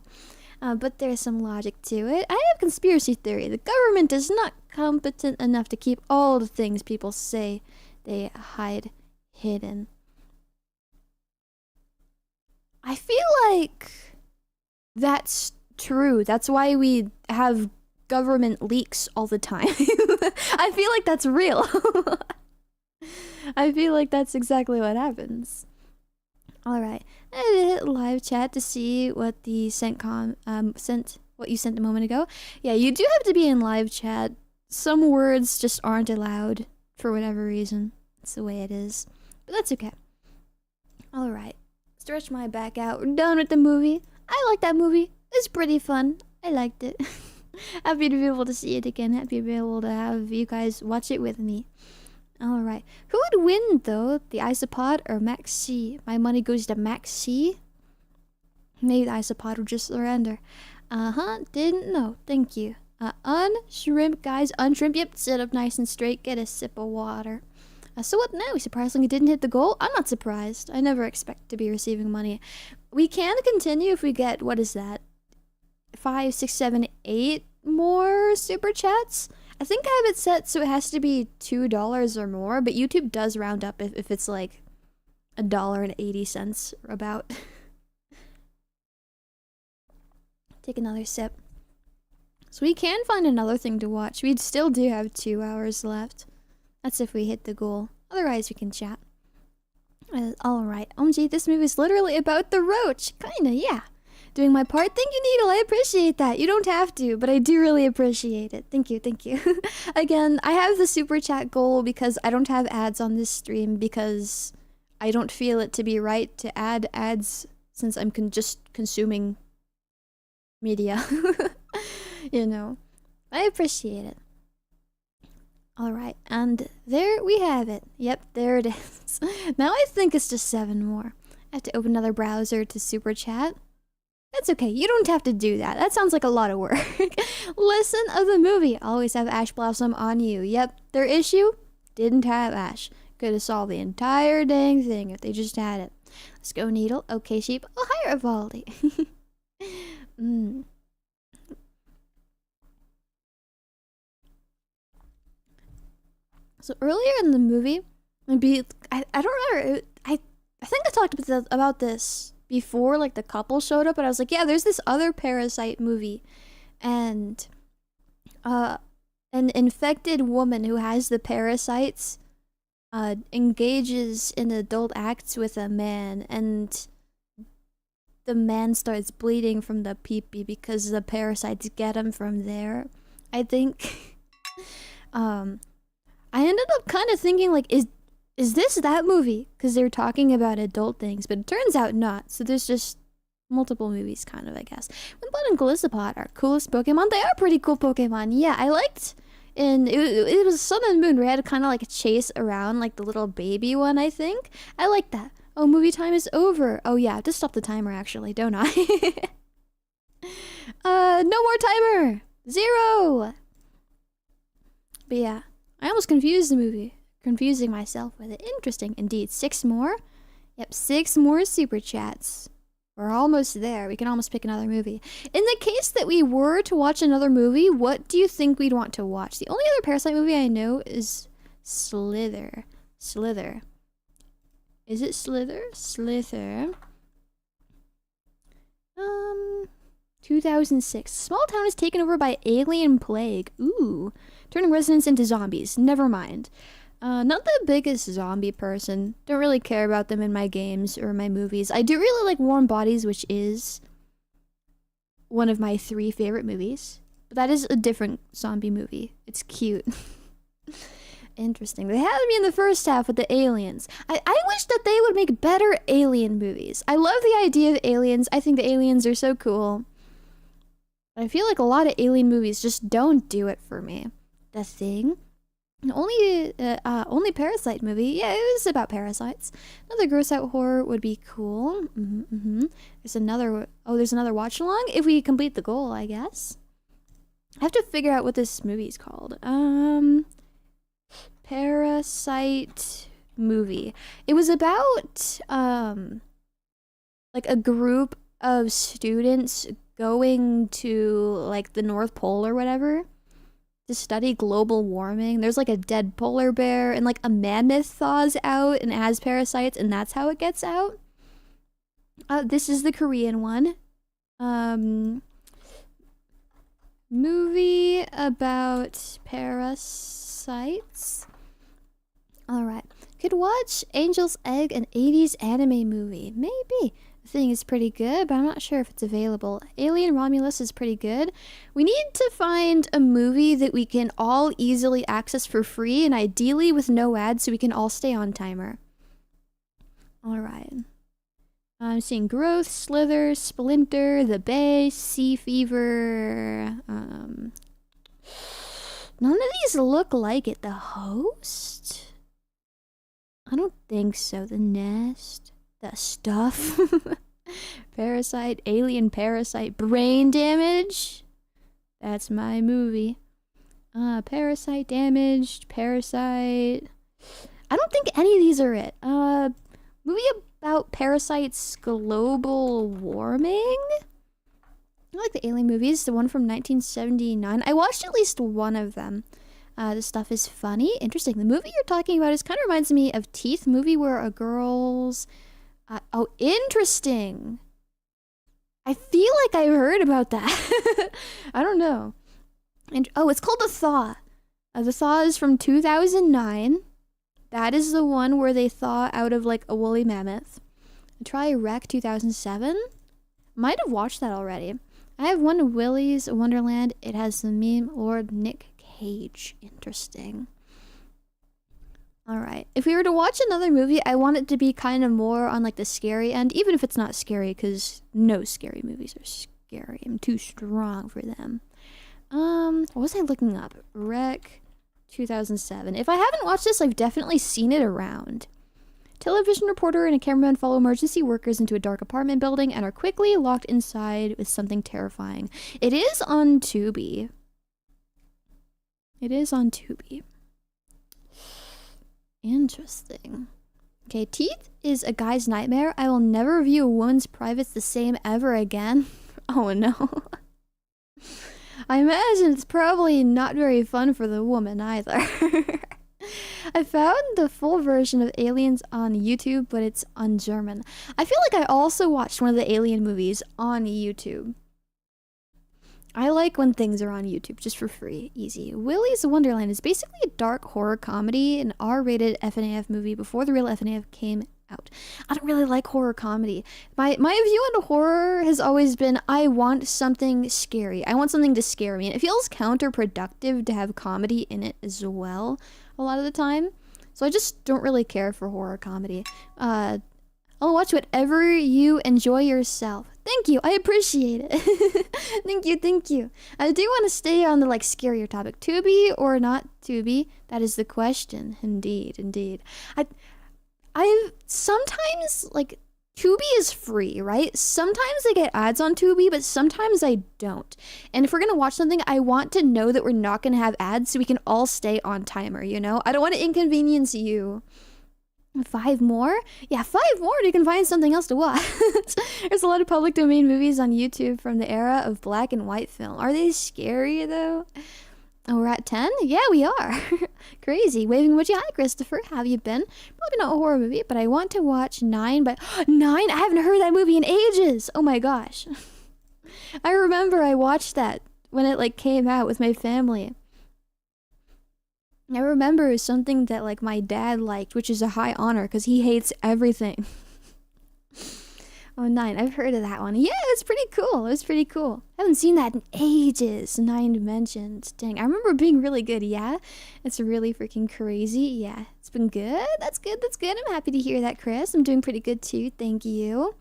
But there's some logic to it. I have conspiracy theory. The government is not competent enough to keep all the things people say they hide hidden. I feel like that's true. That's why we have government leaks all the time. I feel like that's real. I feel like that's exactly what happens. Alright, I hit live chat to see what the what you sent a moment ago. Yeah, you do have to be in live chat. Some words just aren't allowed for whatever reason. It's the way it is. But that's okay. Alright, stretch my back out. We're done with the movie. I like that movie. It's pretty fun. I liked it. Happy to be able to see it again. Happy to be able to have you guys watch it with me. Alright. Who would win, though? The Isopod or Max C? My money goes to Max C. Maybe the Isopod will just surrender. Didn't know. Thank you. Unshrimp, guys. Unshrimp. Yep, sit up nice and straight. Get a sip of water. So what now? We surprisingly didn't hit the goal? I'm not surprised. I never expect to be receiving money. We can continue if we get, what is that? 5, 6, 7, 8 more super chats? I think I have it set so it has to be $2 or more, but YouTube does round up if it's like $1.80 about. Take another sip. So we can find another thing to watch. We still do have 2 hours left. That's if we hit the goal. Otherwise, we can chat. Alright. OMG, this movie is literally about the roach. Kinda, yeah. Doing my part. Thank you, Needle. I appreciate that. You don't have to, but I do really appreciate it. Thank you, thank you. Again, I have the super chat goal because I don't have ads on this stream because I don't feel it to be right to add ads since I'm just consuming media. You know. I appreciate it. Alright, and there we have it. Yep, there it is. Now I think it's just 7 more. I have to open another browser to super chat. That's okay, you don't have to do that. That sounds like a lot of work. Lesson of the movie. Always have Ash Blossom on you. Yep, their issue? Didn't have Ash. Could have solved the entire dang thing if they just had it. Let's go, Needle. Okay, Sheep. Oh, hi, Rivaldi. So earlier in the movie, Maybe I don't remember. I think I talked about this before, like the couple showed up, but I was like, yeah, there's this other Parasite movie, and an infected woman who has the parasites engages in adult acts with a man, and the man starts bleeding from the pee-pee because the parasites get him from there. I think I ended up kind of thinking like, is this that movie? Because they're talking about adult things, but it turns out not. So there's just multiple movies, kind of, I guess. Wimpod and Golisopod are coolest Pokemon. They are pretty cool Pokemon. Yeah, I liked. And it was Sun and Moon. We had to kind of like chase around like the little baby one, I think. I like that. Oh, movie time is over. Oh yeah, I have to stop the timer actually, don't I? No more timer. 0. But yeah, I almost confused the movie. Confusing myself with it. Interesting indeed. 6 more? Yep, 6 more super chats. We're almost there. We can almost pick another movie. In the case that we were to watch another movie, what do you think we'd want to watch? The only other Parasite movie I know is Slither. Slither. Is it Slither? Slither. 2006. Small town is taken over by alien plague. Ooh. Turning residents into zombies. Never mind. Not the biggest zombie person. Don't really care about them in my games or my movies. I do really like Warm Bodies, which is one of my 3 favorite movies. But that is a different zombie movie. It's cute. Interesting. They had me in the first half with the aliens. I wish that they would make better alien movies. I love the idea of aliens. I think the aliens are so cool. But I feel like a lot of alien movies just don't do it for me. The Thing? Only Parasite movie. Yeah, it was about parasites. Another gross out horror would be cool. There's another watch along if we complete the goal, I guess. I have to figure out what this movie is called. Parasite movie. It was about like a group of students going to like the North Pole or whatever to study global warming. There's like a dead polar bear and like a mammoth thaws out and has parasites, and that's how it gets out. This is the Korean one. Movie about parasites. Alright. Could watch Angel's Egg, an 80s anime movie. Maybe. The Thing is pretty good, but I'm not sure if it's available. Alien Romulus is pretty good. We need to find a movie that we can all easily access for free, and ideally with no ads so we can all stay on timer. Alright. I'm seeing Growth, Slither, Splinter, The Bay, Sea Fever. None of these look like it. The Host? I don't think so. The Nest. The Stuff. Parasite. Alien Parasite. Brain Damage. That's my movie. Parasite Damaged. Parasite. I don't think any of these are it. Movie about parasites, global warming? I like the alien movies. The one from 1979. I watched at least one of them. This stuff is funny. Interesting. The movie you're talking about kind of reminds me of Teeth, movie where a girl's... oh, interesting. I feel like I heard about that. I don't know. And oh, it's called The Thaw. The Thaw is from 2009. That is the one where they thaw out of like a woolly mammoth. Try Wreck 2007. Might have watched that already. I have one Willy's Wonderland. It has the meme Lord Nick Cage. Interesting. Alright. If we were to watch another movie, I want it to be kind of more on like the scary end, even if it's not scary, because no scary movies are scary. I'm too strong for them. What was I looking up? Wreck 2007. If I haven't watched this, I've definitely seen it around. Television reporter and a cameraman follow emergency workers into a dark apartment building and are quickly locked inside with something terrifying. It is on Tubi. It is on Tubi. Interesting. Okay, Teeth is a guy's nightmare. I will never view a woman's privates the same ever again. Oh no. I imagine it's probably not very fun for the woman either. I found the full version of Aliens on YouTube, but it's on German. I feel like I also watched one of the Alien movies on YouTube. I like when things are on YouTube just for free. Easy. Willy's Wonderland is basically a dark horror comedy, an R-rated FNAF movie before the real FNAF came out. I don't really like horror comedy. My view into horror has always been I want something scary. I want something to scare me. And it feels counterproductive to have comedy in it as well a lot of the time. So I just don't really care for horror comedy. I'll watch whatever you enjoy yourself. Thank you, I appreciate it. Thank you. I do want to stay on the like scarier topic. To be or not to be? That is the question. Indeed. I sometimes like Tubi is free, right? Sometimes I get ads on Tubi, but sometimes I don't. And if we're gonna watch something, I want to know that we're not gonna have ads so we can all stay on timer, you know? I don't want to inconvenience you. 5 more? Yeah, 5 more you can find something else to watch. There's a lot of public domain movies on YouTube from the era of black and white film. Are they scary though? Oh, we're at 10? Yeah, we are. Crazy. Waving emoji. Hi, Christopher. How have you been? Probably not a horror movie, but I want to watch 9, but 9? I haven't heard that movie in ages. Oh my gosh. I remember I watched that when it like came out with my family. I remember something that like my dad liked, which is a high honor because he hates everything. Oh, 9. I've heard of that one. Yeah, it's pretty cool. It was pretty cool. I haven't seen that in ages. 9 mentioned. Dang, I remember being really good. Yeah, it's really freaking crazy. Yeah, it's been good. That's good. I'm happy to hear that, Chris. I'm doing pretty good too. Thank you.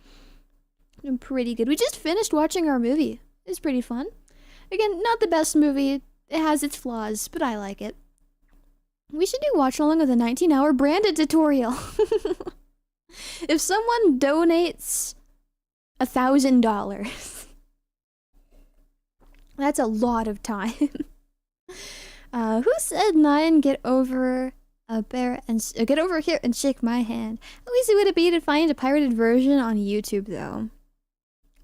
I'm pretty good. We just finished watching our movie. It was pretty fun. Again, not the best movie. It has its flaws, but I like it. We should do watch along with a 19-hour branded tutorial. If someone donates $1,000, that's a lot of time. Who said 9? Get over a bear and get over here and shake my hand. How easy would it be to find a pirated version on YouTube though?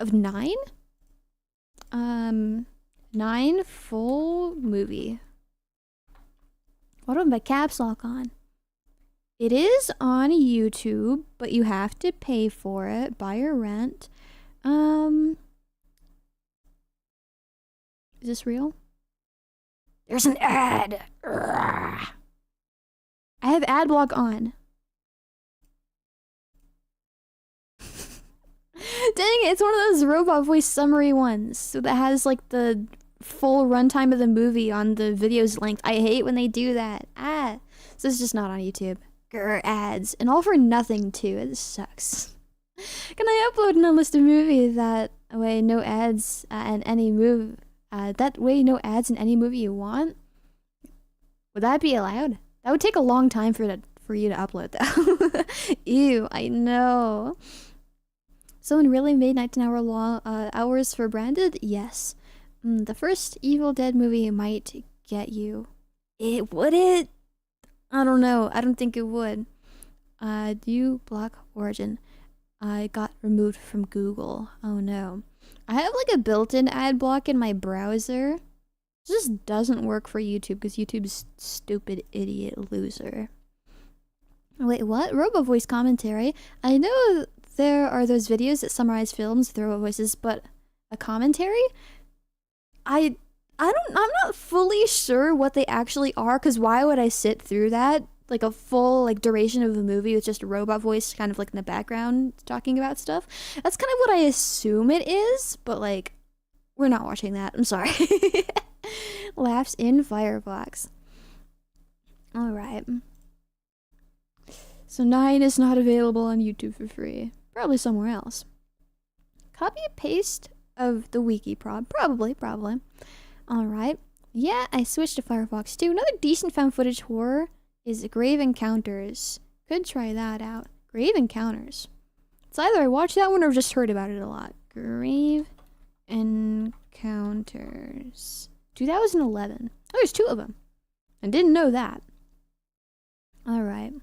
Of 9? 9 full movie. What do I put caps lock on? It is on YouTube, but you have to pay for it, buy or rent. Is this real? There's an ad. Urgh. I have ad block on. Dang it, it's one of those robot voice summary ones. So that has like the full runtime of the movie on the video's length. I hate when they do that. So it's just not on YouTube. Grr, ads. And all for nothing too. It sucks. Can I upload in a list of movies that way no ads in any movie? That way no ads in any movie you want? Would that be allowed? That would take a long time for you to upload though. Ew, I know. Someone really made 19-hour long hours for branded? Yes. The first Evil Dead movie might get you. Would it? I don't know. I don't think it would. Do you block Origin? I got removed from Google. Oh no. I have like a built-in ad block in my browser. It just doesn't work for YouTube because YouTube's stupid idiot loser. Wait, what? Robo voice commentary? I know there are those videos that summarize films with robo voices, but a commentary? I'm not fully sure what they actually are, because why would I sit through that? Like a full like duration of a movie with just a robot voice kind of like in the background talking about stuff. That's kind of what I assume it is, but like, we're not watching that. I'm sorry. Laughs in Firefox. Alright. So 9 is not available on YouTube for free. Probably somewhere else. Copy and paste of the wiki probably. Alright. Yeah, I switched to Firefox too. Another decent found footage horror is Grave Encounters. Could try that out. Grave Encounters. It's either I watched that one or just heard about it a lot. Grave Encounters. 2011. Oh, there's 2 of them. I didn't know that. Alright.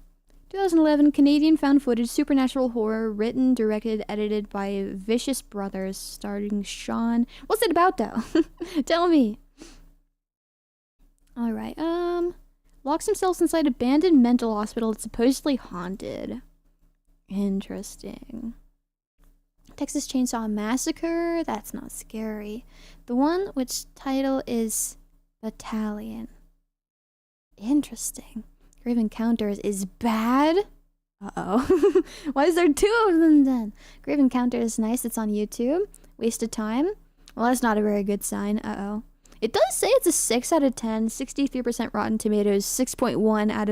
2011 Canadian found footage supernatural horror, written, directed, edited by Vicious Brothers, starring Sean. What's it about though? Tell me. Alright, locks themselves inside abandoned mental hospital that's supposedly haunted. Interesting. Texas Chainsaw Massacre? That's not scary. The one which title is Battalion. Interesting. Grave Encounters is bad? Uh-oh. Why is there 2 of them then? Grave Encounter is nice. It's on YouTube. Waste of time? Well, that's not a very good sign. Uh-oh. It does say it's a 6 out of 10, 63% Rotten Tomatoes, 6.1 out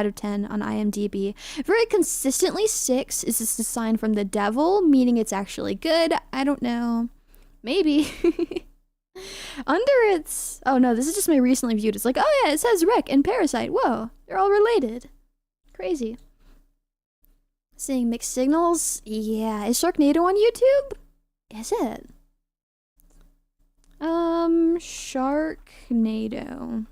of 10 on IMDb. Very consistently 6. Is this a sign from the devil, meaning it's actually good? I don't know. Maybe. Under its... Oh no, this is just my recently viewed. It's like, oh yeah, it says Wreck and Parasite. Whoa, they're all related. Crazy. Seeing mixed signals? Yeah. Is Sharknado on YouTube? Is it? Sharknado.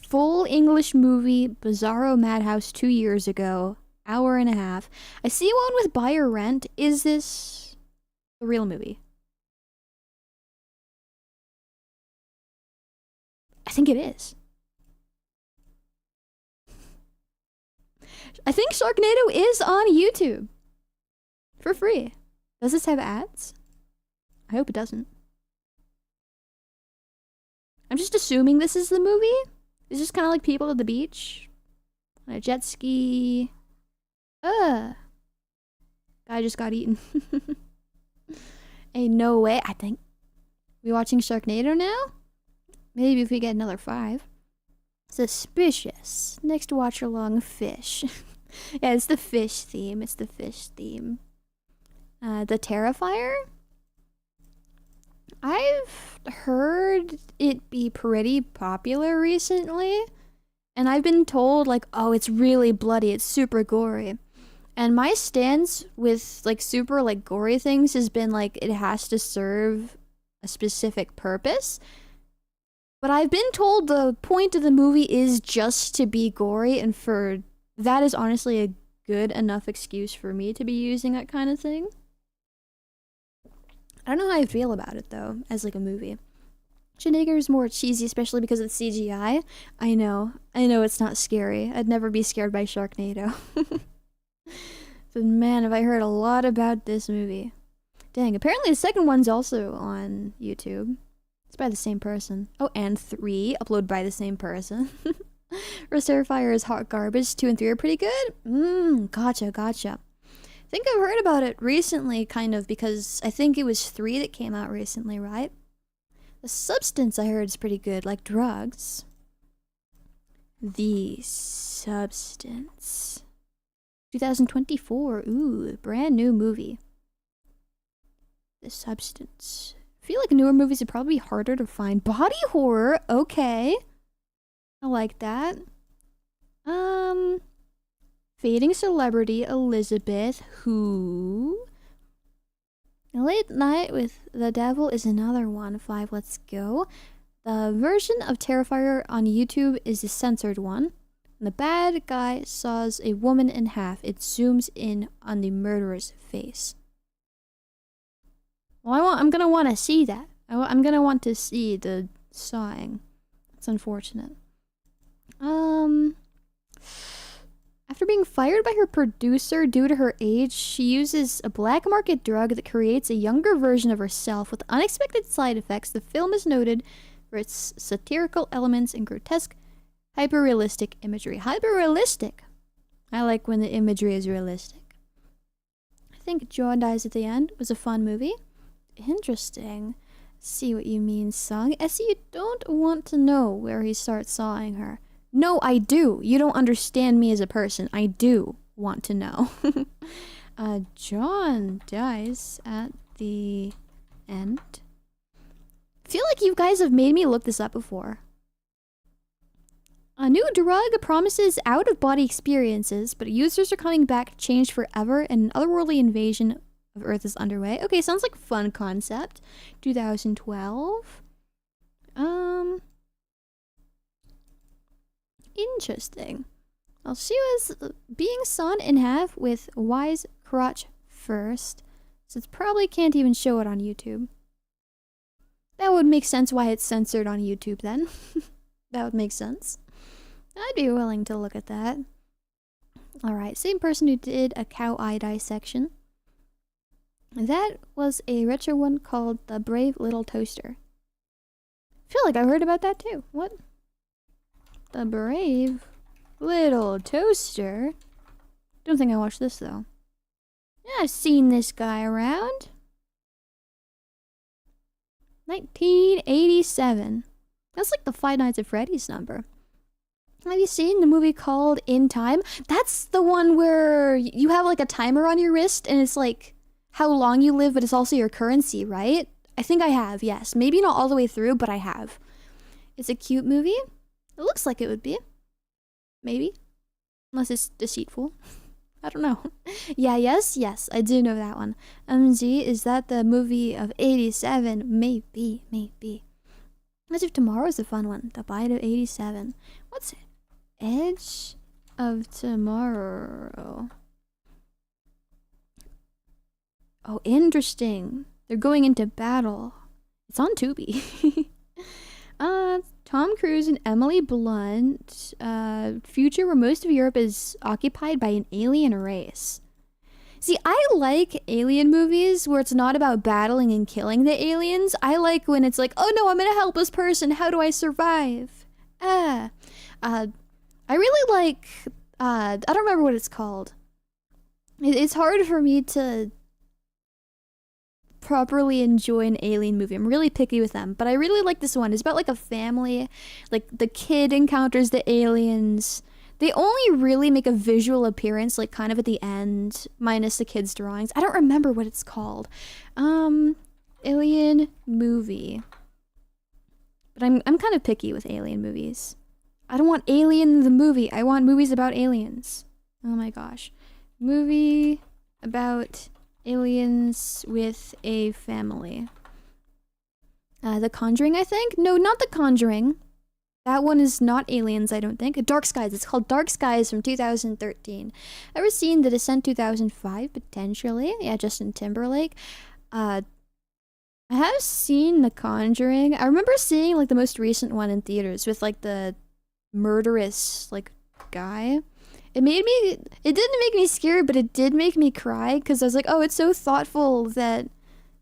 Full English movie, Bizarro Madhouse 2 years ago. Hour and a half. I see one with buy or rent. Is this a real movie? I think it is. I think Sharknado is on YouTube. For free. Does this have ads? I hope it doesn't. I'm just assuming this is the movie. It's just kind of like people at the beach. On a jet ski. Guy just got eaten. Ain't no way. I think. We watching Sharknado now? Maybe if we get another 5. Suspicious. Next watch along fish. Yeah, it's the fish theme. It's the fish theme. The Terrifier? I've heard it be pretty popular recently. And I've been told, like, oh, it's really bloody. It's super gory. And my stance with, like, super, like, gory things has been, like, it has to serve a specific purpose. But I've been told the point of the movie is just to be gory, and for that is honestly a good enough excuse for me to be using that kind of thing. I don't know how I feel about it, though, as, like, a movie. Schwarzenegger is more cheesy, especially because of the CGI. I know it's not scary. I'd never be scared by Sharknado. But man, have I heard a lot about this movie. Dang, apparently the second one's also on YouTube. It's by the same person. Oh, and 3, uploaded by the same person. Rose Terrifier is hot garbage. 2 and 3 are pretty good? Gotcha. I think I've heard about it recently, kind of, because I think it was 3 that came out recently, right? The Substance I heard is pretty good, like drugs. The Substance. 2024. Ooh, brand new movie. The Substance. I feel like newer movies would probably be harder to find. Body horror, okay. I like that. Fading Celebrity, Elizabeth, who? Late Night with the Devil is another one. 5, let's go. The version of Terrifier on YouTube is the censored one. The bad guy saws a woman in half. It zooms in on the murderer's face. Well, I'm gonna want to see that. I'm gonna want to see the sawing. It's unfortunate. After being fired by her producer due to her age, she uses a black market drug that creates a younger version of herself with unexpected side effects. The film is noted for its satirical elements and grotesque, hyper-realistic imagery. Hyper-realistic! I like when the imagery is realistic. I think John Dies at the End was a fun movie. Interesting. See what you mean, song. Essie, you don't want to know where he starts sawing her. No, I do. You don't understand me as a person. I do want to know. John Dies at the End. I feel like you guys have made me look this up before. A new drug promises out-of-body experiences, but users are coming back changed forever and an otherworldly invasion of Earth is underway. Okay, sounds like a fun concept. 2012. Interesting. Well, she was being sawn in half with Wise Crotch first, so it probably can't even show it on YouTube. That would make sense why it's censored on YouTube then. That would make sense. I'd be willing to look at that. Alright, same person who did a cow eye dissection. That was a retro one called The Brave Little Toaster. I feel like I heard about that too. What? The Brave Little Toaster? Don't think I watched this though. Yeah, I've seen this guy around. 1987. That's like the Five Nights at Freddy's number. Have you seen the movie called In Time? That's the one where you have like a timer on your wrist and it's like how long you live, but it's also your currency, right? I think I have, yes. Maybe not all the way through, but I have. It's a cute movie. It looks like it would be. Maybe. Unless it's deceitful. I don't know. Yeah, yes, I do know that one. MG, is that the movie of 87? Maybe. As if Tomorrow's a fun one. The Bite of 87. What's it? Edge of Tomorrow. Oh, interesting. They're going into battle. It's on Tubi. Tom Cruise and Emily Blunt. Future where most of Europe is occupied by an alien race. See, I like alien movies where it's not about battling and killing the aliens. I like when it's like, oh no, I'm gonna help this person. How do I survive? I really like, I don't remember what it's called. It's hard for me to properly enjoy an alien movie. I'm really picky with them, but I really like this one. It's about like a family, like the kid encounters the aliens. They only really make a visual appearance like kind of at the end, minus the kids' drawings. I don't remember what it's called. Alien movie. But I'm kind of picky with alien movies. I don't want Alien the movie. I want movies about aliens. Oh my gosh. Movie about aliens with a family. The Conjuring, I think? No, not The Conjuring. That one is not aliens, I don't think. Dark Skies. It's called Dark Skies from 2013. Ever seen The Descent 2005? Potentially. Yeah, Justin Timberlake. I have seen The Conjuring. I remember seeing like the most recent one in theaters with like the murderous like guy. It didn't make me scared, but it did make me cry because I was like, oh, it's so thoughtful that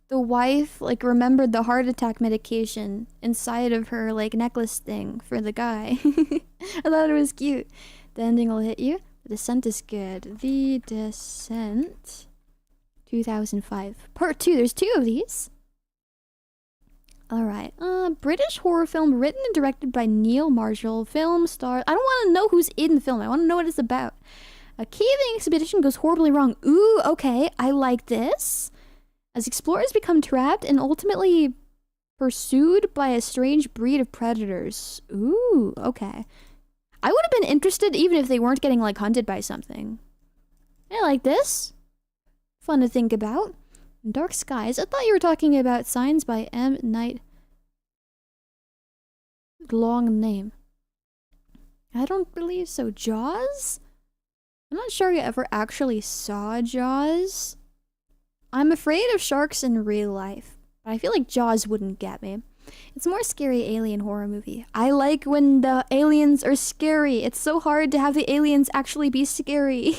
the wife like remembered the heart attack medication inside of her like necklace thing for the guy. I thought it was cute. The ending will hit you. The Descent is good. The Descent 2005 Part 2. There's 2 of these. Alright, British horror film written and directed by Neil Marshall. Film star. I don't want to know who's in the film. I want to know what it's about. A caving expedition goes horribly wrong. Ooh, okay. I like this. As explorers become trapped and ultimately pursued by a strange breed of predators. Ooh, okay. I would have been interested even if they weren't getting like hunted by something. I like this. Fun to think about. Dark Skies. I thought you were talking about Signs by M. Night. Long name. I don't believe so. Jaws? I'm not sure I ever actually saw Jaws. I'm afraid of sharks in real life, but I feel like Jaws wouldn't get me. It's a more scary alien horror movie. I like when the aliens are scary. It's so hard to have the aliens actually be scary.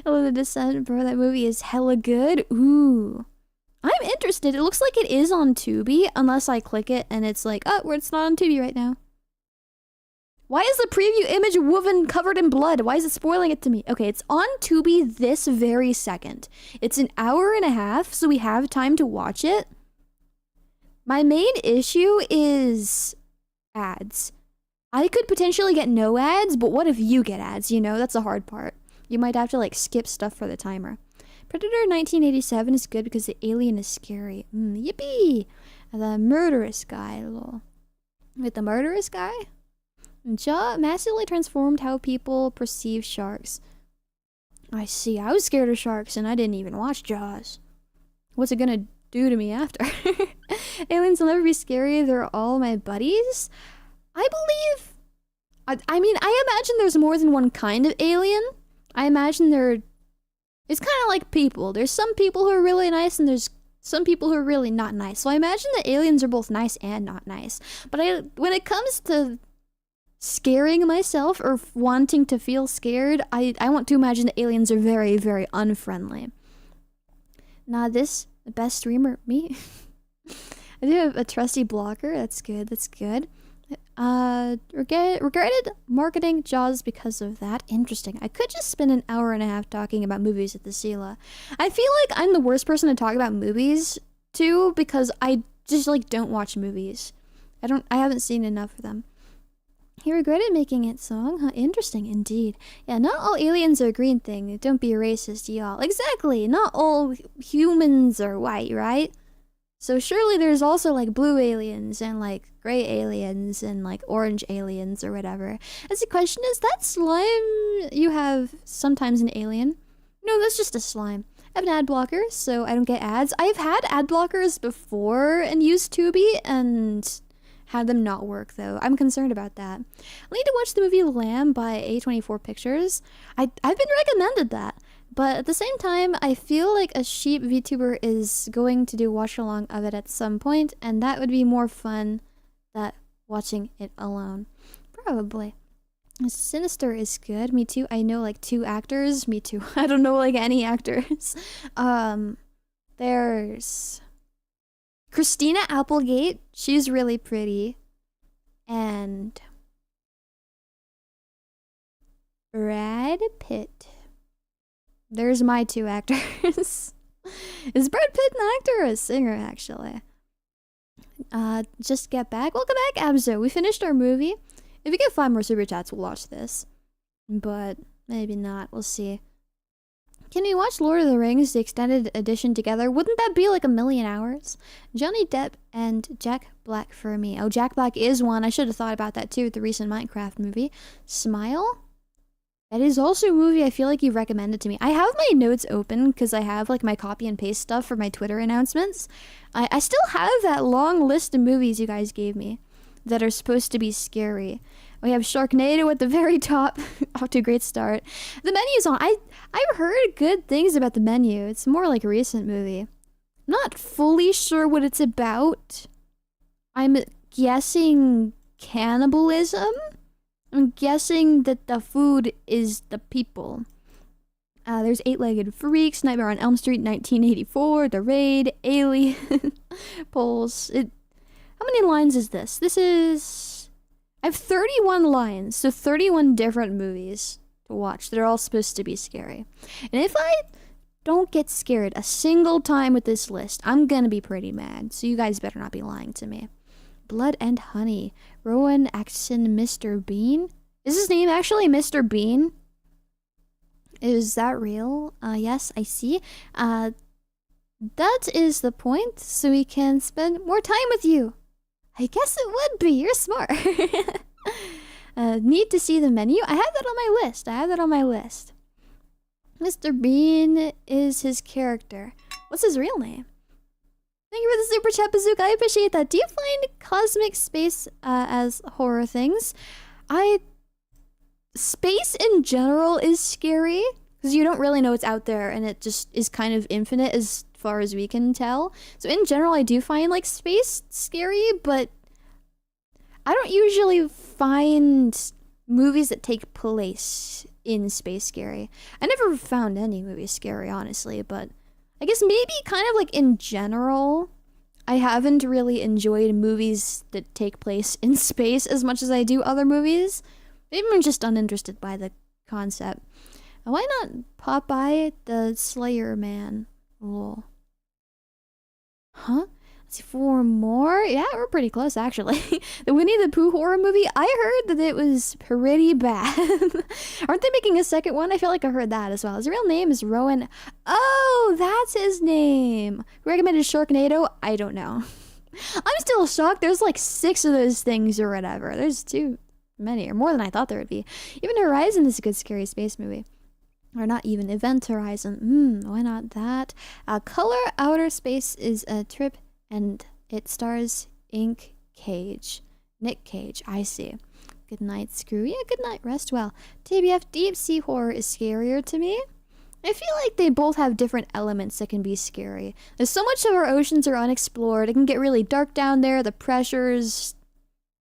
Oh, The Descent, bro, that movie is hella good. Ooh. I'm interested. It looks like it is on Tubi, unless I click it and it's like, oh, it's not on Tubi right now. Why is the preview image a woman covered in blood? Why is it spoiling it to me? Okay, it's on Tubi this very second. It's an hour and a half, so we have time to watch it. My main issue is ads. I could potentially get no ads, but what if you get ads, you know? That's the hard part. You might have to like skip stuff for the timer. Predator 1987 is good because the alien is scary. Yippee! The murderous guy. Lol. With the murderous guy? Jaw massively transformed how people perceive sharks. I see. I was scared of sharks and I didn't even watch Jaws. What's it gonna do to me after? Aliens will never be scary. They're all my buddies. I believe... I mean, I imagine there's more than one kind of alien. I imagine it's kind of like people. There's some people who are really nice and there's some people who are really not nice. So I imagine that aliens are both nice and not nice. But when it comes to scaring myself or wanting to feel scared, I want to imagine that aliens are very, very unfriendly. Now this, the best streamer, me. I do have a trusty blocker. That's good. That's good. Regretted marketing Jaws because of that. Interesting. I could just spend an hour and a half talking about movies at the Esila. I feel like I'm the worst person to talk about movies to because I just like don't watch movies. I haven't seen enough of them. He regretted making it song. Huh, interesting indeed. Yeah, not all aliens are green thing. Don't be a racist, y'all. Exactly. Not all humans are white, right? So surely there's also like blue aliens and like gray aliens and like orange aliens or whatever. As the question is, that slime you have sometimes an alien? No, that's just a slime. I have an ad blocker, so I don't get ads. I've had ad blockers before and used Tubi and had them not work though. I'm concerned about that. I need to watch the movie Lamb by A24 Pictures. I've been recommended that. But at the same time, I feel like a sheep VTuber is going to do watch along of it at some point, and that would be more fun than watching it alone. Probably. Sinister is good. Me too. I know like 2 actors. Me too. I don't know like any actors. There's Christina Applegate. She's really pretty. And Brad Pitt. There's my 2 actors. Is Brad Pitt an actor or a singer, actually? Just get back. Welcome back, Abzo. We finished our movie. If we get 5 more super chats, we'll watch this. But maybe not. We'll see. Can we watch Lord of the Rings, the extended edition together? Wouldn't that be like 1,000,000 hours? Johnny Depp and Jack Black for me. Oh, Jack Black is one. I should have thought about that too with the recent Minecraft movie. Smile? That is also a movie I feel like you recommended to me. I have my notes open because I have like my copy and paste stuff for my Twitter announcements. I still have that long list of movies you guys gave me that are supposed to be scary. We have Sharknado at the very top. Off to a great start. The Menu's on. I've heard good things about The Menu. It's more like a recent movie. I'm not fully sure what it's about. I'm guessing cannibalism? I'm guessing that the food is the people. There's Eight-Legged Freaks, Nightmare on Elm Street, 1984, The Raid, Alien, Pulse. How many lines is this? This is... I have 31 lines, so 31 different movies to watch. They're all supposed to be scary. And if I don't get scared a single time with this list, I'm gonna be pretty mad. So you guys better not be lying to me. Blood and Honey. Rowan Atkinson, Mr. Bean? Is his name actually Mr. Bean? Is that real? Yes, I see. That is the point, so we can spend more time with you. I guess it would be. You're smart. Need to see The Menu. I have that on my list. Mr. Bean is his character. What's his real name? Thank you for the super chat, Bazooka. I appreciate that. Do you find cosmic space as horror things? Space in general is scary because you don't really know what's out there, and it just is kind of infinite as far as we can tell. So in general, I do find like space scary, but I don't usually find movies that take place in space scary. I never found any movies scary, honestly, but I guess maybe kind of like in general, I haven't really enjoyed movies that take place in space as much as I do other movies. Maybe I'm just uninterested by the concept. Why not Popeye the Slayer Man? Lol. Huh? Let's see, 4 more? Yeah, we're pretty close, actually. The Winnie the Pooh horror movie, I heard that it was pretty bad. Aren't they making a second one? I feel like I heard that as well. His real name is Rowan. Oh, that's his name. Who recommended Sharknado? I don't know. I'm still shocked. There's like 6 of those things or whatever. There's too many, or more than I thought there would be. Even Horizon is a good scary space movie. Or not even. Event Horizon. Why not that? Color Outer Space is a trip, and it stars Nick Cage. I see. Good night, Screw. Yeah, good night. Rest well. TBF, deep sea horror is scarier to me. I feel like they both have different elements that can be scary. There's so much of our oceans are unexplored. It can get really dark down there. The pressure's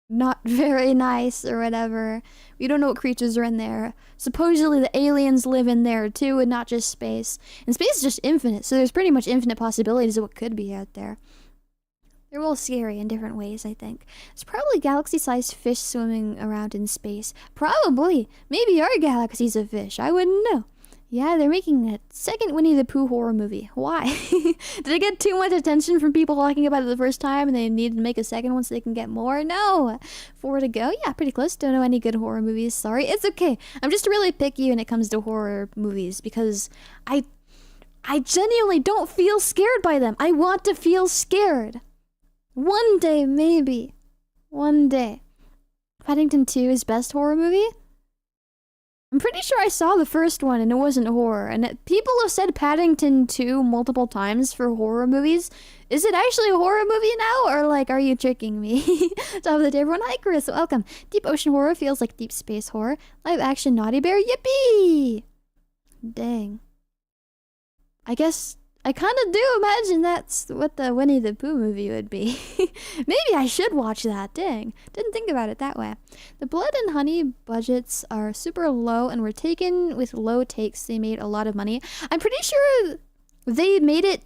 not very nice or whatever. We don't know what creatures are in there. Supposedly the aliens live in there too, and not just space. And space is just infinite, so there's pretty much infinite possibilities of what could be out there. They're all scary in different ways, I think. There's probably galaxy-sized fish swimming around in space. Probably. Maybe our galaxy's a fish. I wouldn't know. Yeah, they're making a second Winnie the Pooh horror movie. Why? Did it get too much attention from people talking about it the first time and they needed to make a second one so they can get more? No. 4 to go? Yeah, pretty close. Don't know any good horror movies. Sorry. It's okay. I'm just really picky when it comes to horror movies because I genuinely don't feel scared by them. I want to feel scared. One day, maybe. One day. Paddington 2 is best horror movie? I'm pretty sure I saw the first one and it wasn't horror. And people have said Paddington 2 multiple times for horror movies. Is it actually a horror movie now? Or like, are you tricking me? Top of the day, everyone. Hi, Chris. Welcome. Deep ocean horror feels like deep space horror. Live action Naughty Bear. Yippee! Dang. I guess I kind of do imagine that's what the Winnie the Pooh movie would be. Maybe I should watch that. Dang. Didn't think about it that way. The Blood and Honey budgets are super low and were taken with low takes. They made a lot of money. I'm pretty sure they made it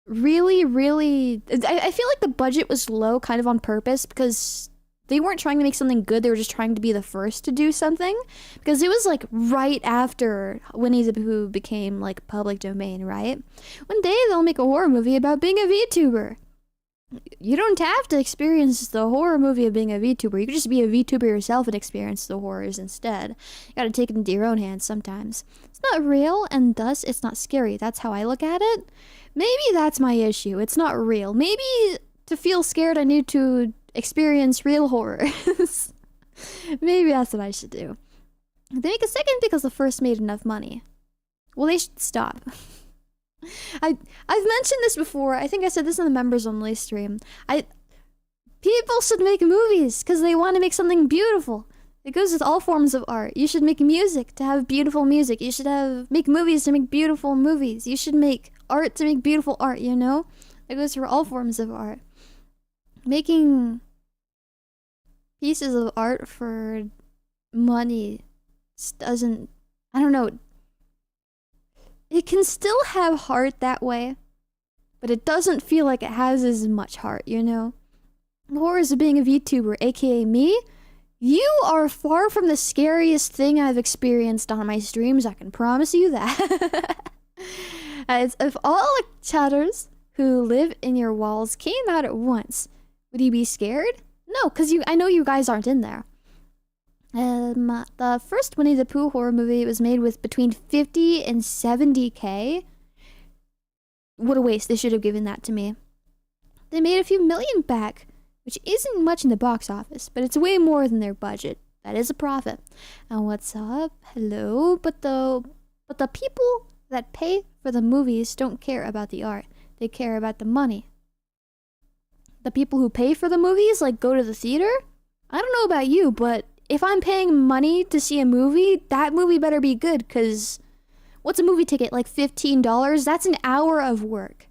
really, really... I feel like the budget was low kind of on purpose because they weren't trying to make something good. They were just trying to be the first to do something. Because it was like right after Winnie the Pooh became like public domain, right? One day they'll make a horror movie about being a VTuber. You don't have to experience the horror movie of being a VTuber. You could just be a VTuber yourself and experience the horrors instead. You gotta take it into your own hands sometimes. It's not real and thus it's not scary. That's how I look at it. Maybe that's my issue. It's not real. Maybe to feel scared I need to experience real horror. Maybe that's what I should do. They make a second because the first made enough money. Well, they should stop. I've mentioned this before. I think I said this in the members only stream. People should make movies because they want to make something beautiful. It goes with all forms of art. You should make music to have beautiful music. You should make movies to make beautiful movies. You should make art to make beautiful art, you know? It goes for all forms of art. Making pieces of art for money doesn't... I don't know. It can still have heart that way, but it doesn't feel like it has as much heart, you know? The horrors of being a VTuber, aka me, you are far from the scariest thing I've experienced on my streams, I can promise you that. As if all the chatters who live in your walls came out at once, would you be scared? No, because I know you guys aren't in there. The first Winnie the Pooh horror movie was made with between 50 and 70K. What a waste. They should have given that to me. They made a few million back, which isn't much in the box office, but it's way more than their budget. That is a profit. And what's up? Hello? But the people that pay for the movies don't care about the art. They care about the money. The people who pay for the movies, like go to the theater? I don't know about you, but if I'm paying money to see a movie, that movie better be good, because what's a movie ticket? Like $15? That's an hour of work.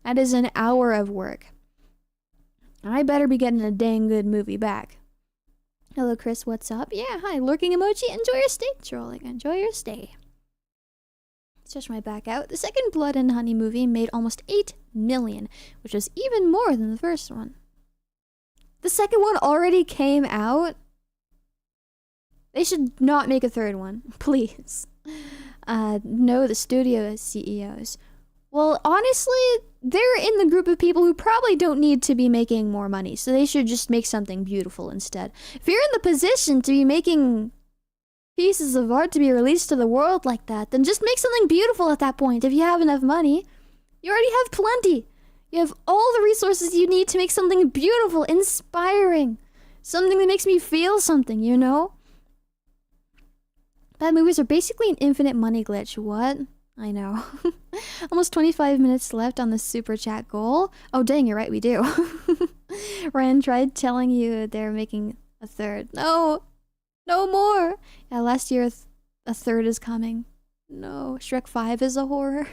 That is an hour of work. I better be getting a dang good movie back. Hello, Chris. What's up? Yeah, hi. Lurking emoji. Enjoy your stay. Trolling. Enjoy your stay. Stretch my back out. The second Blood and Honey movie made almost 8 million, which was even more than the first one. The second one already came out? They should not make a third one, please. No, the studio CEOs. Well, honestly, they're in the group of people who probably don't need to be making more money, so they should just make something beautiful instead. If you're in the position to be making pieces of art to be released to the world like that, then just make something beautiful at that point if you have enough money. You already have plenty. You have all the resources you need to make something beautiful, inspiring. Something that makes me feel something, you know? Bad movies are basically an infinite money glitch. What? I know. Almost 25 minutes left on the super chat goal. Oh dang, you're right, we do. Ryan tried telling you they're making a third. No! No more! Yeah, last year a third is coming. No, Shrek 5 is a horror.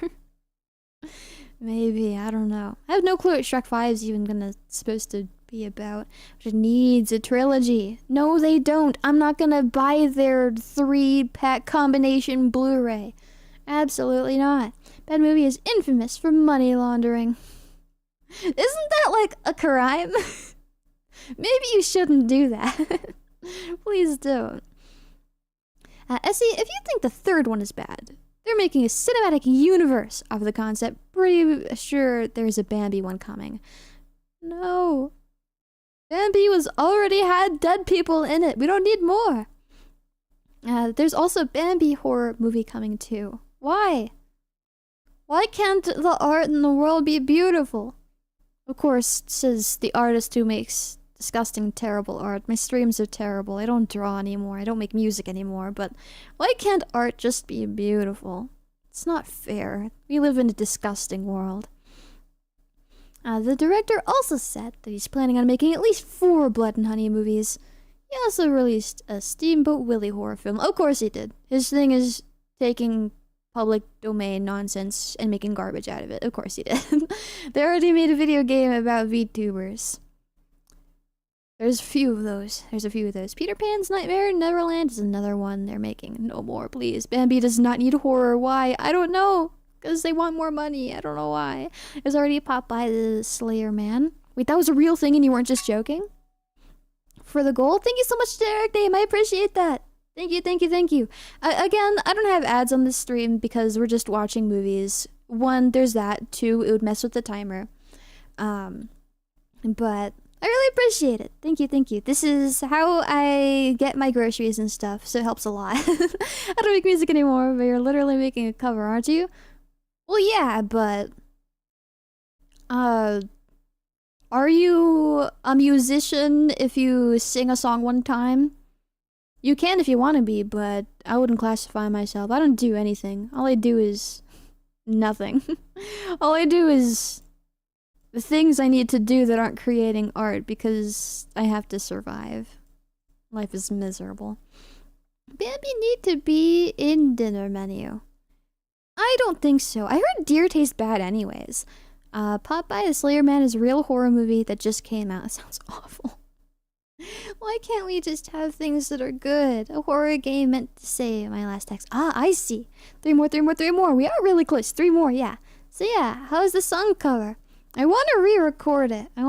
Maybe, I don't know. I have no clue what Shrek 5 is even supposed to be about. It needs a trilogy. No, they don't. I'm not gonna buy their 3-pack combination Blu-ray. Absolutely not. That movie is infamous for money laundering. Isn't that like a crime? Maybe you shouldn't do that. Please don't. Essie, if you think the third one is bad, they're making a cinematic universe of the concept. Pretty sure there's a Bambi one coming. No. Bambi already had dead people in it. We don't need more. There's also a Bambi horror movie coming too. Why? Why can't the art in the world be beautiful? Of course, says the artist who makes disgusting, terrible art. My streams are terrible. I don't draw anymore. I don't make music anymore. But why can't art just be beautiful? It's not fair. We live in a disgusting world. The director also said that he's planning on making at least 4 Blood and Honey movies. He also released a Steamboat Willie horror film. Of course he did. His thing is taking public domain nonsense and making garbage out of it. Of course he did. They already made a video game about VTubers. There's a few of those. Peter Pan's Nightmare in Neverland is another one they're making. No more, please. Bambi does not need horror. Why? I don't know. Because they want more money. I don't know why. There's already Popeye the Slayer Man. Wait, that was a real thing and you weren't just joking? For the gold? Thank you so much, Derek Name. I appreciate that. Thank you. Again, I don't have ads on this stream because we're just watching movies. 1, there's that. 2, it would mess with the timer. But I really appreciate it. Thank you. This is how I get my groceries and stuff, so it helps a lot. I don't make music anymore, but you're literally making a cover, aren't you? Well, yeah, but are you a musician if you sing a song one time? You can if you want to be, but I wouldn't classify myself. I don't do anything. All I do is nothing. All I do is the things I need to do that aren't creating art because I have to survive. Life is miserable. Bambi need to be in dinner menu. I don't think so. I heard deer taste bad anyways. Popeye the Slayer Man is a real horror movie that just came out. That sounds awful. Why can't we just have things that are good? A horror game meant to say my last text. Ah, I see. 3 more. We are really close. 3 more, yeah. So yeah, how's the song cover? I want to re-record it. I'm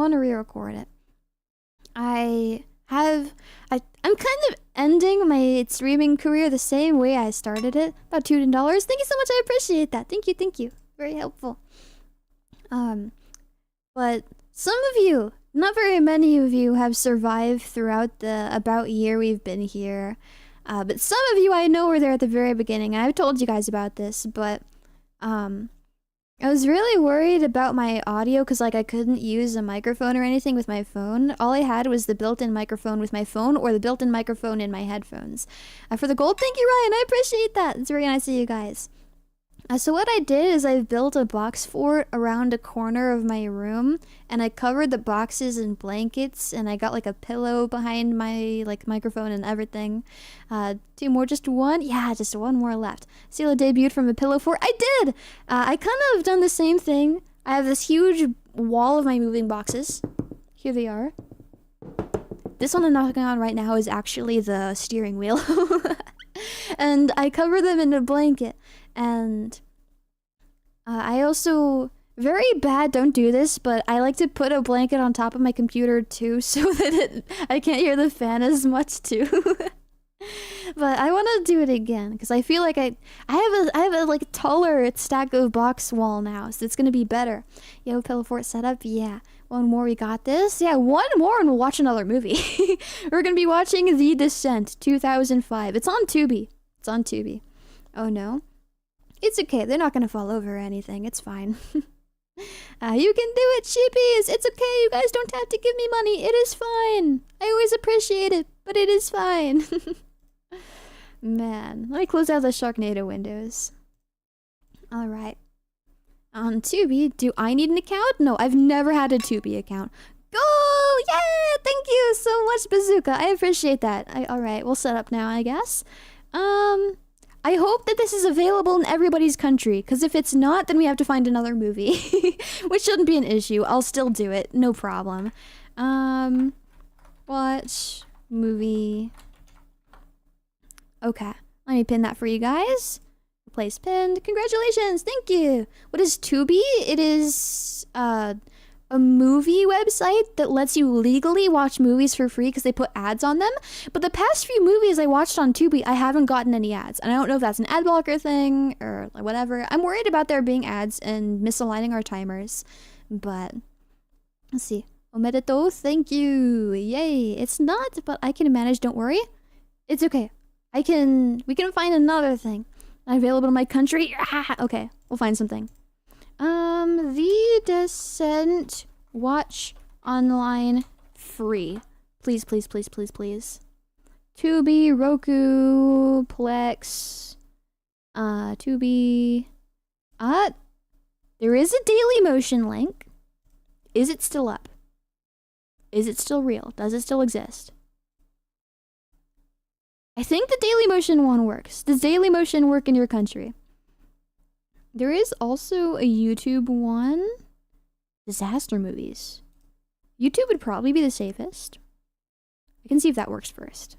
kind of ending my streaming career the same way I started it. About $2. Thank you so much. I appreciate that. Thank you. Very helpful. But some of you, not very many of you, have survived throughout the about year we've been here. But some of you I know were there at the very beginning. I've told you guys about this, but I was really worried about my audio because I couldn't use a microphone or anything with my phone. All I had was the built-in microphone with my phone or the built-in microphone in my headphones. For the gold, thank you, Ryan. I appreciate that. It's very nice of you guys. So what I did is I built a box fort around a corner of my room, and I covered the boxes in blankets, and I got a pillow behind my microphone and everything. 2 more, just 1? Yeah, just 1 more left. Esila debuted from a pillow fort. I did! I kind of done the same thing. I have this huge wall of my moving boxes. Here they are. This one I'm knocking on right now is actually the steering wheel. And I cover them in a blanket. And I also, very bad, don't do this, but I like to put a blanket on top of my computer too so that I can't hear the fan as much too. But I want to do it again because I feel like I have a taller stack of box wall now, so it's gonna be better. Yo, pillow fort setup, yeah. 1 more, we got this. Yeah, 1 more and we'll watch another movie. We're gonna be watching The Descent 2005. It's on Tubi. Oh no. It's okay, they're not gonna fall over or anything, it's fine. You can do it, sheepies! It's okay, you guys don't have to give me money, it is fine! I always appreciate it, but it is fine. Man, let me close out the Sharknado windows. Alright. On Tubi, do I need an account? No, I've never had a Tubi account. Go! Yeah! Thank you so much, Bazooka, I appreciate that. Alright, we'll set up now, I guess. I hope that this is available in everybody's country, because if it's not, then we have to find another movie, which shouldn't be an issue. I'll still do it, no problem. Watch movie. Okay, let me pin that for you guys. Place pinned. Congratulations, thank you. What is Tubi? It is a movie website that lets you legally watch movies for free because they put ads on them. But the past few movies I watched on Tubi, I haven't gotten any ads. And I don't know if that's an ad blocker thing or whatever. I'm worried about there being ads and misaligning our timers. But let's see. Omedetou, thank you. Yay. It's not, but I can manage, don't worry. It's okay. We can find another thing. Not available in my country. Ah, okay, we'll find something. The Descent Watch Online free. Please, please, please, please, please. Tubi, Roku, Plex, Tubi. There is a Daily Motion link. Is it still up? Is it still real? Does it still exist? I think the Daily Motion one works. Does Daily Motion work in your country? There is also a YouTube one. Disaster movies. YouTube would probably be the safest. I can see if that works first.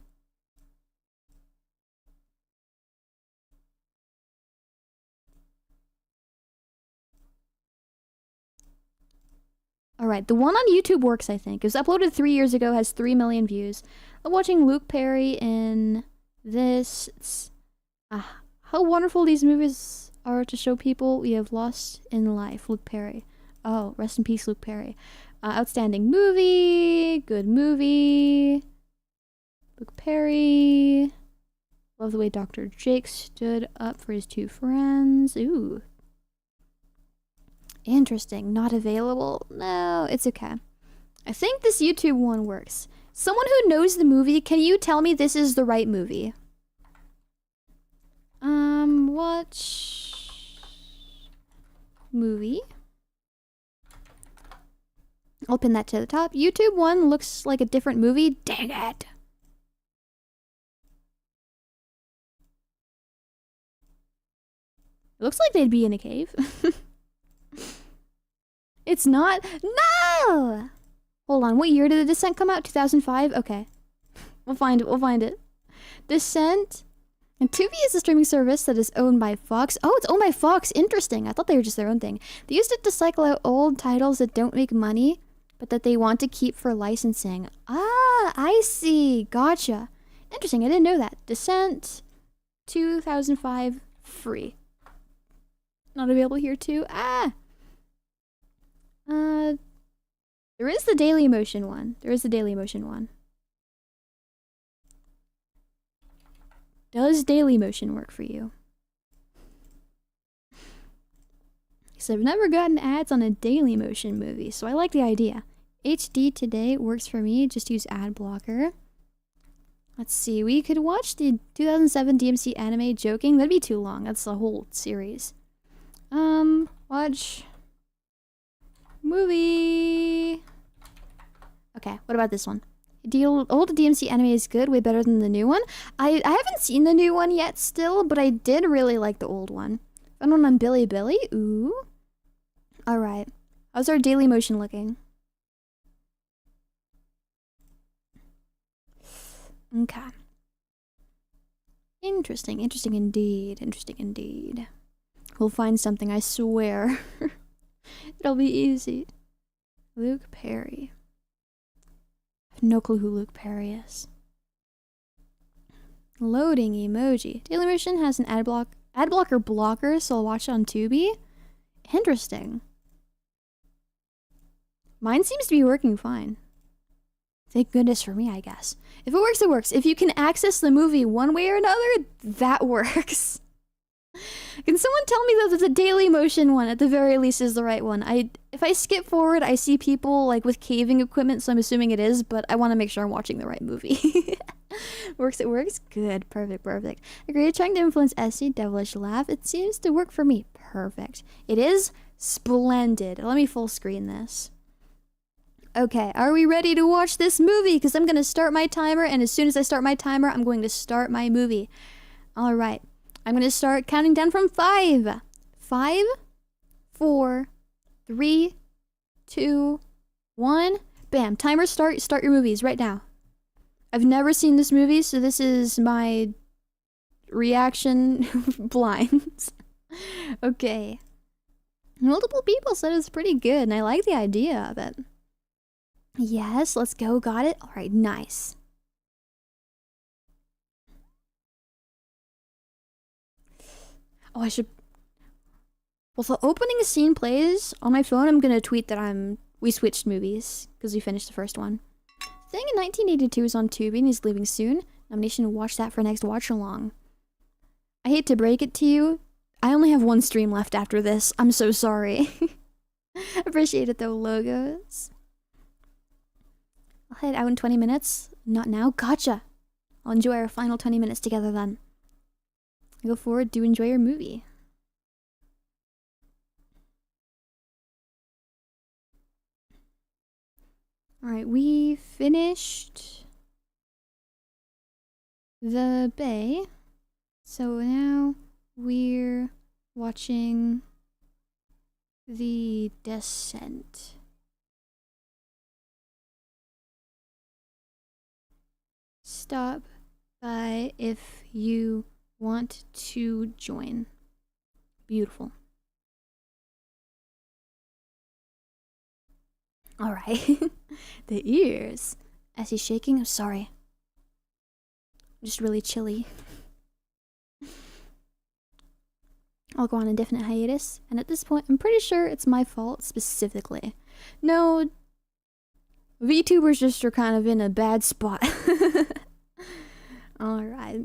Alright, the one on YouTube works, I think. It was uploaded 3 years ago, has 3 million views. I'm watching Luke Perry in this. How wonderful these movies are to show people we have lost in life. Luke Perry. Oh, rest in peace, Luke Perry. Outstanding movie. Good movie. Luke Perry. Love the way Dr. Jake stood up for his 2 friends. Ooh. Interesting. Not available? No, it's okay. I think this YouTube one works. Someone who knows the movie, can you tell me this is the right movie? Watch movie. I'll pin that to the top. YouTube one looks like a different movie. Dang it. It looks like they'd be in a cave. It's not. No! Hold on, what year did The Descent come out? 2005? Okay. We'll find it, we'll find it. Descent. And Tubi is a streaming service that is owned by Fox. Oh, it's owned by Fox. Interesting. I thought they were just their own thing. They used it to cycle out old titles that don't make money, but that they want to keep for licensing. Ah, I see. Gotcha. Interesting. I didn't know that. Descent 2005 free. Not available here too. Ah. There is the Daily Motion one. There is the Daily Motion one. Does Daily Motion work for you? Because I've never gotten ads on a Daily Motion movie, so I like the idea. HD Today works for me. Just use ad blocker. Let's see. We could watch the 2007 DMC anime Joking. That'd be too long. That's a whole series. Watch movie. Okay, what about this one? The old DMC anime is good, way better than the new one. I haven't seen the new one yet still, but I did really like the old one. Found one on Billy. Ooh. Alright. How's our Daily Motion looking? Okay. Interesting indeed. We'll find something, I swear. It'll be easy. Luke Perry. I have no clue who Luke Perry is. Loading emoji. Daily Motion has an ad blocker blocker, so I'll watch it on Tubi. Interesting. Mine seems to be working fine. Thank goodness for me, I guess. If it works, it works. If you can access the movie one way or another, that works. Can someone tell me though that the Daily Motion one at the very least is the right one? If I skip forward, I see people like with caving equipment, so I'm assuming it is, but I want to make sure I'm watching the right movie. Works, it works? Good, perfect. Agree, trying to influence Essie, devilish laugh. It seems to work for me. Perfect. It is splendid. Let me full screen this. Okay, are we ready to watch this movie? Because I'm going to start my timer, and as soon as I start my timer, I'm going to start my movie. Alright. I'm gonna start counting down from 5. 5, 4, 3, 2, 1. Bam. Timer start. Start your movies right now. I've never seen this movie, so this is my reaction blind. Okay. Multiple people said it's pretty good, and I like the idea of it. Yes, let's go. Got it? Alright, nice. Oh, I should... Well, if the opening scene plays on my phone, I'm gonna tweet that we switched movies, because we finished the first one. Thing in 1982 is on Tubi and he's leaving soon. Nomination to watch that for next watch-along. I hate to break it to you, I only have one stream left after this. I'm so sorry. Appreciate it though, logos. I'll head out in 20 minutes. Not now. Gotcha. I'll enjoy our final 20 minutes together then. I go forward to enjoy your movie. Alright, we finished the bay. So now we're watching the descent. Stop by if you want to join. Beautiful. Alright. The ears. As he's shaking, I'm sorry. I'm just really chilly. I'll go on indefinite hiatus, and at this point, I'm pretty sure it's my fault specifically. No, VTubers just are kind of in a bad spot. Alright.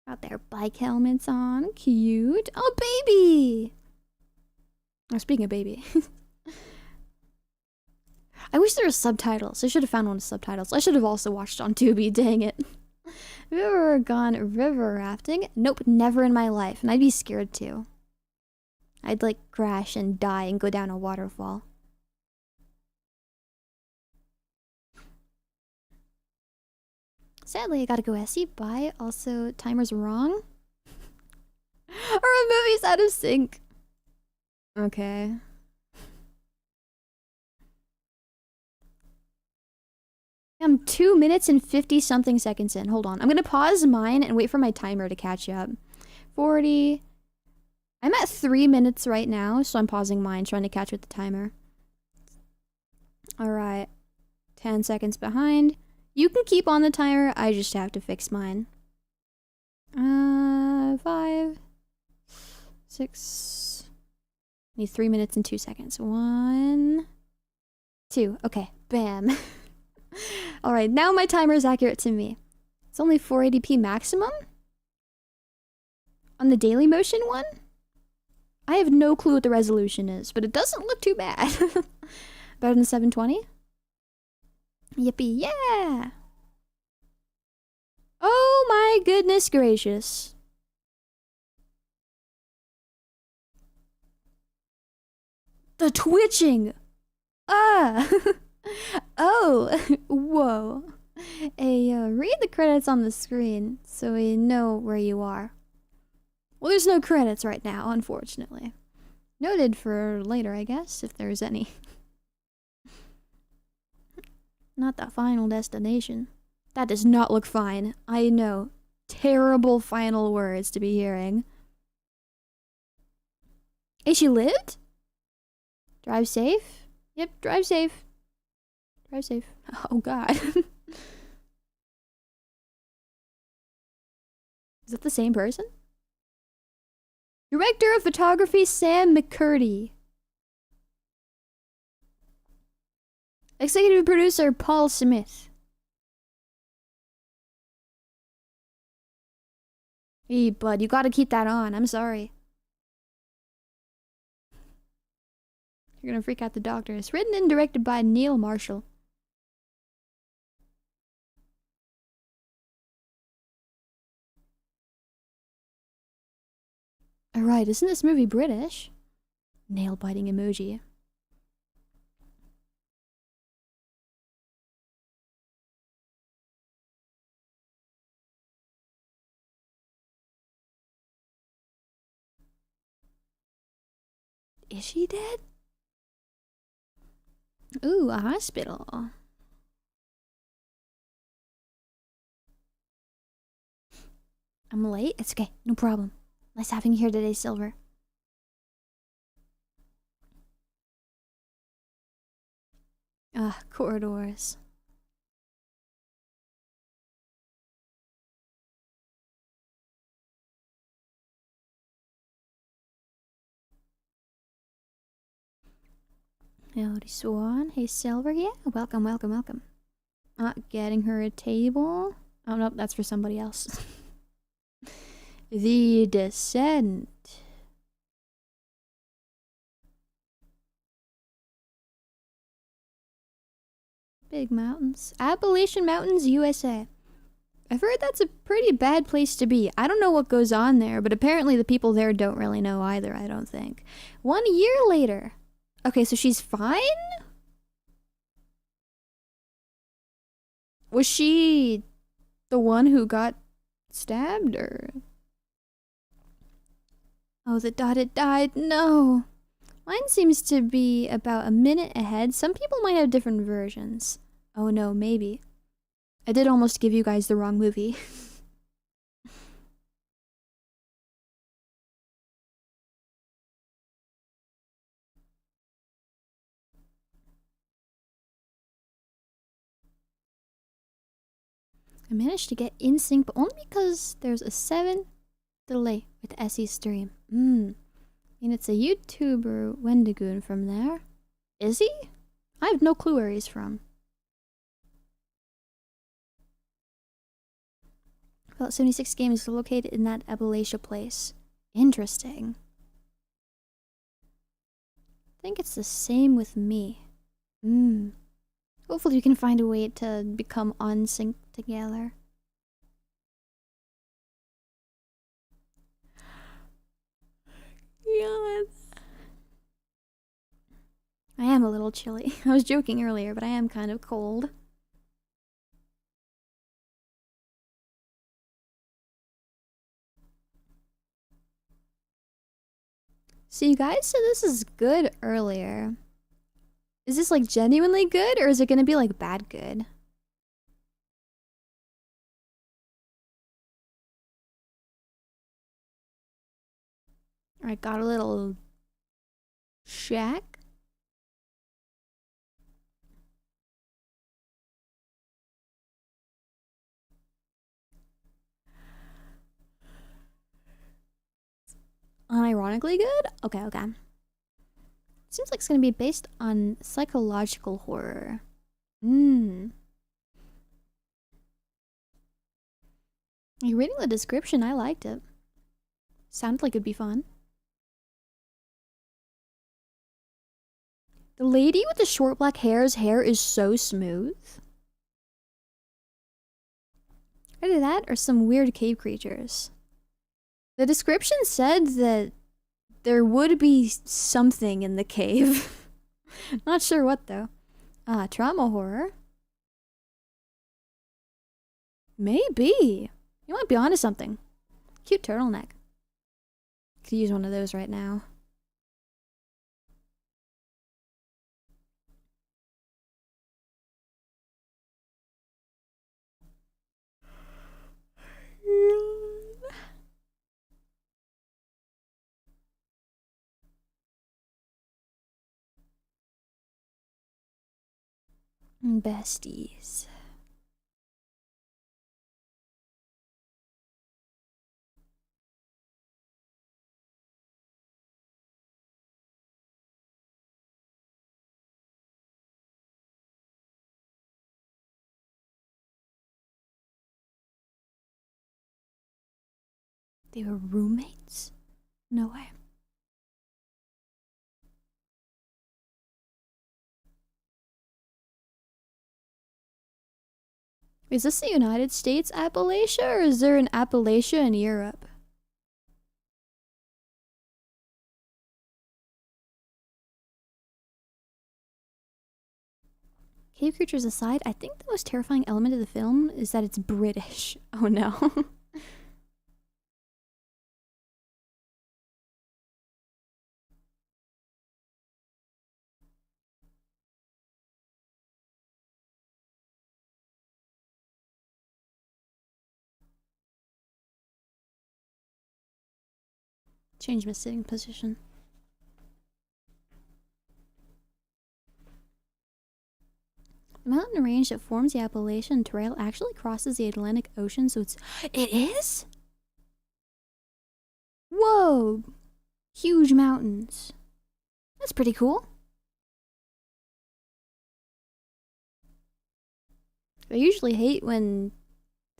Got their bike helmets on. Cute. Oh, baby! Oh, speaking of baby. I wish there was subtitles. I should have found one with subtitles. I should have also watched on Tubi, dang it. Have you ever gone river rafting? Nope, never in my life, and I'd be scared too. I'd like crash and die and go down a waterfall. Sadly, I gotta go Essie. Bye. Also, timer's wrong. Our movie's out of sync. Okay. I'm 2 minutes and 50 something seconds in. Hold on. I'm gonna pause mine and wait for my timer to catch up. 40. I'm at 3 minutes right now, so I'm pausing mine, trying to catch with the timer. Alright. 10 seconds behind. You can keep on the timer, I just have to fix mine. 5, 6. Need 3 minutes and 2 seconds. 1, 2. Okay, bam. Alright, now my timer is accurate to me. It's only 480p maximum? On the Daily Motion one? I have no clue what the resolution is, but it doesn't look too bad. Better than 720? Yippee, yeah! Oh my goodness gracious. The twitching! Ah! Oh! Whoa. Hey, read the credits on the screen so we know where you are. Well, there's no credits right now, unfortunately. Noted for later, I guess, if there's any. Not the final destination. That does not look fine. I know. Terrible final words to be hearing. Hey, she lived? Drive safe? Yep, drive safe. Drive safe. Oh, God. Is that the same person? Director of Photography, Sam McCurdy. Executive Producer, Paul Smith. Hey, bud, you gotta keep that on. I'm sorry. You're gonna freak out the doctor. It's written and directed by Neil Marshall. Alright, isn't this movie British? Nail-biting emoji. Is she dead? Ooh, a hospital. I'm late? It's okay, no problem. Nice having you here today, Silver. Corridors. Howdy, Swan. Hey, Silver. Yeah, welcome, welcome, welcome. Getting her a table. Oh, no, that's for somebody else. The Descent. Big mountains. Appalachian Mountains, USA. I've heard that's a pretty bad place to be. I don't know what goes on there, but apparently the people there don't really know either, I don't think. 1 year later. Okay, so she's fine? Was she the one who got stabbed, or? Oh, the dotted died. No. Mine seems to be about a minute ahead. Some people might have different versions. Oh no, maybe. I did almost give you guys the wrong movie. I managed to get in sync, but only because there's a 7 delay with Essie's stream. And it's a YouTuber Wendigoon from there. Is he? I have no clue where he's from. Fallout 76 game is located in that Appalachia place. Interesting. I think it's the same with me. Hopefully we can find a way to become on sync together. God. I am a little chilly. I was joking earlier, but I am kind of cold. So you guys said this is good earlier. Is this like genuinely good, or is it gonna be like bad good? Alright, got a little shack. Unironically good? Okay, okay. Seems like it's gonna be based on psychological horror. You're reading the description, I liked it. Sounded like it'd be fun. The lady with the short black hair's hair is so smooth. Either that or some weird cave creatures. The description said that there would be something in the cave. Not sure what though. Trauma horror. Maybe. You might be onto something. Cute turtleneck. Could use one of those right now. Besties. They were roommates? No way. Is this the United States Appalachia, or is there an Appalachia in Europe? Cave creatures aside, I think the most terrifying element of the film is that it's British. Oh no. Change my sitting position. The mountain range that forms the Appalachian Trail actually crosses the Atlantic Ocean, so it is? Whoa! Huge mountains. That's pretty cool. I usually hate when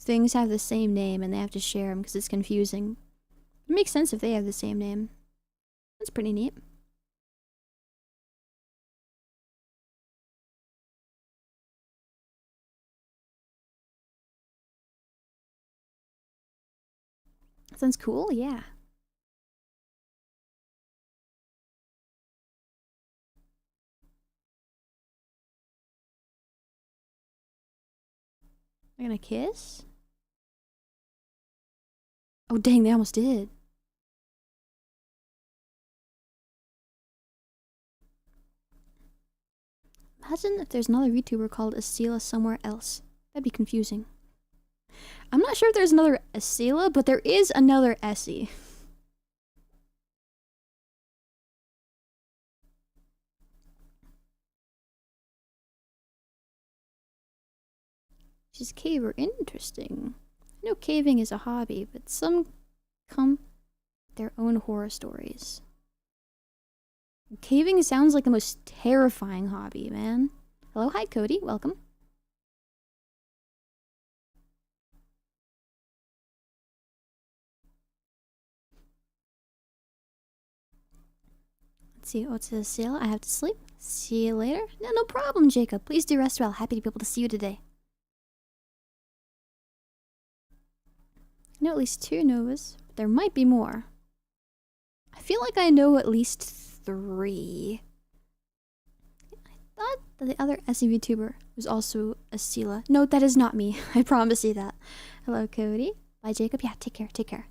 things have the same name and they have to share them because it's confusing. It makes sense if they have the same name. That's pretty neat. Sounds cool, yeah. They're gonna kiss? Oh dang, they almost did. Imagine if there's another VTuber called Esila somewhere else. That'd be confusing. I'm not sure if there's another Esila, but there is another Essie. She's caver. Interesting. I know caving is a hobby, but some come with their own horror stories. Caving sounds like the most terrifying hobby, man. Hello, hi Cody, welcome. Let's see, what's the sale? I have to sleep. See you later. No problem, Jacob. Please do rest well. Happy to be able to see you today. I know at least 2 Novas, but there might be more. I feel like I know at least 3. I thought that the other SE VTuber was also Esila. No, that is not me. I promise you that. Hello, Cody. Bye, Jacob. Yeah, take care, take care.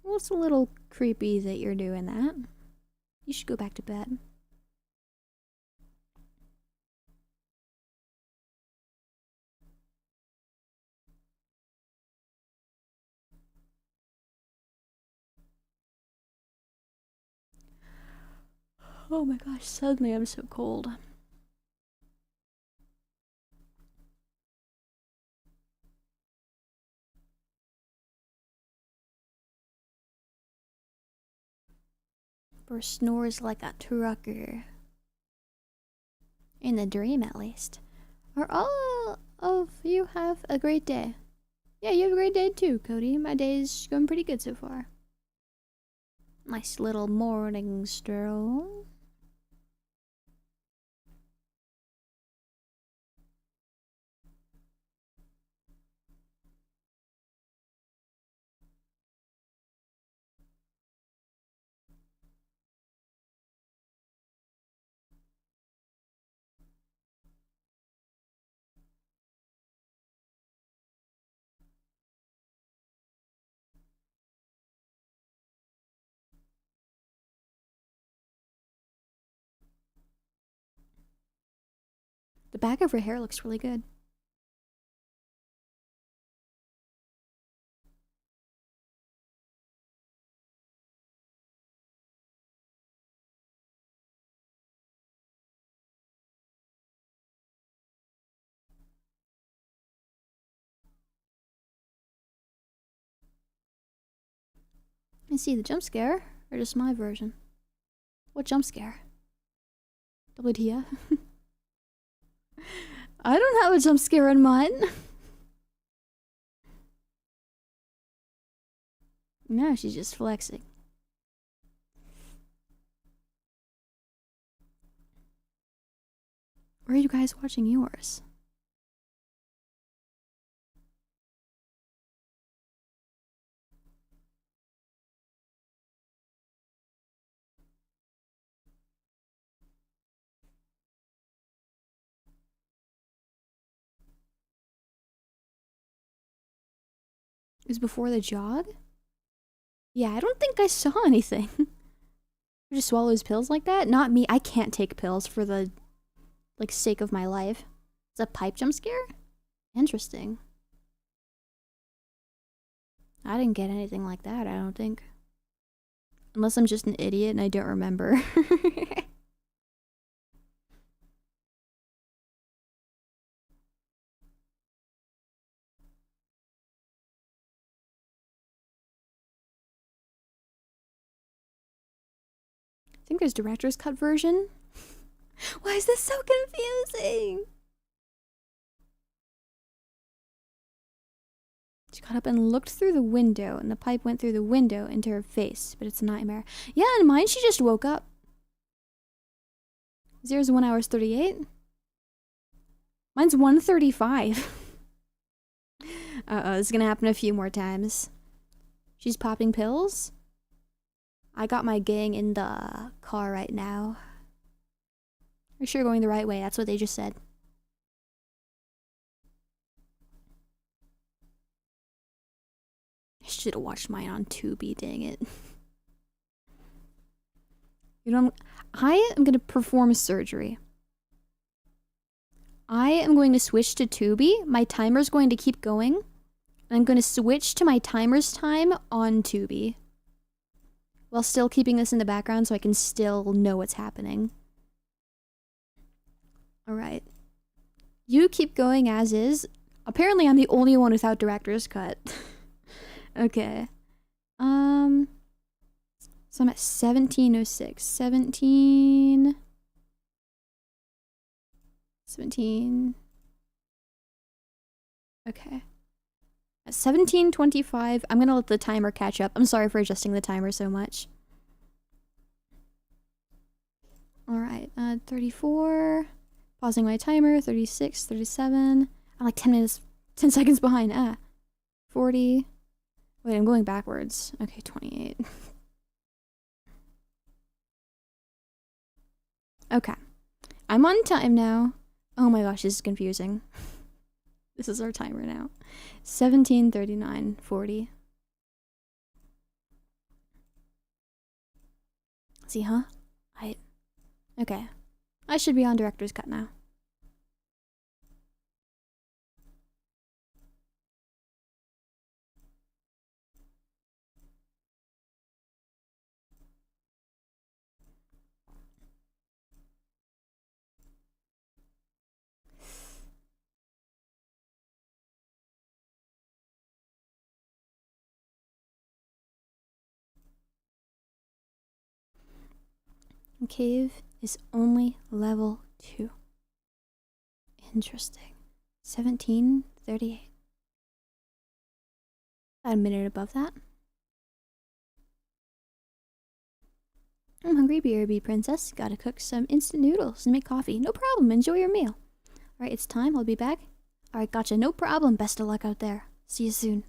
Well, it's a little creepy that you're doing that. You should go back to bed. Oh my gosh, suddenly I'm so cold. Or snores like a trucker. In the dream, at least. Are all of you have a great day? Yeah, you have a great day too, Cody. My day's going pretty good so far. Nice little morning stroll. The back of her hair looks really good. I see the jump scare, or just my version. What jump scare? WTF? I don't have a jump scare in mine. No, she's just flexing. Where are you guys watching yours? It was before the jog? Yeah, I don't think I saw anything. Just swallows pills like that? Not me. I can't take pills for the, like, sake of my life. It's a pipe jump scare? Interesting. I didn't get anything like that, I don't think. Unless I'm just an idiot and I don't remember. I think there's director's cut version. Why is this so confusing? She got up and looked through the window, and the pipe went through the window into her face, but it's a nightmare. Yeah, and mine, she just woke up. 0's 1 hour 38. Mine's 1:35. Uh-oh, this is gonna happen a few more times. She's popping pills? I got my gang in the car right now. We're sure going the right way, that's what they just said. I should have watched mine on Tubi, dang it. You know, I am gonna perform a surgery. I am going to switch to Tubi. My timer's going to keep going. And I'm going to switch to my timer's time on Tubi. While still keeping this in the background so I can still know what's happening. Alright. You keep going as is. Apparently I'm the only one without director's cut. Okay. So I'm at 17:06. 17... Okay. At 17:25, I'm gonna let the timer catch up. I'm sorry for adjusting the timer so much. Alright, 34. Pausing my timer. 36, 37. I'm like 10 seconds behind. 40. Wait, I'm going backwards. Okay, 28. Okay. I'm on time now. Oh my gosh, this is confusing. This is our timer now. 17:39, 40. See, huh? Okay. I should be on director's cut now. Cave is only level 2. Interesting. 17:38. About a minute above that. I'm hungry, BRB princess. Gotta cook some instant noodles and make coffee. No problem, enjoy your meal. Alright, it's time, I'll be back. Alright, gotcha, no problem. Best of luck out there. See you soon.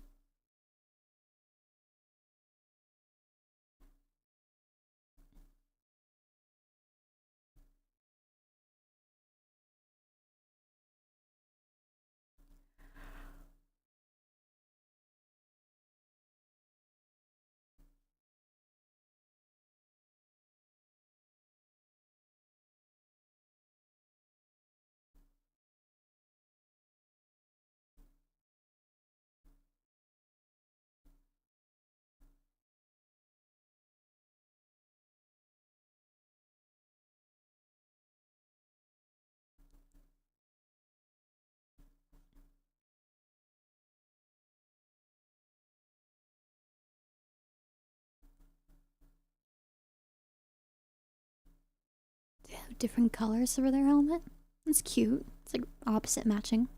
They have different colors for their helmet. It's cute. It's like opposite matching.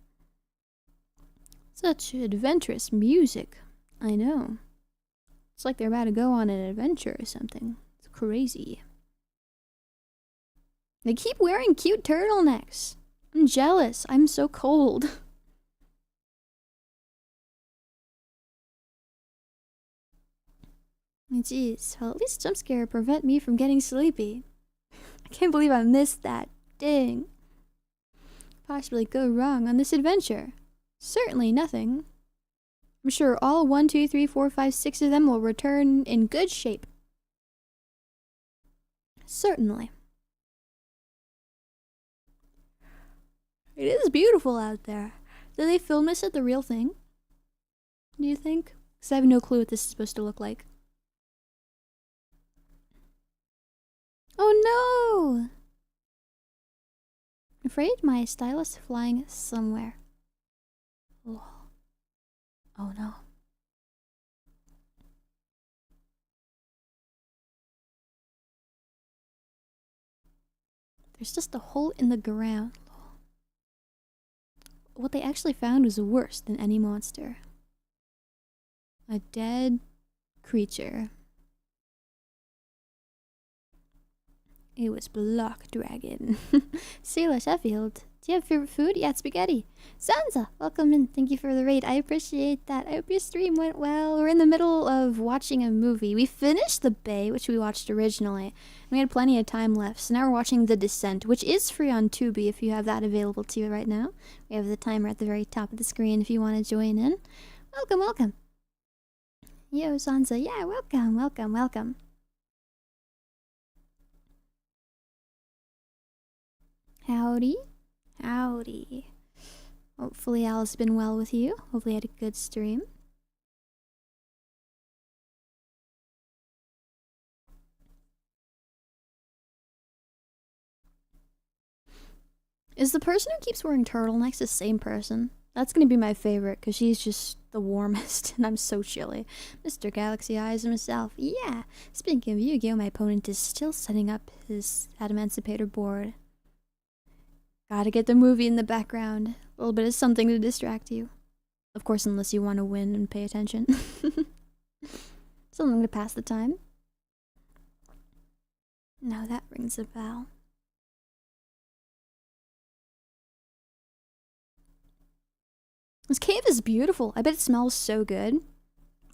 Such adventurous music. I know. It's like they're about to go on an adventure or something. It's crazy. They keep wearing cute turtlenecks. I'm jealous. I'm so cold. Jeez, well, at least jump scare prevent me from getting sleepy. I can't believe I missed that. Dang. Possibly go wrong on this adventure. Certainly nothing. I'm sure all 1, 2, 3, 4, 5, 6 of them will return in good shape. Certainly. It is beautiful out there. Did they film this at the real thing? Do you think? Because I have no clue what this is supposed to look like. Oh no! I'm afraid my stylus is flying somewhere. Lol. Oh no. There's just a hole in the ground. Lol. What they actually found was worse than any monster. A dead creature. It was Block Dragon. Esila, Shephield. Do you have favorite food? Yeah, it's spaghetti. Sansa, welcome in. Thank you for the raid. I appreciate that. I hope your stream went well. We're in the middle of watching a movie. We finished The Bay, which we watched originally. We had plenty of time left. So now we're watching The Descent, which is free on Tubi if you have that available to you right now. We have the timer at the very top of the screen if you want to join in. Welcome, welcome. Yo, Sansa. Yeah, welcome, welcome, welcome. Howdy. Howdy. Hopefully all has been well with you. Hopefully you had a good stream. Is the person who keeps wearing turtlenecks the same person? That's gonna be my favorite, because she's just the warmest, and I'm so chilly. Mr. Galaxy Eyes himself. Yeah! Speaking of Yu-Gi-Oh, my opponent is still setting up his Adamancipator board. Gotta get the movie in the background. A little bit of something to distract you. Of course, unless you want to win and pay attention. Something to pass the time. Now that rings a bell. This cave is beautiful. I bet it smells so good.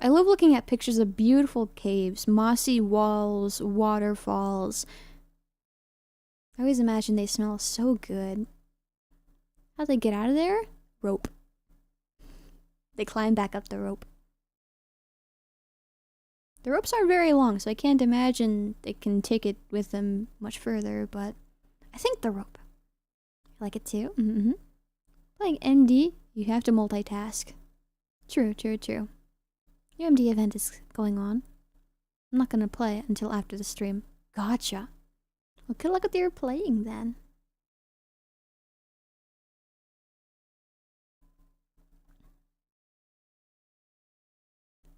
I love looking at pictures of beautiful caves, mossy walls, waterfalls. I always imagine they smell so good. How'd they get out of there? Rope. They climb back up the rope. The ropes aren't very long, so I can't imagine they can take it with them much further, but I think the rope. I like it too. Mm-hmm. Playing MD, you have to multitask. True, true, true. Your MD event is going on. I'm not gonna play it until after the stream. Gotcha. Well, good luck with your playing then.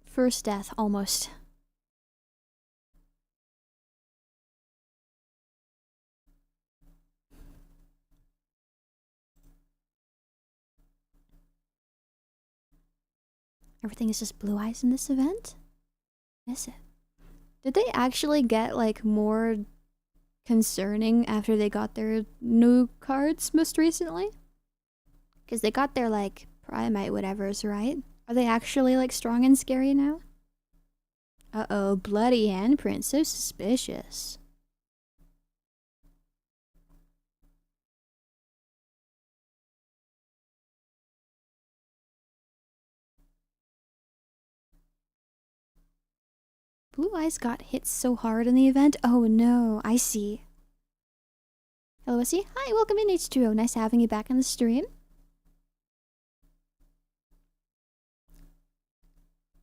First death, almost. Everything is just blue eyes in this event? Is it? Did they actually get, like, more concerning after they got their new cards most recently? Because they got their, like, Primite whatevers, right? Are they actually, like, strong and scary now? Uh-oh, bloody handprint. So suspicious. Blue Eyes got hit so hard in the event. Oh no, I see. Hello, Essie. Hi, welcome in, H2O. Nice having you back on the stream.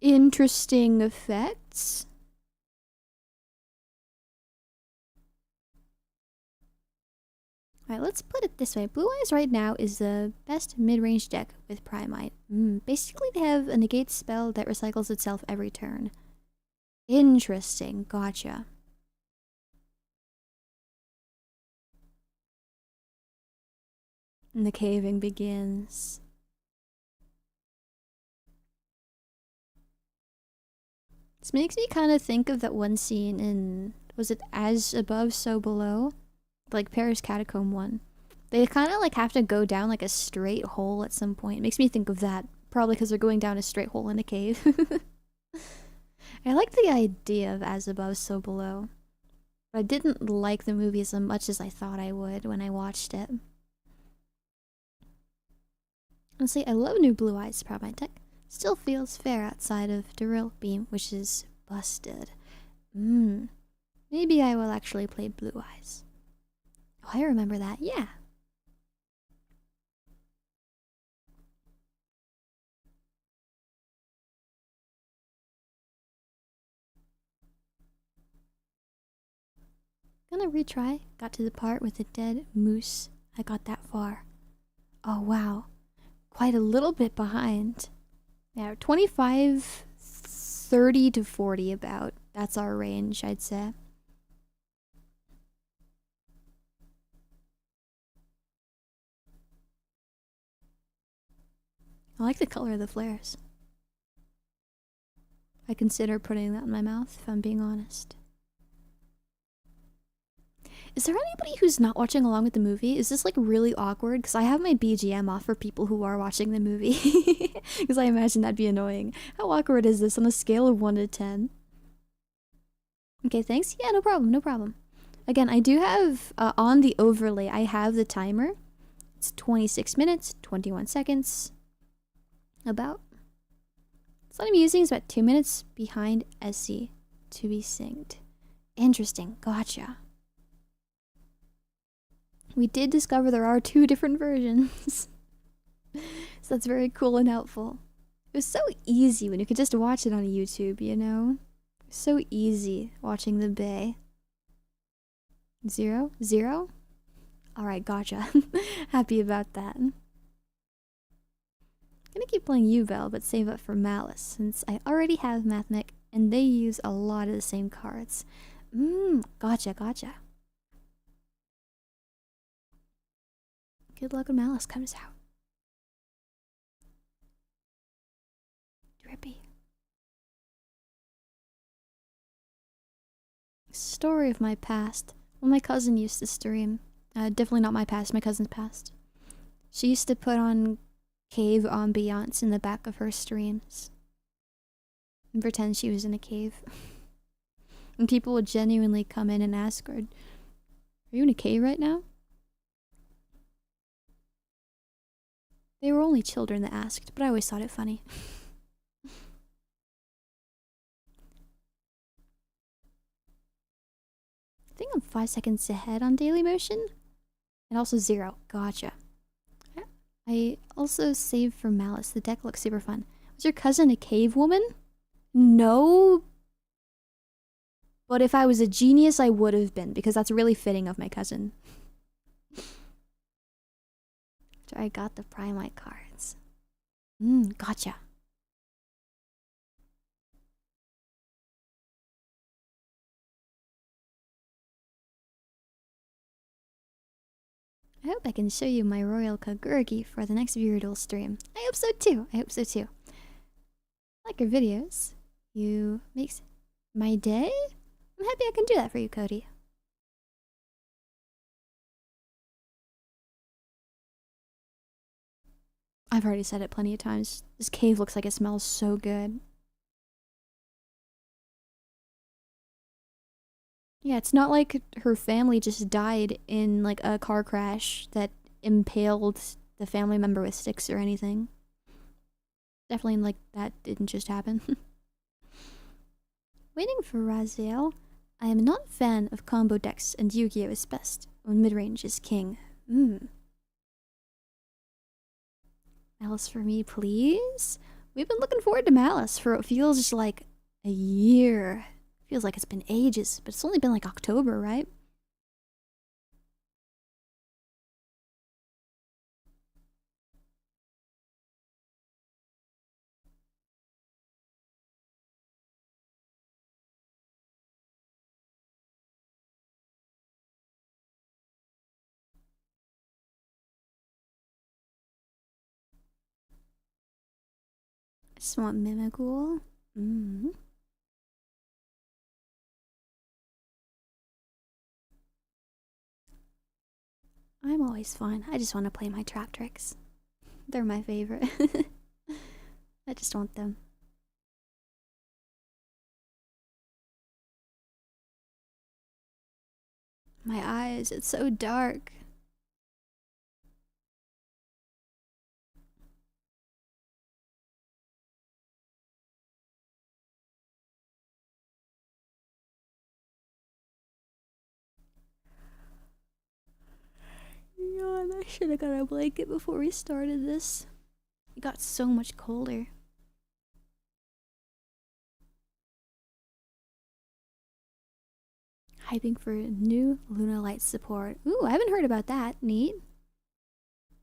Interesting effects. Alright, let's put it this way. Blue Eyes right now is the best mid-range deck with Primite. Basically, they have a negate spell that recycles itself every turn. Interesting, gotcha. And the caving begins. This makes me kind of think of that one scene in... Was it As Above, So Below? Like Paris Catacomb one. They kind of like have to go down like a straight hole at some point. It makes me think of that. Probably because they're going down a straight hole in a cave. I like the idea of As Above, So Below. But I didn't like the movie as much as I thought I would when I watched it. Honestly, I love new Blue Eyes Primite deck. Still feels fair outside of Drill Beam, which is busted. Maybe I will actually play Blue Eyes. Oh, I remember that, yeah. Gonna retry. Got to the part with the dead moose. I got that far. Oh, wow. Quite a little bit behind. Yeah, 25, 30 to 40 about. That's our range, I'd say. I like the color of the flares. I consider putting that in my mouth, if I'm being honest. Is there anybody who's not watching along with the movie? Is this like really awkward? Because I have my BGM off for people who are watching the movie. Because I imagine that'd be annoying. How awkward is this on a scale of 1 to 10? Okay, thanks. Yeah, no problem, no problem. Again, I do have, on the overlay, I have the timer. It's 26 minutes, 21 seconds. About. So what I'm using is about 2 minutes behind SC to be synced. Interesting, gotcha. We did discover there are 2 different versions. So that's very cool and helpful. It was so easy when you could just watch it on YouTube, you know? So easy watching the bay. 0? 0? Alright, gotcha. Happy about that. I'm gonna keep playing Ubel, but save up for Malice, since I already have Mathmech, and they use a lot of the same cards. Gotcha, gotcha. Good luck when Malice comes out. Drippy. Story of my past. Well, my cousin used to stream. Definitely not my past, my cousin's past. She used to put on cave ambiance in the back of her streams. And pretend she was in a cave. And people would genuinely come in and ask her, "Are you in a cave right now?" They were only children that asked, but I always thought it funny. I think I'm 5 seconds ahead on Daily Motion. And also 0. Gotcha. I also saved for Malice. The deck looks super fun. Was your cousin a cave woman? No. But if I was a genius, I would have been, because that's really fitting of my cousin. So I got the Primite cards. Gotcha. I hope I can show you my Royal Kagurgi for the next Viridal stream. I hope so too. I hope so too. I like your videos. You makes my day? I'm happy I can do that for you, Cody. I've already said it plenty of times. This cave looks like it smells so good. Yeah, it's not like her family just died in like a car crash that impaled the family member with sticks or anything. Definitely like that didn't just happen. Waiting for Raziel. I am not a fan of combo decks, and Yu-Gi-Oh is best when mid-range is king. Malice for me, please? We've been looking forward to Malice for what feels like a year. Feels like it's been ages, but it's only been like October, right? I just want Mimighoul. I'm always fine. I just want to play my trap tricks. They're my favorite. I just want them. My eyes, it's so dark. I should have got a blanket before we started this. It got so much colder. Hyping for new Luna Light support. Ooh, I haven't heard about that. Neat.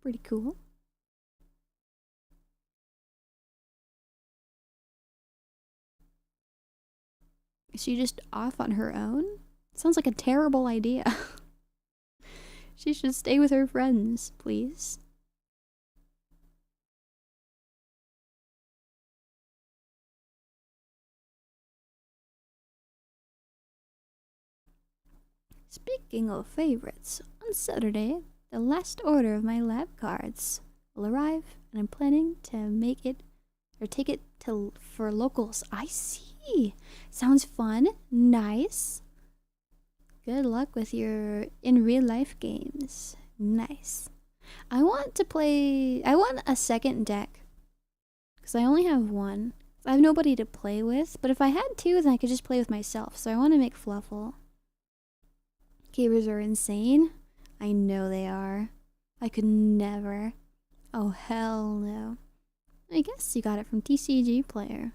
Pretty cool. Is she just off on her own? Sounds like a terrible idea. She should stay with her friends, please. Speaking of favorites, on Saturday, the last order of my lab cards will arrive, and I'm planning to make it or take it to for locals. I see. Sounds fun. Nice. Good luck with your in real life games. Nice. I want a second deck. Because I only have one. I have nobody to play with. But if I had two, then I could just play with myself. So I want to make Fluffle. Cavers are insane. I know they are. I could never. Oh, hell no. I guess you got it from TCG Player.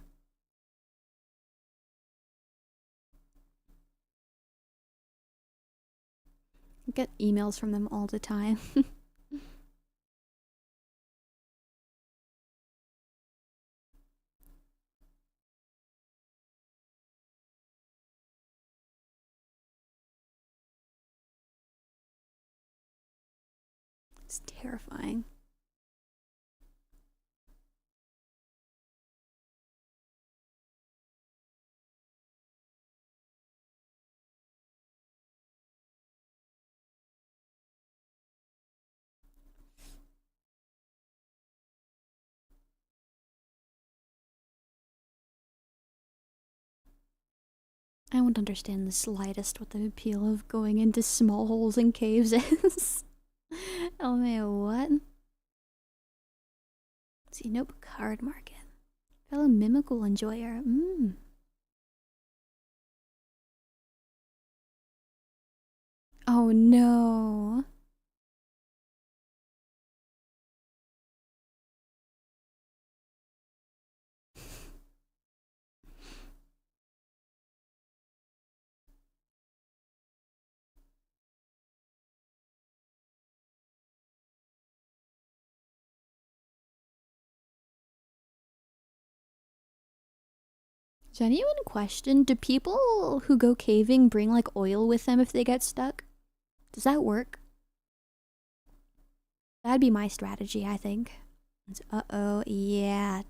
I get emails from them all the time. It's terrifying. I won't understand the slightest what the appeal of going into small holes in caves is. Oh man, what? Let's see, nope, card market. Fellow mimical enjoyer. Oh no. Genuine question, do people who go caving bring like oil with them if they get stuck? Does that work? That'd be my strategy, I think. Uh-oh, yeah.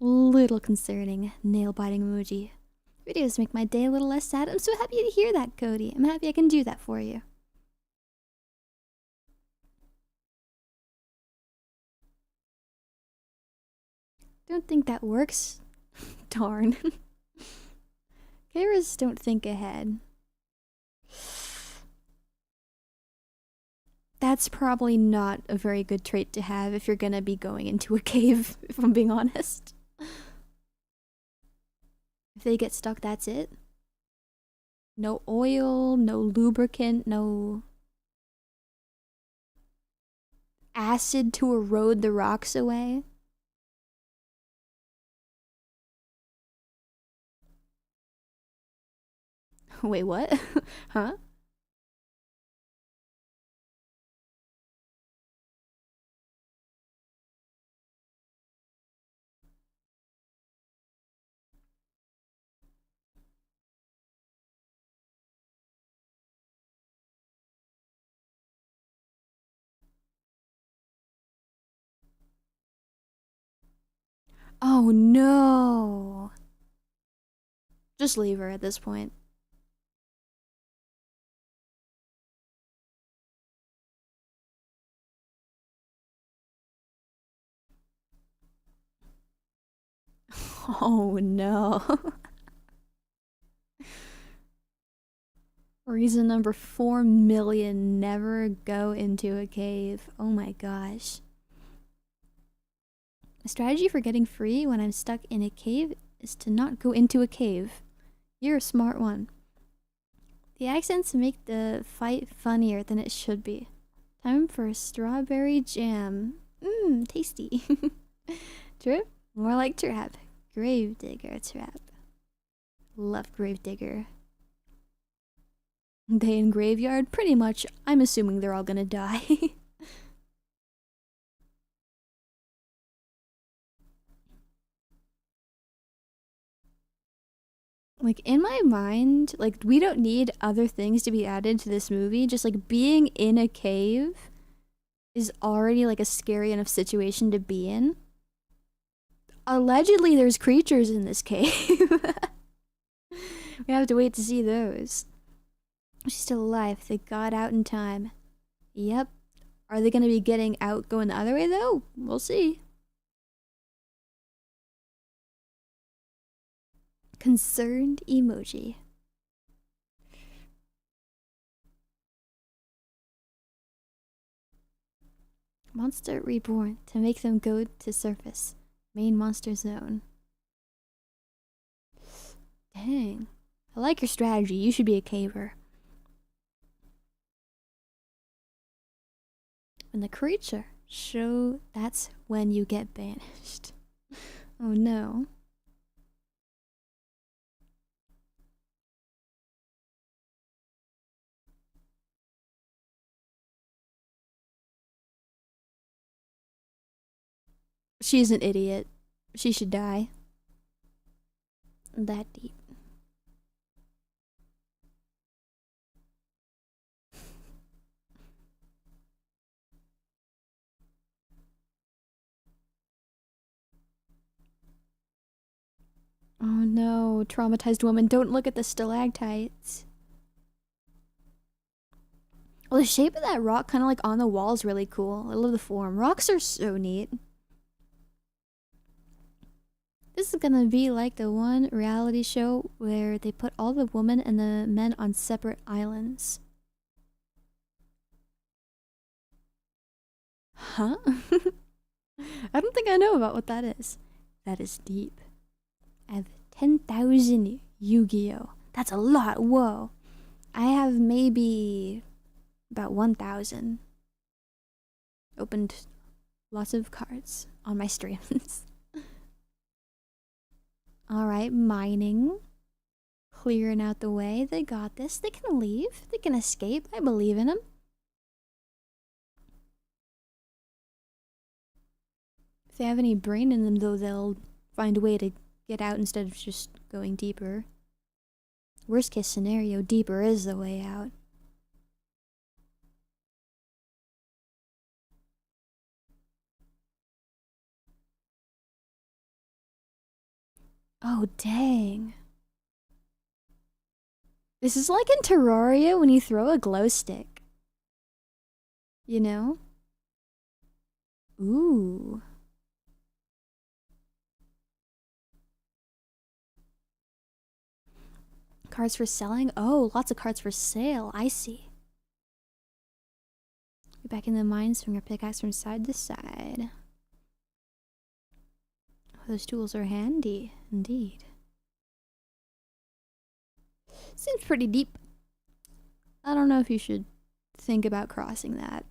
Little concerning. Nail-biting emoji. Videos make my day a little less sad. I'm so happy to hear that, Cody. I'm happy I can do that for you. Don't think that works. Darn. Gamers don't think ahead. That's probably not a very good trait to have if you're gonna be going into a cave, if I'm being honest. If they get stuck, that's it. No oil, no lubricant, no acid to erode the rocks away. Wait, what? Huh? Oh no. Just leave her at this point. Oh no. Reason number 4 million, never go into a cave. Oh my gosh. A strategy for getting free when I'm stuck in a cave is to not go into a cave. You're a smart one. The accents make the fight funnier than it should be. Time for strawberry jam. Mmm, tasty. Trip? More like trap. Gravedigger trap. Love Gravedigger. They in graveyard? Pretty much. I'm assuming they're all gonna die. Like, in my mind, like, we don't need other things to be added to this movie. Just, like, being in a cave is already, like, a scary enough situation to be in. Allegedly, there's creatures in this cave. We have to wait to see those. She's still alive. They got out in time. Yep. Are they gonna be getting out going the other way, though? We'll see. Concerned emoji. Monster reborn to make them go to surface. Main monster zone. Dang. I like your strategy. You should be a caver. When the creature show, that's when you get banished. Oh no. She's an idiot. She should die. That deep. Oh no, traumatized woman, don't look at the stalactites. Well, the shape of that rock kind of like on the wall is really cool. I love the form. Rocks are so neat. This is gonna be like the one reality show where they put all the women and the men on separate islands. Huh? I don't think I know about what that is. That is deep. I have 10,000 Yu-Gi-Oh! That's a lot, whoa. I have maybe about 1,000. Opened lots of cards on my streams. Alright, mining. Clearing out the way. They got this. They can leave. They can escape. I believe in them. If they have any brain in them, though, they'll find a way to get out instead of just going deeper. Worst case scenario, deeper is the way out. Oh, dang. This is like in Terraria when you throw a glow stick. You know? Ooh. Cards for selling? Oh, lots of cards for sale. I see. Get back in the mine, swing our pickaxe from side to side. Oh, those tools are handy, indeed. Seems pretty deep. I don't know if you should think about crossing that.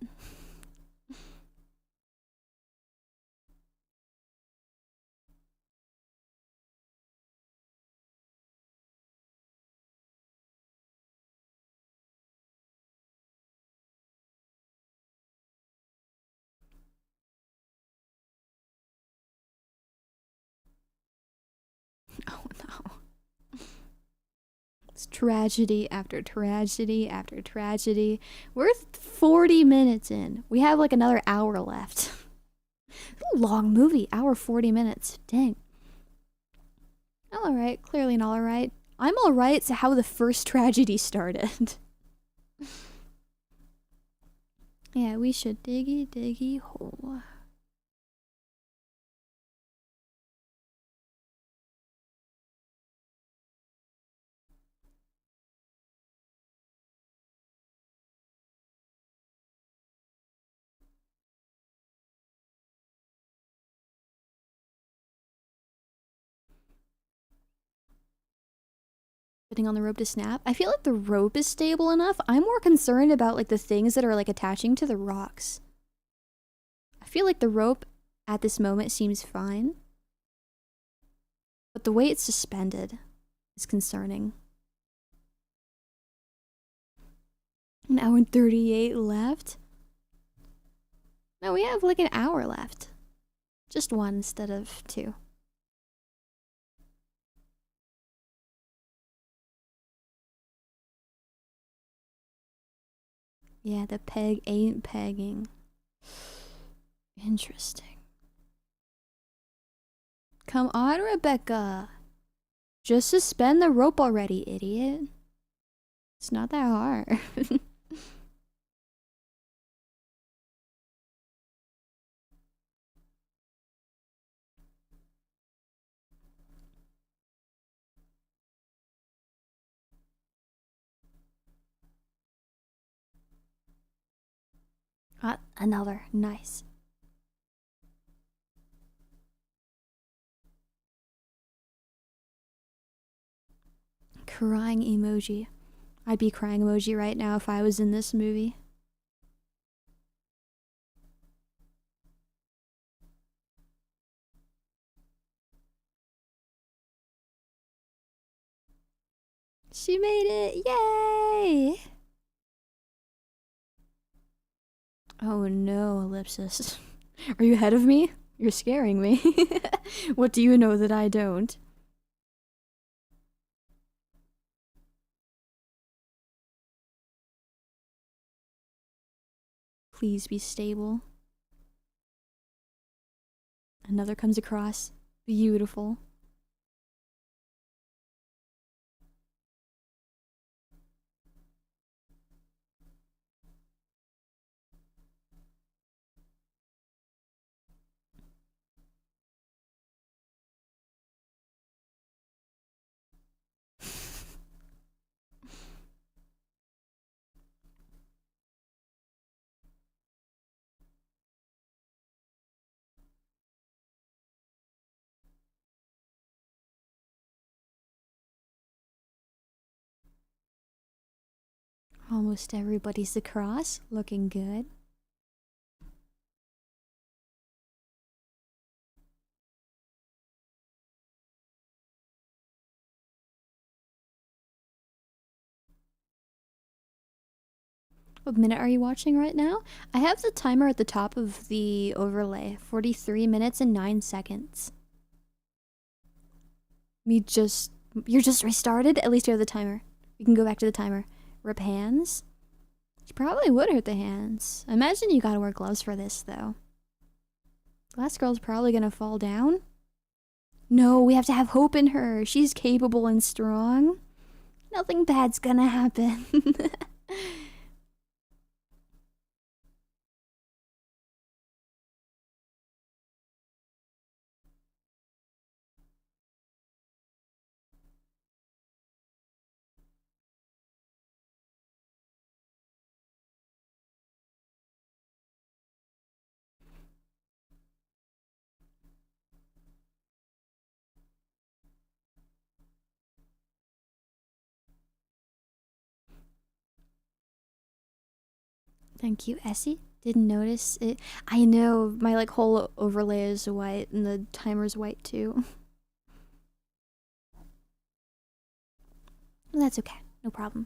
Oh no. It's tragedy after tragedy after tragedy. We're 40 minutes in. We have like another hour left. A long movie, hour 40 minutes. Dang. Alright, clearly not alright. I'm alright to how the first tragedy started. Yeah, we should diggy diggy hole. on the rope to snap. I feel like the rope is stable enough. I'm more concerned about like the things that are like attaching to the rocks. I feel like the rope at this moment seems fine. But the way it's suspended is concerning. An hour and 38 left? No, we have like an hour left. Just one instead of two. Yeah, the peg ain't pegging. Interesting. Come on, Rebecca. Just suspend the rope already, idiot. It's not that hard. Ah, another. Nice. Crying emoji. I'd be crying emoji right now if I was in this movie. She made it! Yay! Oh no, Ellipsis. Are you ahead of me? You're scaring me. What do you know that I don't? Please be stable. Another comes across. Beautiful. Almost everybody's across. Looking good. What minute are you watching right now? I have the timer at the top of the overlay. 43 minutes and 9 seconds. You're just restarted? At least you have the timer. You can go back to the timer. Rip hands? You probably would hurt the hands. I imagine you gotta wear gloves for this, though. Last girl's probably gonna fall down. No, we have to have hope in her. She's capable and strong. Nothing bad's gonna happen. Thank you, Essie. Didn't notice it. I know, my like whole overlay is white and the timer's white too. That's okay, no problem.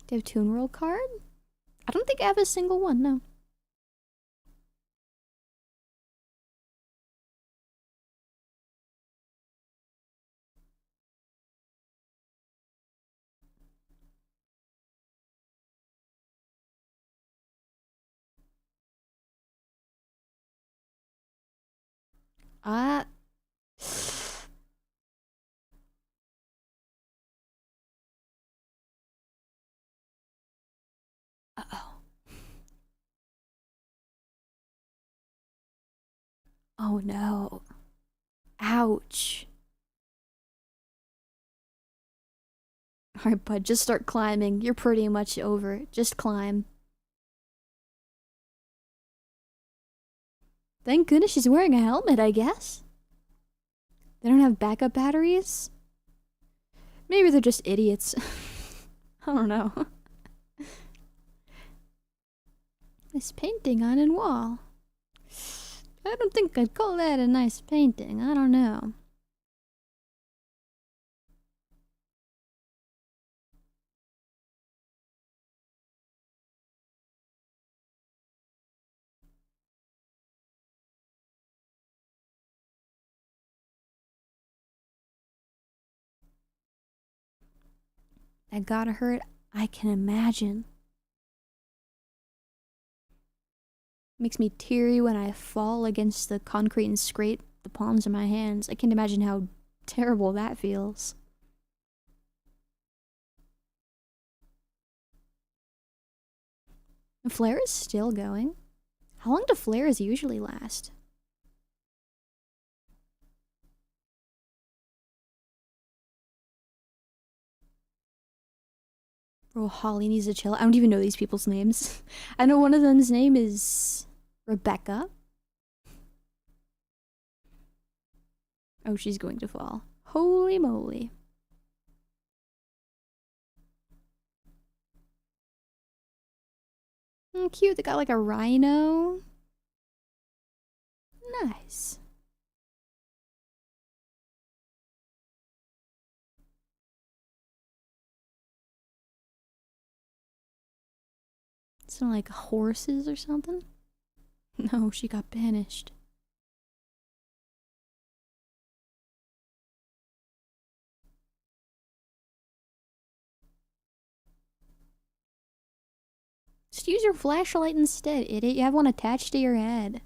Do you have a Toon World card? I don't think I have a single one, no. Ah. Uh-oh. Oh no. Ouch. Alright, bud, just start climbing. You're pretty much over. Just climb. Thank goodness she's wearing a helmet, I guess. They don't have backup batteries? Maybe they're just idiots. I don't know. This painting on a wall. I don't think I'd call that a nice painting. I don't know. That gotta hurt. I can imagine. Makes me teary when I fall against the concrete and scrape the palms of my hands. I can't imagine how terrible that feels. The flare is still going. How long do flares usually last? Bro, Holly needs to chill. I don't even know these people's names. I know one of them's name is Rebecca. Oh, she's going to fall. Holy moly. Cute, they got like a rhino. Nice. Sound like horses or something? No, she got banished. Just use your flashlight instead, idiot. You have one attached to your head.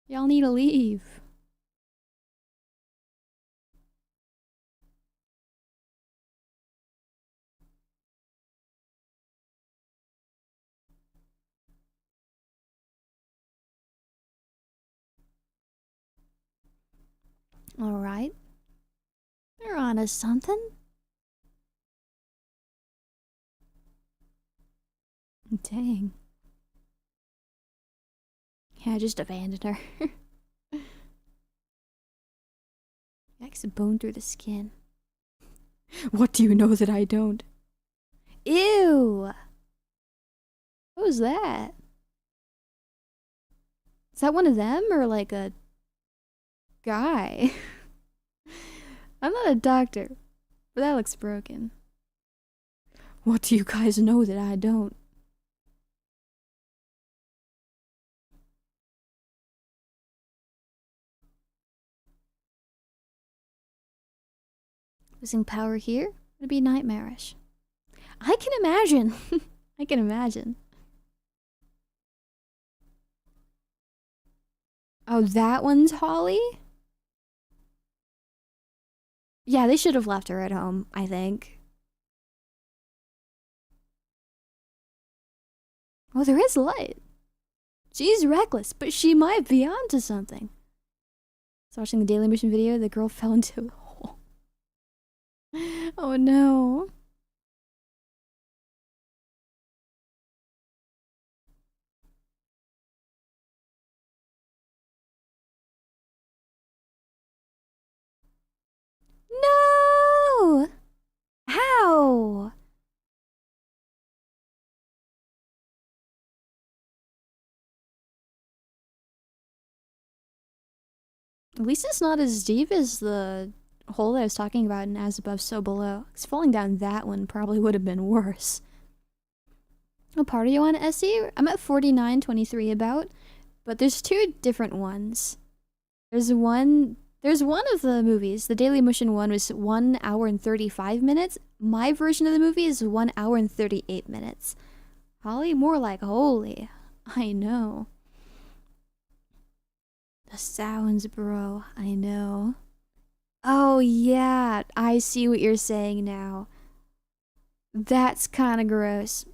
Y'all need to leave. Alright. They're on to something. Dang. Yeah, I just abandoned her. Yikes, a bone through the skin. What do you know that I don't? Ew! What was that? Is that one of them or like a guy? I'm not a doctor, but that looks broken. What do you guys know that I don't? Losing power here would be nightmarish. I can imagine. I can imagine. Oh, that one's Holly? Yeah, they should have left her at home, I think. Oh, there is light. She's reckless, but she might be onto something. I was watching the Daily Mission video, the girl fell into a hole. Oh no. No! How? At least it's not as deep as the hole that I was talking about in As Above, So Below. Because falling down that one probably would have been worse. What part are you on, Essie? I'm at 49:23 about, but there's two different ones. There's one of the movies. The Daily Motion one was 1 hour and 35 minutes. My version of the movie is 1 hour and 38 minutes. Holly, more like holy. I know. The sounds, bro. I know. Oh, yeah. I see what you're saying now. That's kind of gross.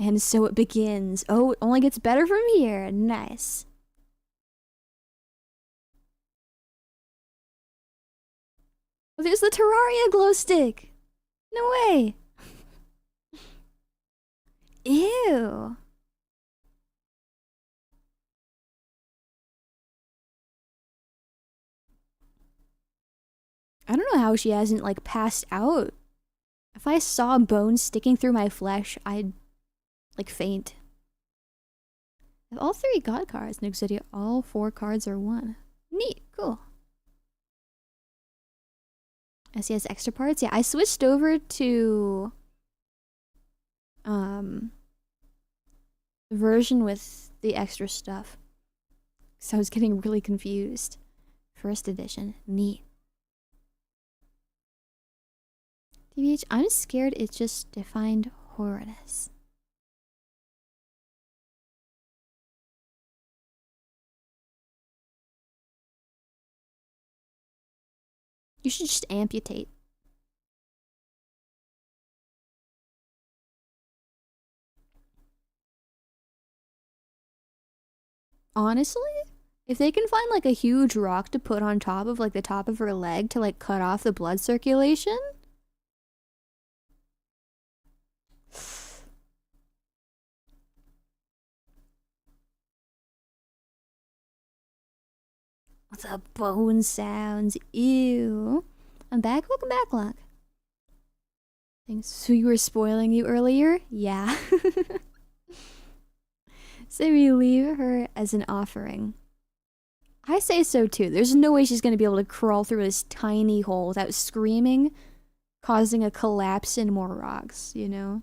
And so it begins. Oh, it only gets better from here. Nice. Oh, there's the Terraria glow stick. No way. Ew. don't know how she hasn't, like, passed out. If I saw bones sticking through my flesh, I'd, like, faint. All 3 god cards. Next video, all 4 cards are 1. Neat, cool. I see has extra parts. Yeah, I switched over to the version with the extra stuff. So I was getting really confused. First edition. Neat. TBH, I'm scared it just defined horridness. You should just amputate. Honestly, if they can find like a huge rock to put on top of like the top of her leg to like cut off the blood circulation. The bone sounds. Ew. I'm back. Welcome back, Locke. Thanks. So you were spoiling you earlier? Yeah. So we leave her as an offering. I say so too. There's no way she's gonna be able to crawl through this tiny hole without screaming, causing a collapse in more rocks, you know?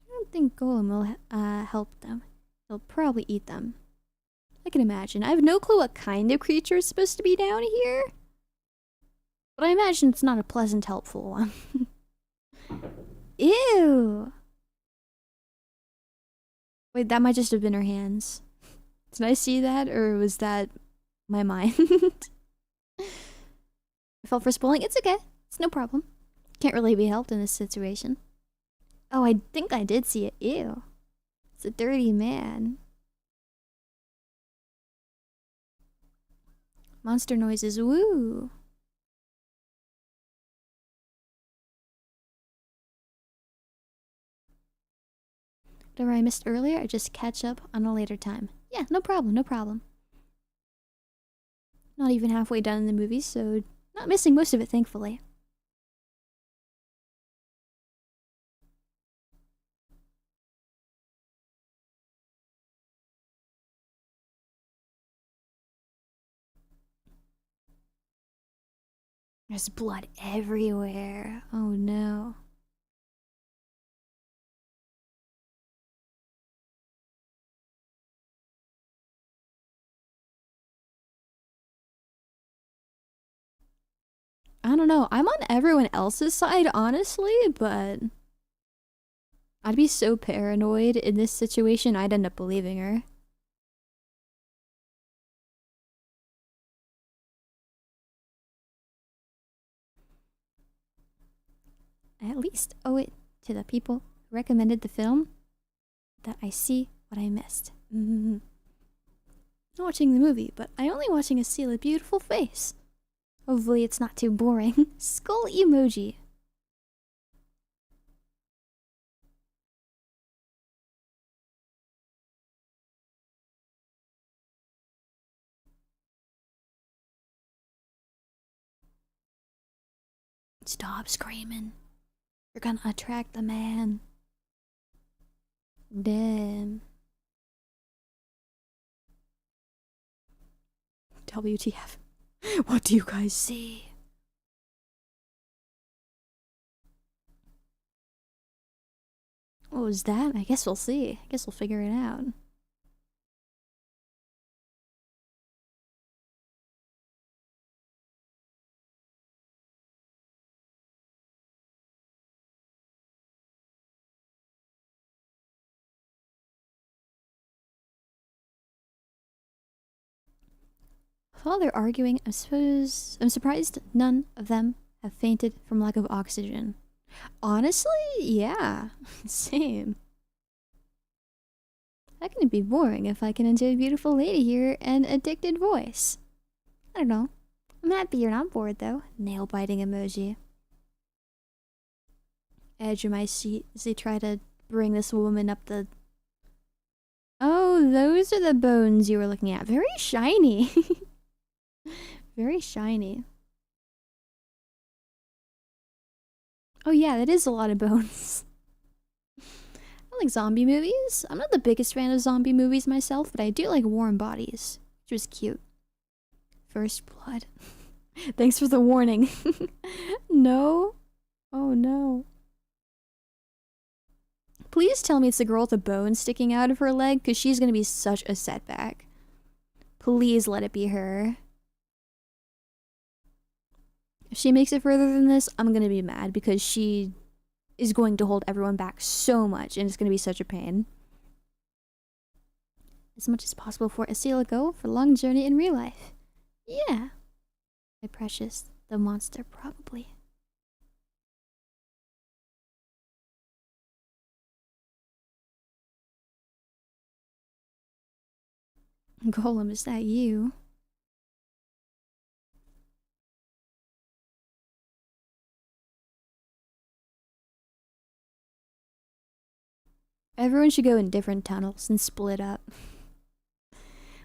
I don't think Golem will help them. He'll probably eat them. I can imagine. I have no clue what kind of creature is supposed to be down here. But I imagine it's not a pleasant, helpful one. Ew! Wait, that might just have been her hands. Did I see that, or was that my mind? I fell for spoiling. It's okay. It's no problem. Can't really be helped in this situation. Oh, I think I did see it. Ew. It's a dirty man. Monster noises. Woo! Whatever I missed earlier, I just catch up on a later time. Yeah, no problem, no problem. Not even halfway done in the movie, so not missing most of it, thankfully. There's blood everywhere. Oh no. I don't know. I'm on everyone else's side, honestly, but I'd be so paranoid in this situation, I'd end up believing her. I at least owe it to the people who recommended the film that I see what I missed. Not watching the movie, but I only watching Esila beautiful face. Hopefully it's not too boring. Skull emoji. Stop screaming. You're gonna attract the man. Damn. WTF. What do you guys see? What was that? I guess we'll see. I guess we'll figure it out. While they're arguing, I'm surprised none of them have fainted from lack of oxygen. Honestly, yeah. Same. That can be boring if I can enjoy a beautiful lady here and addicted voice. I don't know. I'm happy you're not bored though. Nail biting emoji. Edge of my seat as they try to bring this woman up the... Oh, those are the bones you were looking at. Very shiny. Very shiny. Oh yeah, that is a lot of bones. I like zombie movies. I'm not the biggest fan of zombie movies myself, but I do like warm bodies, which was cute. First blood. Thanks for the warning. No? Oh no. Please tell me it's the girl with the bone sticking out of her leg, because she's gonna be such a setback. Please let it be her. If she makes it further than this, I'm gonna be mad, because she is going to hold everyone back so much, and it's gonna be such a pain. As much as possible for Esila go for a long journey in real life. Yeah. My precious, the monster probably. Golem, is that you? Everyone should go in different tunnels and split up.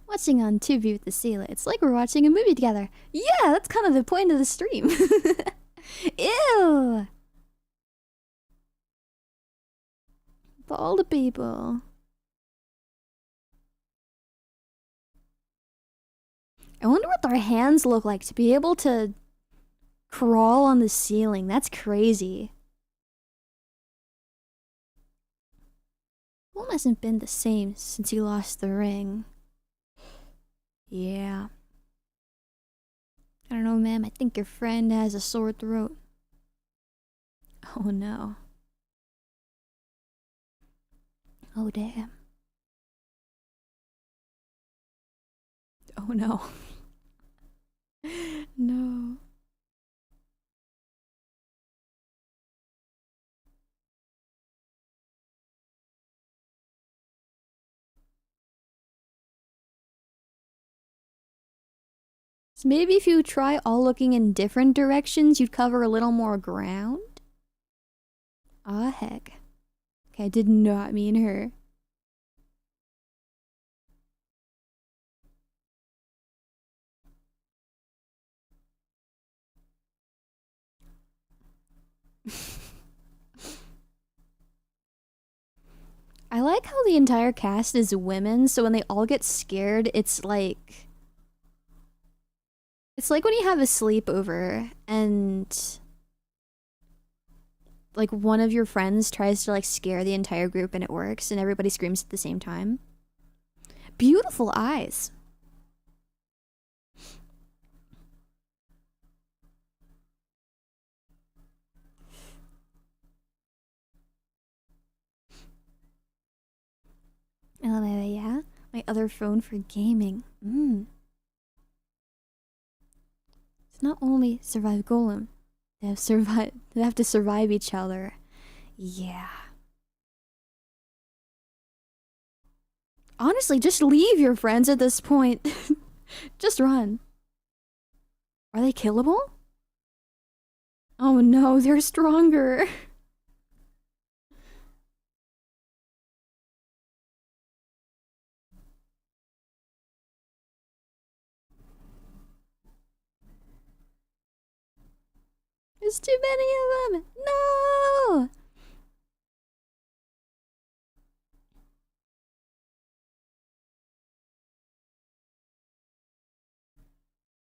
Watching on TV with Esila, it's like we're watching a movie together. Yeah, that's kind of the point of the stream. Ew! Bald people. I wonder what their hands look like to be able to crawl on the ceiling. That's crazy. Home hasn't been the same since he lost the ring. Yeah. I don't know, ma'am. I think your friend has a sore throat. Oh no. Oh damn. Oh no. No. So maybe if you try all looking in different directions, you'd cover a little more ground? Ah, heck. Okay, I did not mean her. I like how the entire cast is women, so when they all get scared, it's like... It's like when you have a sleepover and... like one of your friends tries to like scare the entire group and it works and everybody screams at the same time. Beautiful eyes. Yeah? My other phone for gaming. It's not only survive Golem. They have to survive each other. Yeah. Honestly, just leave your friends at this point. Just run. Are they killable? Oh no, they're stronger. There's too many of them. No!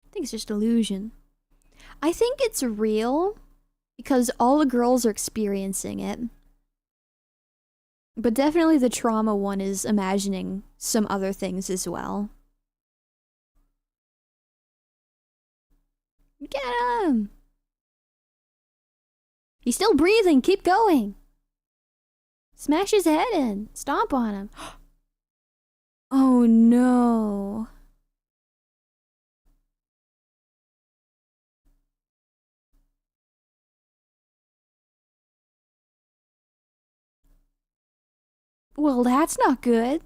I think it's just illusion. I think it's real because all the girls are experiencing it. But definitely the trauma one is imagining some other things as well. Get him! He's still breathing. Keep going. Smash his head in. Stomp on him. Oh no. Well, that's not good.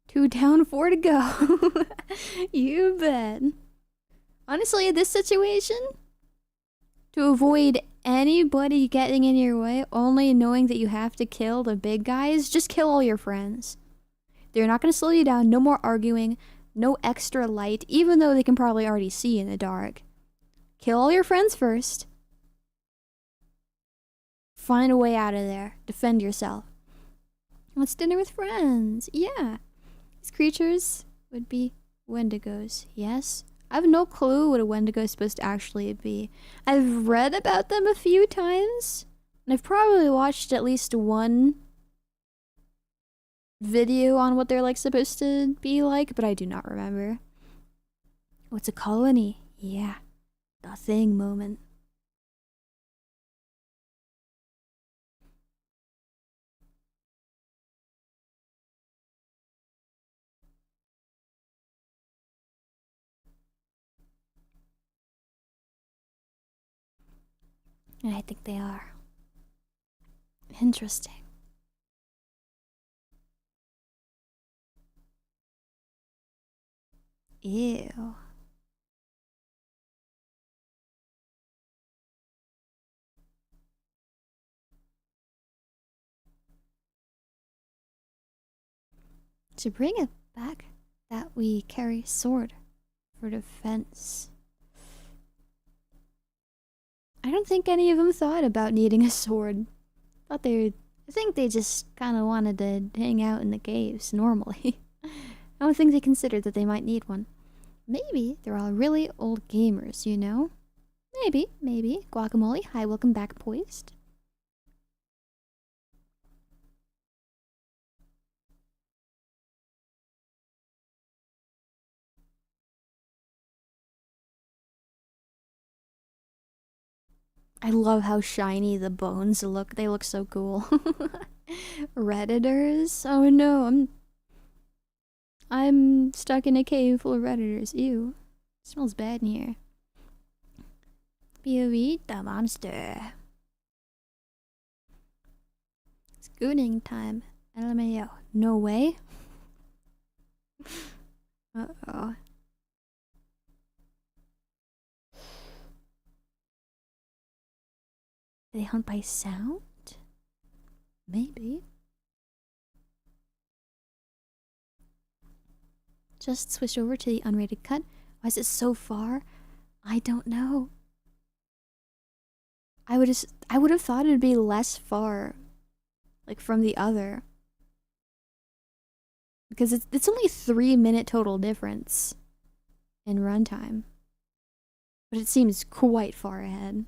Two down, four to go. You bet. Honestly, in this situation, To avoid anybody getting in your way, only knowing that you have to kill the big guys, just kill all your friends. They're not going to slow you down. No more arguing. No extra light, even though they can probably already see in the dark. Kill all your friends first. Find a way out of there. Defend yourself. What's dinner with friends? Yeah. These creatures would be wendigos. Yes. I have no clue what a wendigo is supposed to actually be. I've read about them a few times. And I've probably watched at least one video on what they're like supposed to be like, but I do not remember. What's a colony? Yeah. The thing moment. And I think they are. Interesting. Ew. To bring it back, that we carry sword for defense. I don't think any of them thought about needing a sword. I think they just kind of wanted to hang out in the caves normally. I don't think they considered that they might need one. Maybe they're all really old gamers, you know? Maybe. Guacamole, hi, welcome back, Poised. I love how shiny the bones look. They look so cool. Redditors? Oh no, I'm stuck in a cave full of Redditors. Ew. It smells bad in here. POV the monster. Scooting time. LMAO. No way. Uh-oh. They hunt by sound? Maybe. Just switch over to the unrated cut. Why is it so far? I don't know. I would have thought it'd be less far, like from the other, because it's only 3-minute total difference in runtime, but it seems quite far ahead.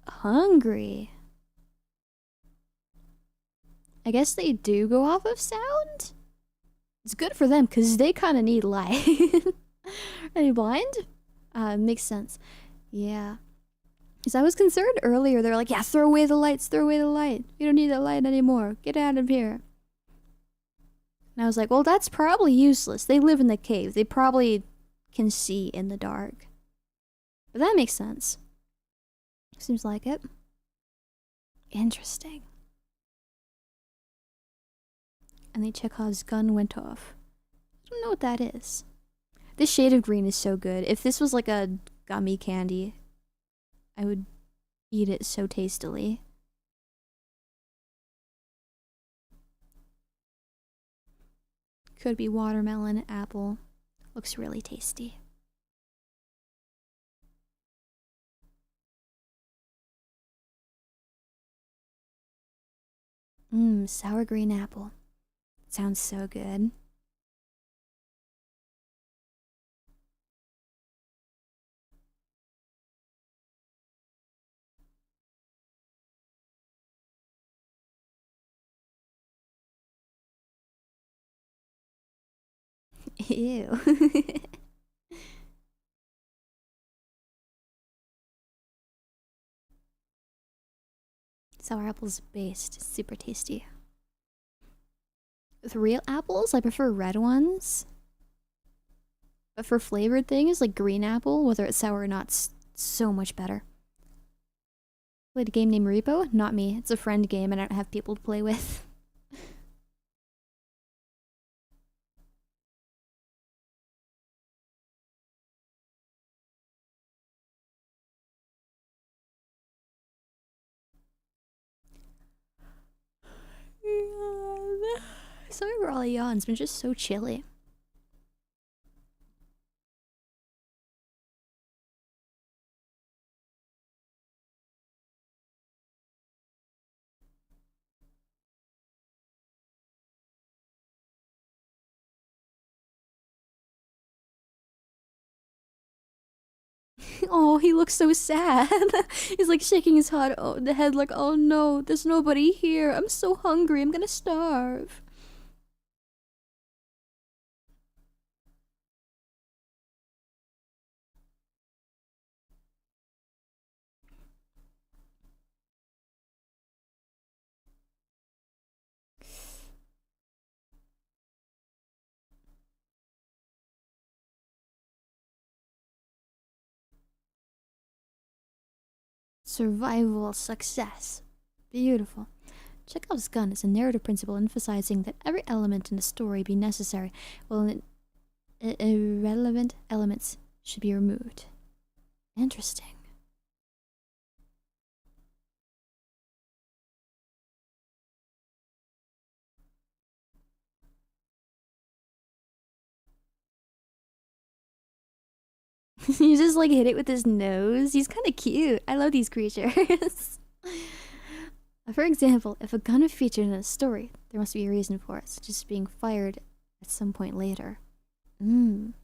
Hungry. I guess they do go off of sound? It's good for them, because they kind of need light. Are they blind? Makes sense. Yeah. Because I was concerned earlier. They're like, yeah, throw away the lights, throw away the light. You don't need that light anymore. Get out of here. And I was like, well, that's probably useless. They live in the cave. They probably can see in the dark. But that makes sense. Seems like it. Interesting. And then Chekhov's gun went off. I don't know what that is. This shade of green is so good. If this was like a gummy candy, I would eat it so tastily. Could be watermelon, apple. Looks really tasty. Mmm, sour green apple. Sounds so good. Ew. Sour apple's based. Super tasty. With real apples, I prefer red ones. But for flavored things, like green apple, whether it's sour or not, it's so much better. Played a game named Repo? Not me. It's a friend game and I don't have people to play with. Sorry for all the yawns, it's been just so chilly. Oh, he looks so sad. He's like shaking his head, the head like, oh no, there's nobody here. I'm so hungry, I'm gonna starve. Survival success. Beautiful. Chekhov's gun is a narrative principle emphasizing that every element in the story be necessary, while irrelevant elements should be removed. Interesting. You just like hit it with his nose. He's kind of cute. I love these creatures. For example, if a gun is featured in a story, there must be a reason for it, such as being fired at some point later. Giving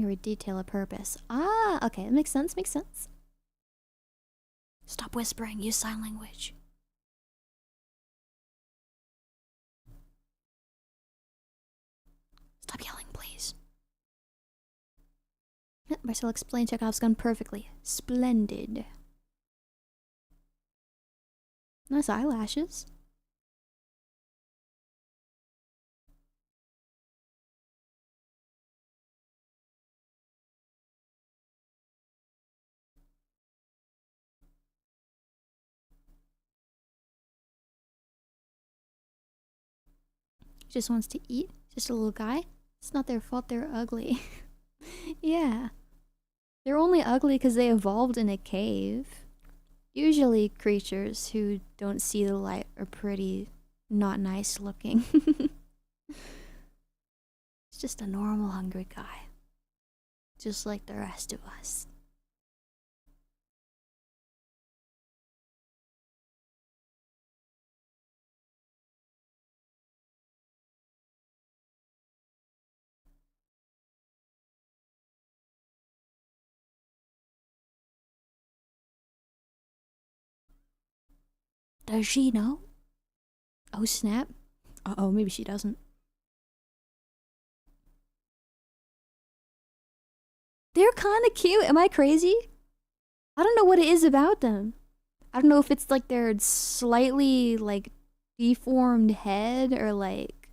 her detail a purpose. Ah, okay, that makes sense, makes sense. Stop whispering, use sign language. Stop yelling, please. Marcel explained Chekhov's gun perfectly. Splendid. Nice eyelashes. Just wants to eat. Just a little guy. It's not their fault they're ugly. Yeah. They're only ugly because they evolved in a cave. Usually creatures who don't see the light are pretty not nice looking. It's just a normal hungry guy. Just like the rest of us. Does she know? Oh snap. Uh-oh, maybe she doesn't. They're kind of cute. Am I crazy? I don't know what it is about them. I don't know if it's like their slightly like deformed head or like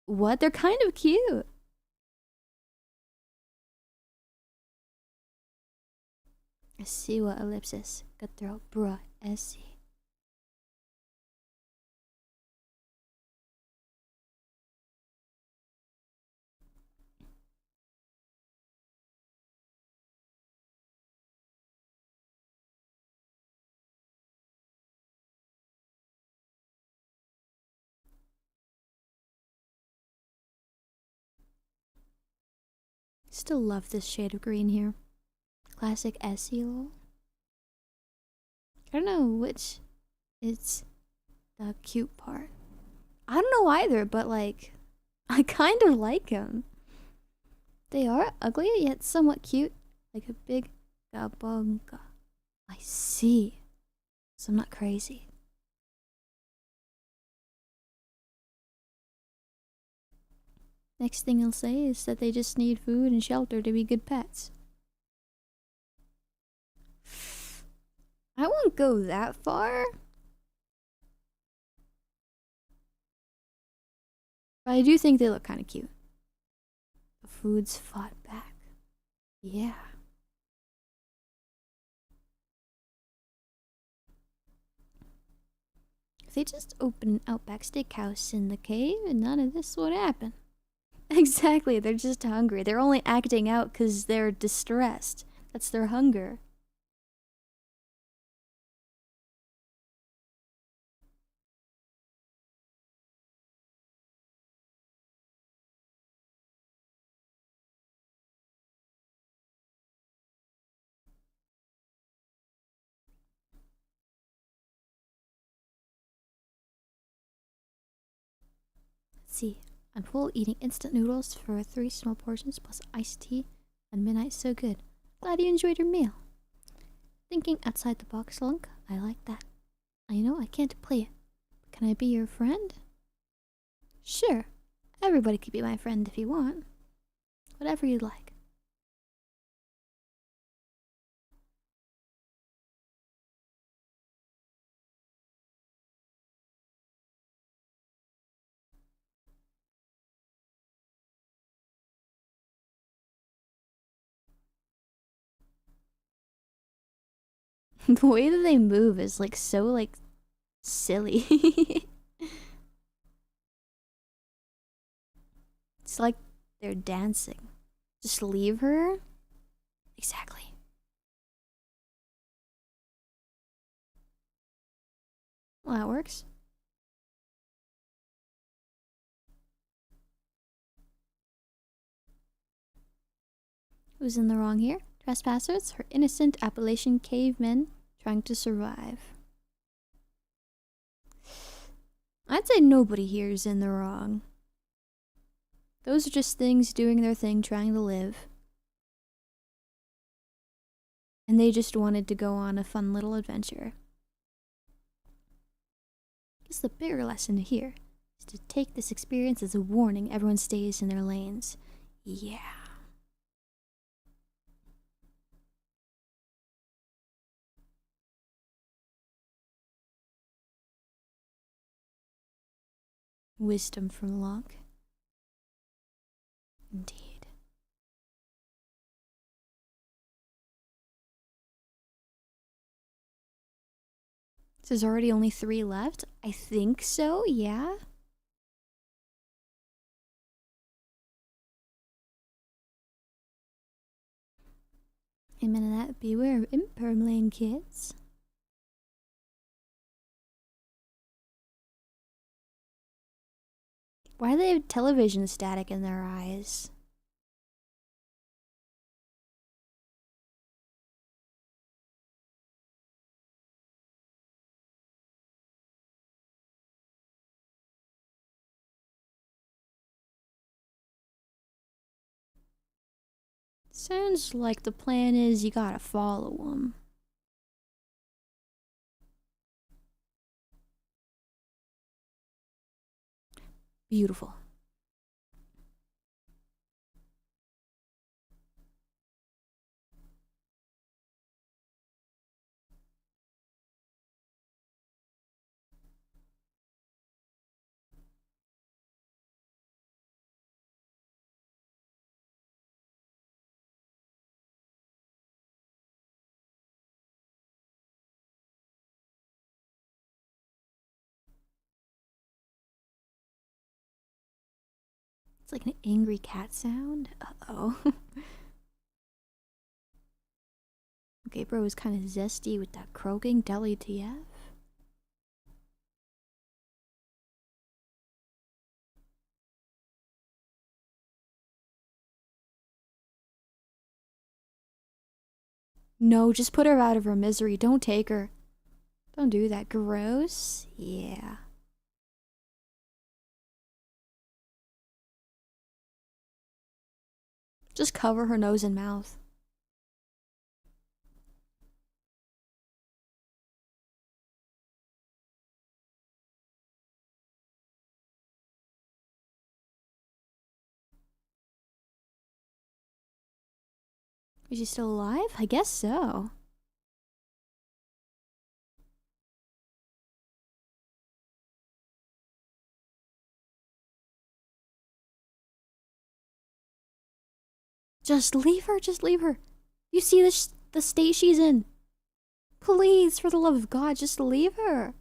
what. They're kind of cute. Esila ellipsis. Cutthroat bruh. Essie. Still love this shade of green here. Classic Esila. I don't know which is the cute part. I don't know either, but like, I kind of like him. They are ugly, yet somewhat cute. Like a big gabonga. I see. So I'm not crazy. Next thing he'll say is that they just need food and shelter to be good pets. I won't go that far. But I do think they look kind of cute. The food's fought back. Yeah. If they just opened an Outback Steakhouse in the cave, and none of this would happen. Exactly, they're just hungry. They're only acting out because they're distressed. That's their hunger. Let's see. I'm full eating instant noodles for 3 small portions plus iced tea, and midnight so good. Glad you enjoyed your meal. Thinking outside the box, Lunk. I like that. I know I can't play it. Can I be your friend? Sure. Everybody could be my friend if you want. Whatever you'd like. The way that they move is like so like silly. It's like they're dancing. Just leave her? Exactly. Well, that works. Who's in the wrong here? Trespassers or innocent Appalachian cavemen trying to survive? I'd say nobody here is in the wrong. Those are just things doing their thing, trying to live. And they just wanted to go on a fun little adventure. I guess the bigger lesson here is to take this experience as a warning everyone stays in their lanes. Yeah. Wisdom from Locke. Indeed. So there's already only 3 left? I think so, yeah? Amen to that. Beware of impermanent kids. Why do they have television static in their eyes? Sounds like the plan is you gotta follow them. Beautiful. It's like an angry cat sound. Uh-oh. Okay, bro was kind of zesty with that croaking. WTF? No, just put her out of her misery. Don't take her. Don't do that. Gross? Yeah. Just cover her nose and mouth. Is she still alive? I guess so. Just leave her, just leave her. You see the state she's in. Please, for the love of God, just leave her.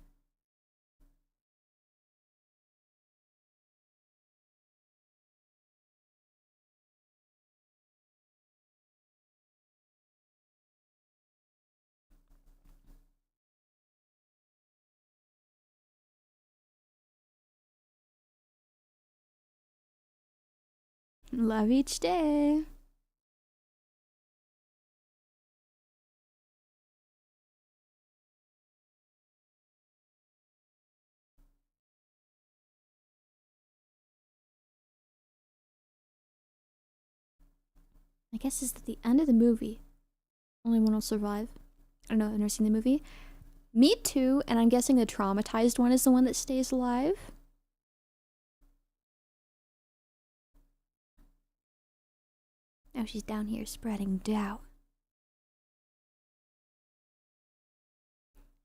Love each day. I guess this is the end of the movie. Only one will survive. I don't know, I've never seen the movie. Me too, and I'm guessing the traumatized one is the one that stays alive. Now she's down here spreading doubt.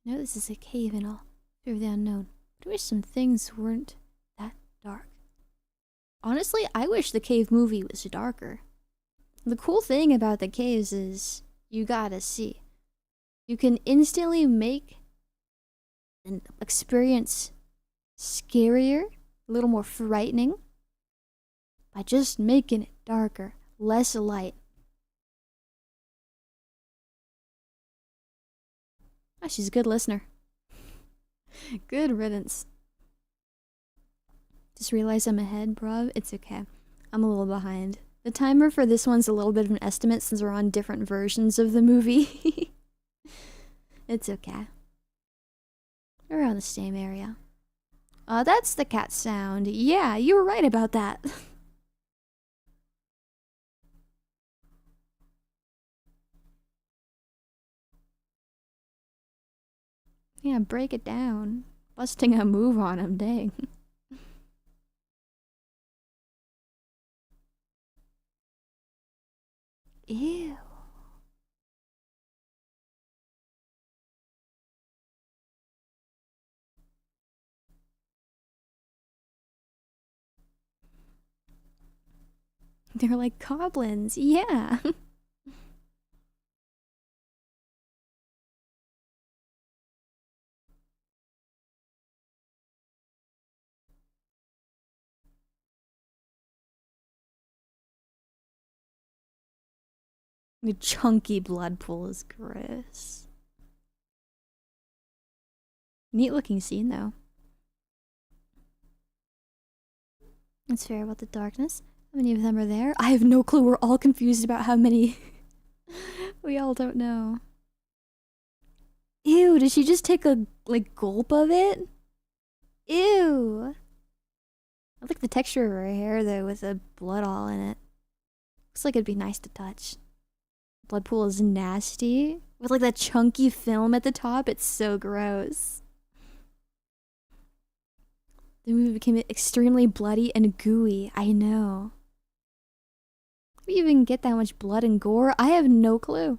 I know this is a cave and all. Fear of the unknown. But I wish some things weren't that dark. Honestly, I wish the cave movie was darker. The cool thing about the caves is you gotta see. You can instantly make an experience scarier, a little more frightening, by just making it darker, less light. Oh, she's a good listener. Good riddance. Just realized I'm ahead, bruv. It's okay. I'm a little behind. The timer for this one's a little bit of an estimate since we're on different versions of the movie. It's okay. We're around the same area. That's the cat sound. Yeah, you were right about that. Yeah, break it down. Busting a move on him, dang. Ew. They're like goblins, yeah. The chunky blood pool is gross. Neat looking scene though. It's fair about the darkness. How many of them are there? I have no clue. We're all confused about how many. We all don't know. Ew, did she just take a gulp of it? Ew. I like the texture of her hair though with the blood all in it. Looks like it'd be nice to touch. Blood pool is nasty. With like that chunky film at the top, it's so gross. The movie became extremely bloody and gooey. I know. How do you even get that much blood and gore? I have no clue.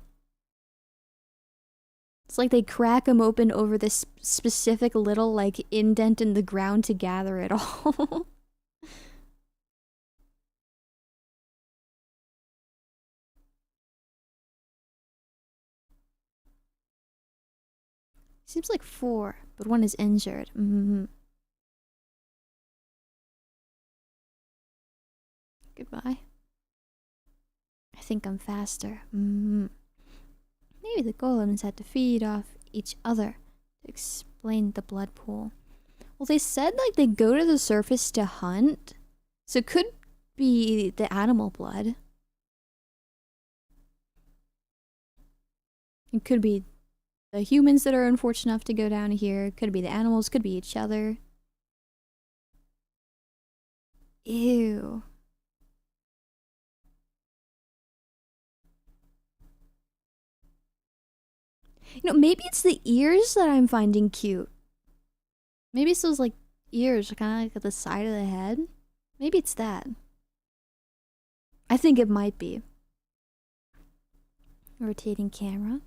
It's like they crack them open over this specific little like indent in the ground to gather it all. Seems like 4, but one is injured. Goodbye. I think I'm faster. Maybe the golems had to feed off each other to explain the blood pool. Well, they said like they go to the surface to hunt, so it could be the animal blood. It could be the humans that are unfortunate enough to go down here. Could be the animals, could be each other. Ew. You know, maybe it's the ears that I'm finding cute. Maybe it's those like ears kind of like at the side of the head. Maybe it's that. I think it might be. Rotating camera.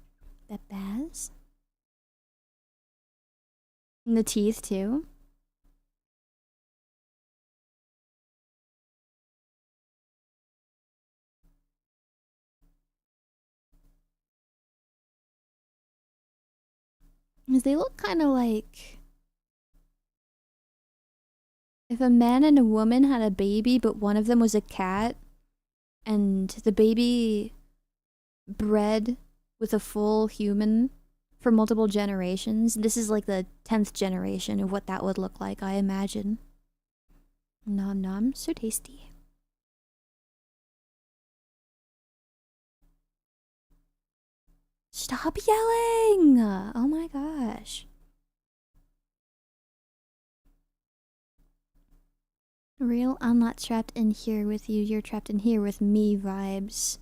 That Baz. And the teeth too. Because they look kind of like if a man and a woman had a baby, but one of them was a cat, and the baby bred with a full human for multiple generations. This is like the 10th generation of what that would look like, I imagine. Nom nom, so tasty. Stop yelling! Oh my gosh. Real, I'm not trapped in here with you, you're trapped in here with me vibes.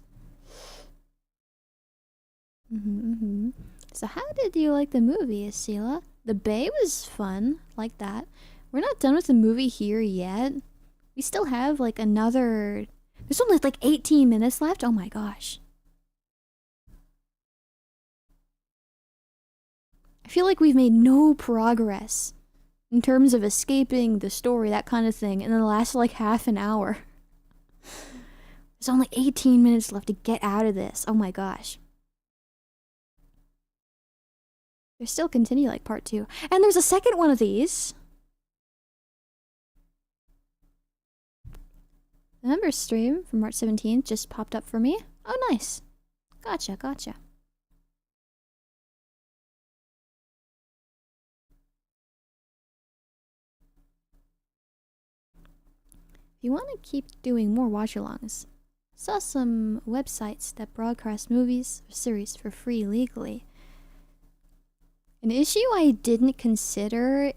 So how did you like the movie, Esila? The bay was fun, like that. We're not done with the movie here yet. We still have like another... There's only like 18 minutes left? Oh my gosh. I feel like we've made no progress in terms of escaping the story, that kind of thing, in the last like half an hour. There's only 18 minutes left to get out of this. Oh my gosh. There's still continue like part 2. And there's a second one of these. The member stream from March 17th just popped up for me. Oh, nice. Gotcha, gotcha. If you want to keep doing more watch-alongs, saw some websites that broadcast movies or series for free legally. An issue I didn't consider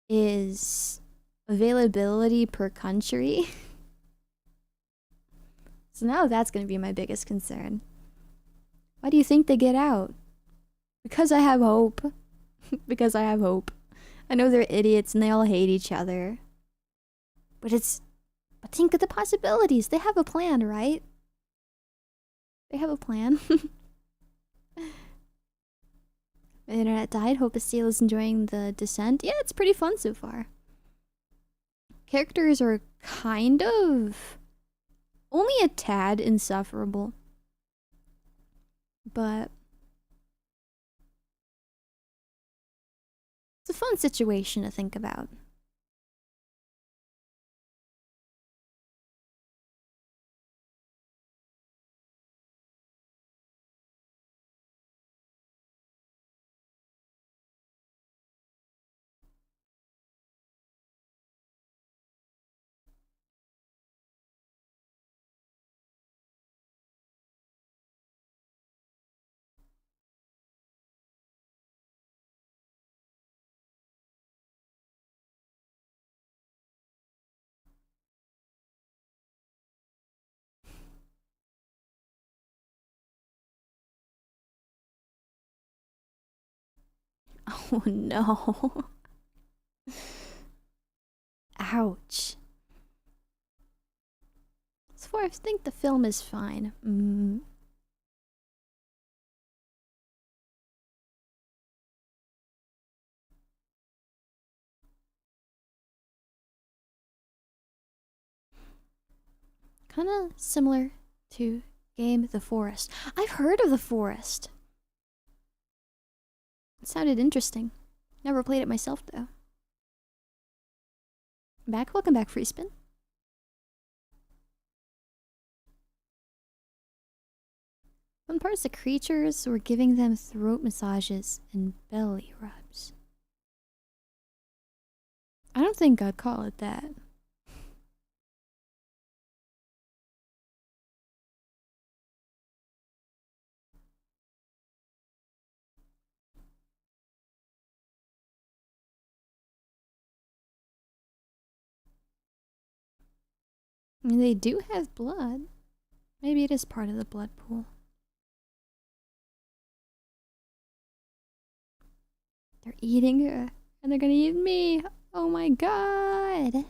is availability per country. So now that's going to be my biggest concern. Why do you think they get out? Because I have hope. Because I have hope. I know they're idiots and they all hate each other. But think of the possibilities. They have a plan, right? They have a plan. My internet died. Hope Esila's enjoying the descent. Yeah, it's pretty fun so far. Characters are kind of... only a tad insufferable. But... it's a fun situation to think about. Oh no. Ouch. So far, I think the film is fine. Kind of similar to game The Forest. I've heard of The Forest. It sounded interesting. Never played it myself, though. Welcome back, Freespin. Fun parts, the creatures were giving them throat massages and belly rubs. I don't think I'd call it that. I mean, they do have blood. Maybe it is part of the blood pool. They're eating her, and they're gonna eat me. Oh my god.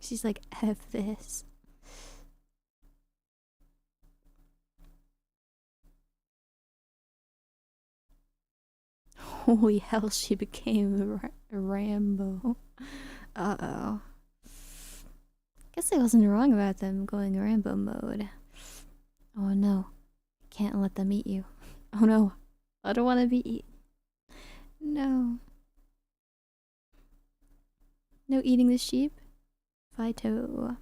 She's like, F this. Holy hell, she became Rambo. Uh-oh. Guess I wasn't wrong about them going Rambo mode. Oh no. Can't let them eat you. Oh no. I don't want to be eaten. No. No eating the sheep. Fido.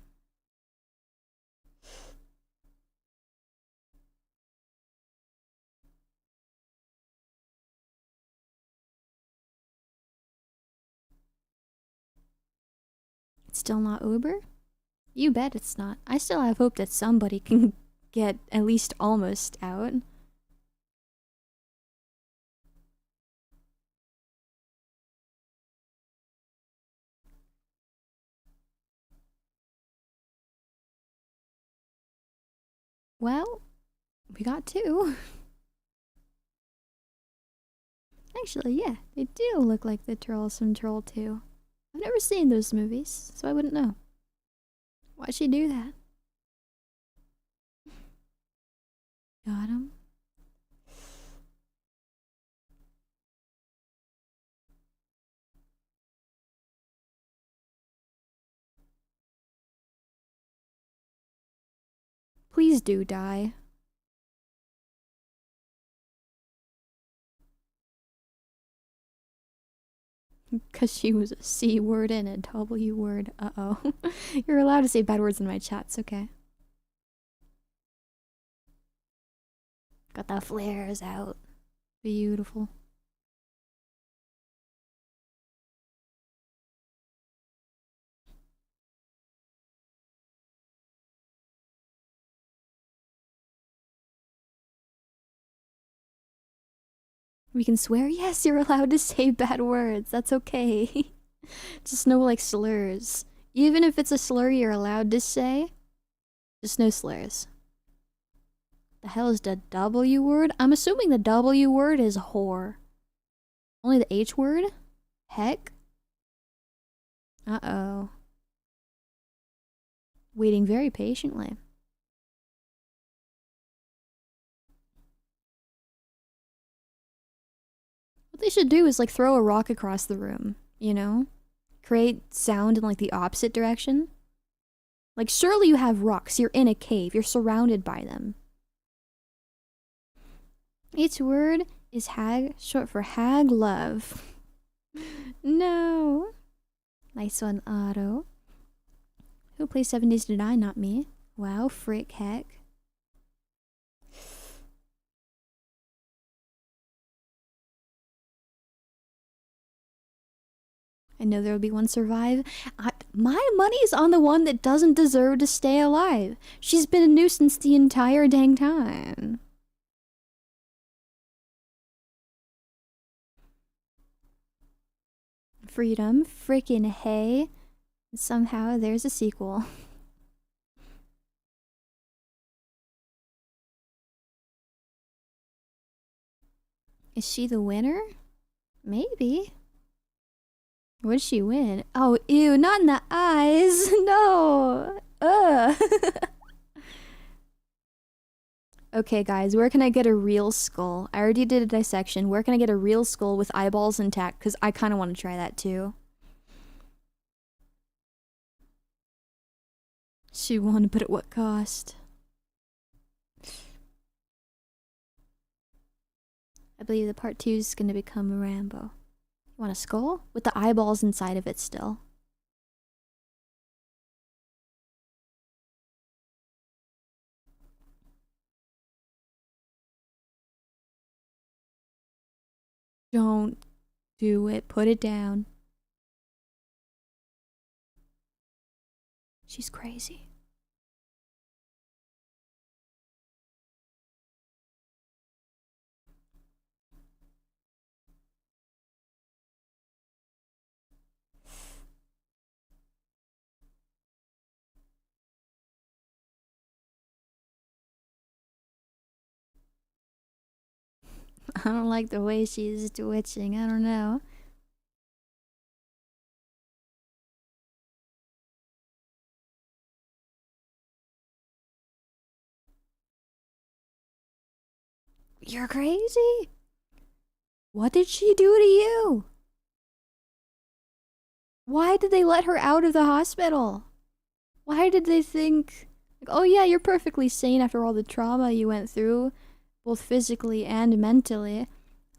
It's still not Uber? You bet it's not. I still have hope that somebody can get at least almost out. Well, we got two. Actually, yeah, they do look like the trolls from Troll 2. I've never seen those movies, so I wouldn't know. Why'd she do that? Got him. Please do die. Because she was a C word and a W word. Uh-oh. You're allowed to say bad words in my chats, okay? Got the flares out. Beautiful. We can swear? Yes, you're allowed to say bad words. That's okay. Just no, like, slurs. Even if it's a slur you're allowed to say, just no slurs. The hell is the W word? I'm assuming the W word is whore. Only the H word? Heck? Uh-oh. Waiting very patiently. What they should do is, like, throw a rock across the room, you know? Create sound in, like, the opposite direction. Like, surely you have rocks. You're in a cave. You're surrounded by them. Its word is hag, short for hag love. No. Nice one, Otto. Who plays 7 Days to Die? Not me. Wow, frick heck. I know there will be one survive. My money's on the one that doesn't deserve to stay alive. She's been a nuisance the entire dang time. Freedom, frickin' hey. Somehow there's a sequel. Is she the winner? Maybe. Would she win? Oh, ew, not in the eyes. No. Ugh. Okay, guys, where can I get a real skull? I already did a dissection. Where can I get a real skull with eyeballs intact? Because I kind of want to try that too. She won, but at what cost? I believe the part 2 is going to become a Rambo. You want a skull? With the eyeballs inside of it still. Don't do it. Put it down. She's crazy. I don't like the way she's twitching. I don't know. You're crazy? What did she do to you? Why did they let her out of the hospital? Why did they think, like, oh yeah, you're perfectly sane after all the trauma you went through, both physically and mentally.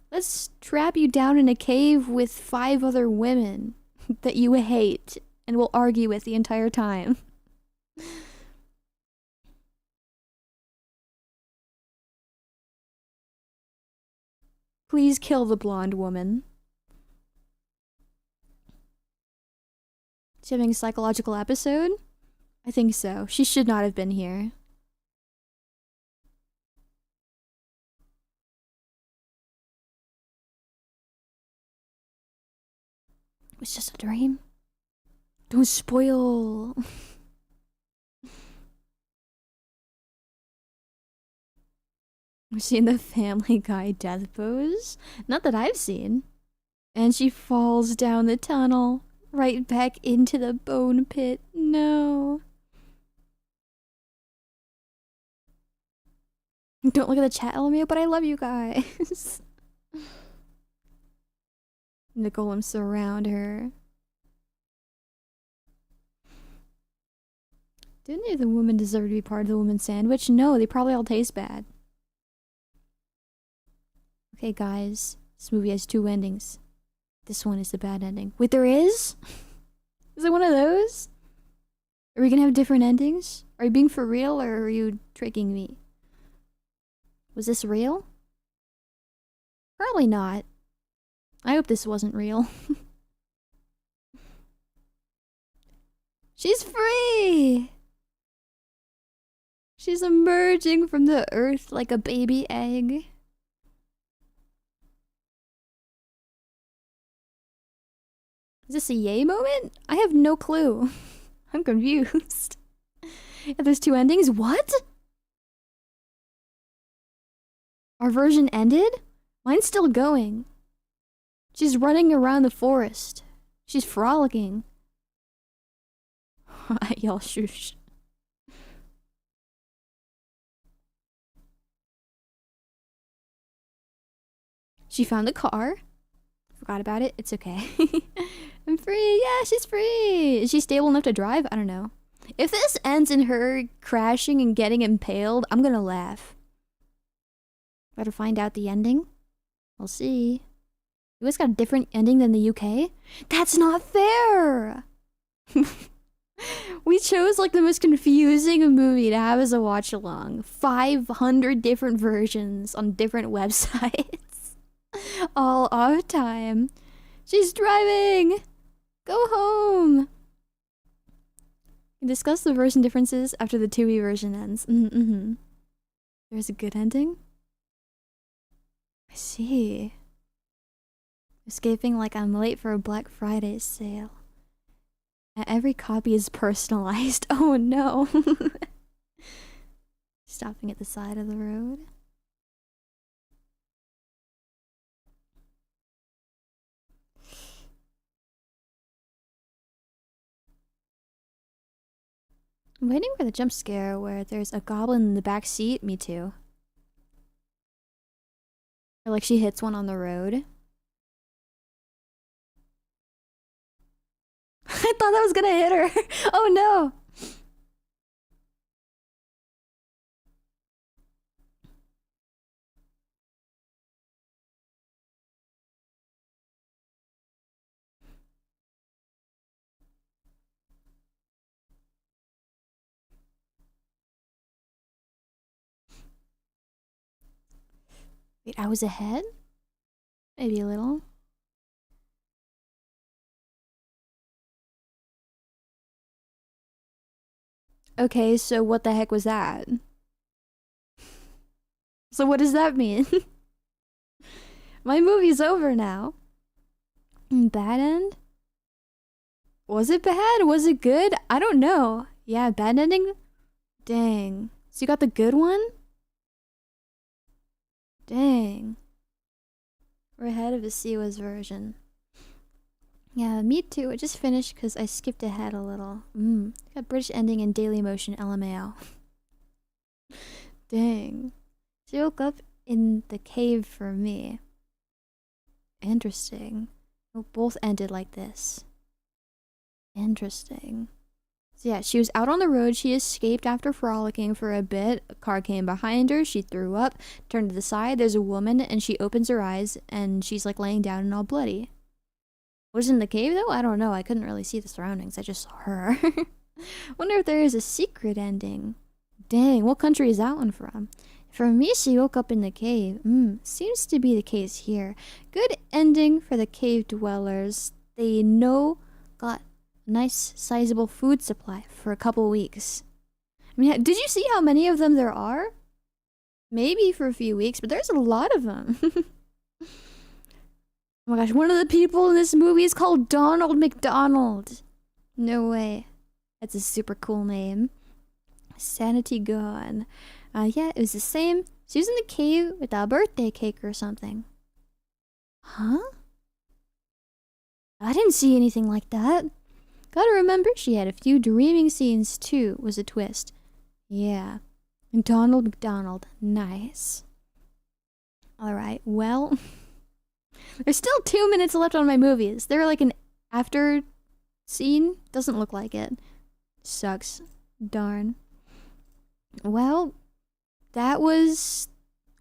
Let's trap you down in a cave with 5 other women that you hate and will argue with the entire time. Please kill the blonde woman. She's having a psychological episode? I think so. She should not have been here. It was just a dream. Don't spoil. Was she in the Family Guy death pose? Not that I've seen. And she falls down the tunnel, right back into the bone pit. No. Don't look at the chat, LMAO, but I love you guys. The golems surround her. Didn't any of the women deserve to be part of the woman's sandwich? No, they probably all taste bad. Okay, guys. This movie has 2 endings. This one is the bad ending. Wait, there is? Is it one of those? Are we gonna have different endings? Are you being for real or are you tricking me? Was this real? Probably not. I hope this wasn't real. She's free! She's emerging from the earth like a baby egg. Is this a yay moment? I have no clue. I'm confused. If there's 2 endings, what? Our version ended? Mine's still going. She's running around the forest. She's frolicking. Y'all shush. She found the car. Forgot about it. It's okay. I'm free. Yeah, she's free. Is she stable enough to drive? I don't know. If this ends in her crashing and getting impaled, I'm gonna laugh. Better find out the ending. We'll see. You guys got a different ending than the UK? That's not fair! We chose like the most confusing movie to have as a watch along. 500 different versions on different websites. All off time. She's driving! Go home! Discuss the version differences after the 2E version ends. There's a good ending? I see. Escaping like I'm late for a Black Friday sale. Every copy is personalized. Oh no. Stopping at the side of the road. I'm waiting for the jump scare where there's a goblin in the back seat. Me too. Or like she hits one on the road. I thought that was gonna hit her. Oh no. Wait, I was ahead? Maybe a little. Okay, so what the heck was that? So what does that mean? My movie's over now. Bad end? Was it bad? Was it good? I don't know. Yeah, bad ending? Dang. So you got the good one? Dang. We're ahead of Esila's version. Yeah, me too. I just finished because I skipped ahead a little. Got British ending in Daily Motion LMAO. Dang. She woke up in the cave for me. Interesting. Oh, both ended like this. Interesting. So yeah, she was out on the road. She escaped after frolicking for a bit. A car came behind her. She threw up, turned to the side. There's a woman and she opens her eyes and she's like laying down and all bloody. Was in the cave though? I don't know. I couldn't really see the surroundings. I just saw her. Wonder if there is a secret ending. Dang, what country is that one from? For me, she woke up in the cave. Seems to be the case here. Good ending for the cave dwellers. They got nice sizable food supply for a couple weeks. I mean, did you see how many of them there are? Maybe for a few weeks, but there's a lot of them. Oh my gosh, one of the people in this movie is called Donald McDonald. No way. That's a super cool name. Sanity gone. Yeah, it was the same She was in the cave with a birthday cake or something. Huh? I didn't see anything like that. Gotta remember, she had a few dreaming scenes too, was a twist. Yeah. Donald McDonald. Nice. Alright, well... There's still 2 minutes left on my movies. They're like an after scene. Doesn't look like it. Sucks. Darn. Well, that was...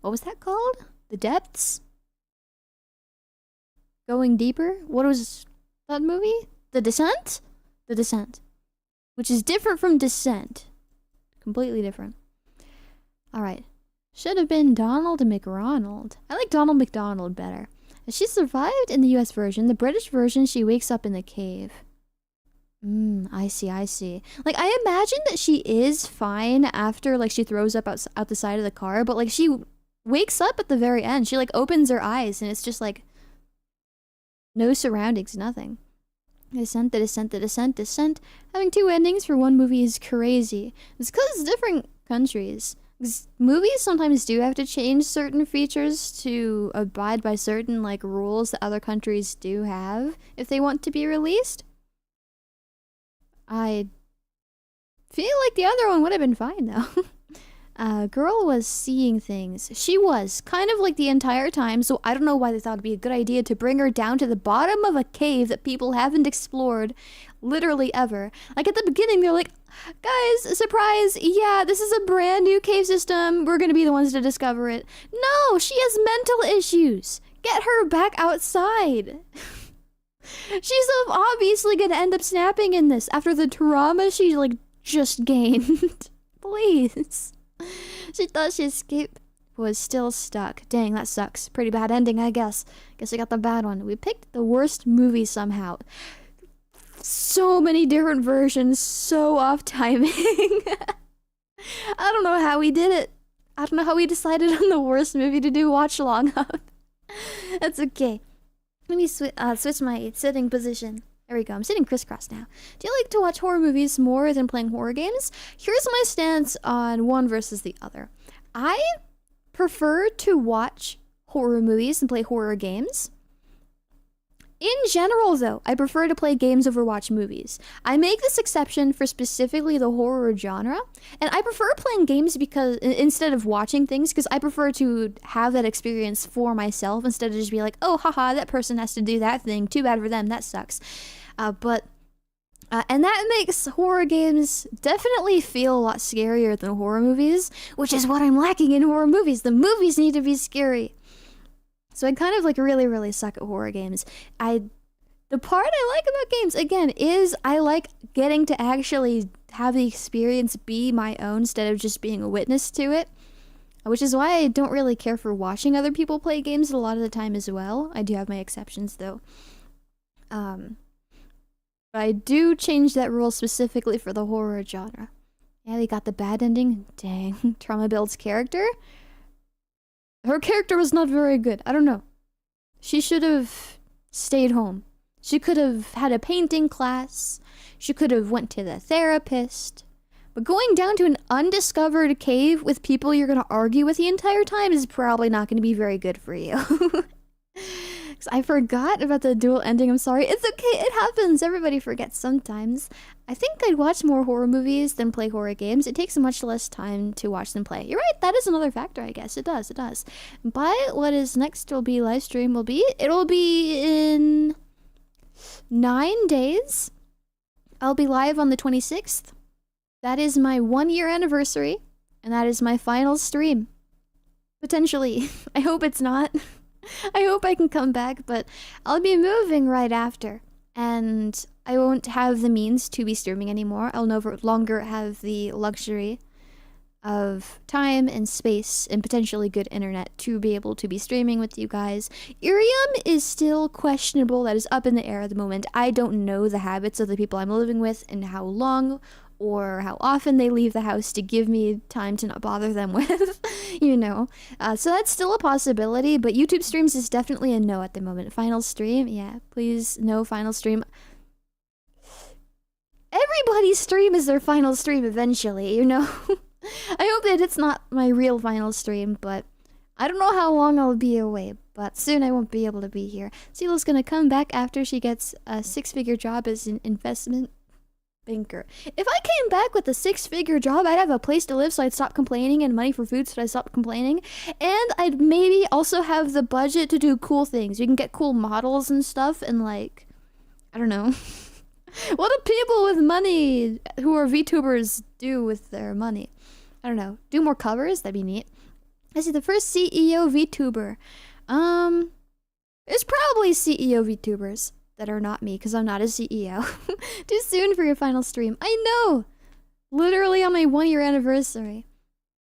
What was that called? The Depths? Going Deeper? What was that movie? The Descent? The Descent. Which is different from Descent. Completely different. Alright. Should have been Donald McRonald. I like Donald McDonald better. She survived in the US version. The British version, she wakes up in the cave. I see. Like, I imagine that she is fine after, like, she throws up out the side of the car, but, like, she wakes up at the very end. She, like, opens her eyes, and it's just, like, no surroundings, nothing. Descent. Having 2 endings for one movie is crazy. It's because it's different countries. Movies sometimes do have to change certain features to abide by certain, like, rules that other countries do have if they want to be released. I feel like the other one would have been fine, though. Girl was seeing things. She was, kind of like the entire time, so I don't know why they thought it'd be a good idea to bring her down to the bottom of a cave that people haven't explored literally ever. Like, at the beginning, they're like, guys, surprise, yeah, this is a brand new cave system. We're gonna be the ones to discover it. No, she has mental issues. Get her back outside. She's obviously gonna end up snapping in this after the trauma she, like, just gained. Please. She thought she escaped, was still stuck. Dang, that sucks. Pretty bad ending, I guess. Guess I got the bad one. We picked the worst movie somehow. So many different versions, so off timing. I don't know how we did it. I don't know how we decided on the worst movie to do watch along of. That's okay. Let me switch my sitting position. There we go. I'm sitting crisscross now. Do you like to watch horror movies more than playing horror games? Here's my stance on one versus the other. I prefer to watch horror movies than play horror games. In general, though, I prefer to play games over watch movies. I make this exception for specifically the horror genre, and I prefer playing games because instead of watching things, because I prefer to have that experience for myself instead of just be like, oh, haha, that person has to do that thing. Too bad for them. That sucks. And that makes horror games definitely feel a lot scarier than horror movies, which is what I'm lacking in horror movies. The movies need to be scary. So I kind of like really suck at horror games. The part I like about games, again, is I like getting to actually have the experience be my own instead of just being a witness to it. Which is why I don't really care for watching other people play games a lot of the time as well. I do have my exceptions though. But I do change that rule specifically for the horror genre. Yeah, they got the bad ending. Dang, Trauma Build's character? Her character was not very good. I don't know. She should have stayed home. She could have had a painting class. She could have went to the therapist. But going down to an undiscovered cave with people you're going to argue with the entire time is probably not going to be very good for you. I forgot about the dual ending. I'm sorry. It's okay. It happens. Everybody forgets sometimes. I think I'd watch more horror movies than play horror games. It takes much less time to watch than play. You're right. That is another factor, I guess. It does. But what is next will be live stream will be. It'll be in 9 days. I'll be live on the 26th. That is my 1-year anniversary. And that is my final stream. Potentially. I hope it's not. I hope I can come back, but I'll be moving right after, and I won't have the means to be streaming anymore. I'll no longer have the luxury of time and space and potentially good internet to be able to be streaming with you guys. Irium is still questionable. That is up in the air at the moment. I don't know the habits of the people I'm living with and how long or how often they leave the house to give me time to not bother them with, you know. So that's still a possibility, but YouTube streams is definitely a no at the moment. Final stream? Yeah, please, no final stream. Everybody's stream is their final stream eventually, you know. I hope that it's not my real final stream, but I don't know how long I'll be away, but soon I won't be able to be here. Esila's gonna come back after she gets a 6-figure job as an investment banker. If I came back with a 6-figure job, I'd have a place to live so I'd stop complaining, and money for food so I'd stop complaining. And I'd maybe also have the budget to do cool things. You can get cool models and stuff, and like, I don't know. What do people with money who are VTubers do with their money? I don't know. Do more covers? That'd be neat. I see the first CEO VTuber. There's probably CEO VTubers that are not me because I'm not a CEO. Too soon for your final stream. I know! Literally on my 1-year anniversary.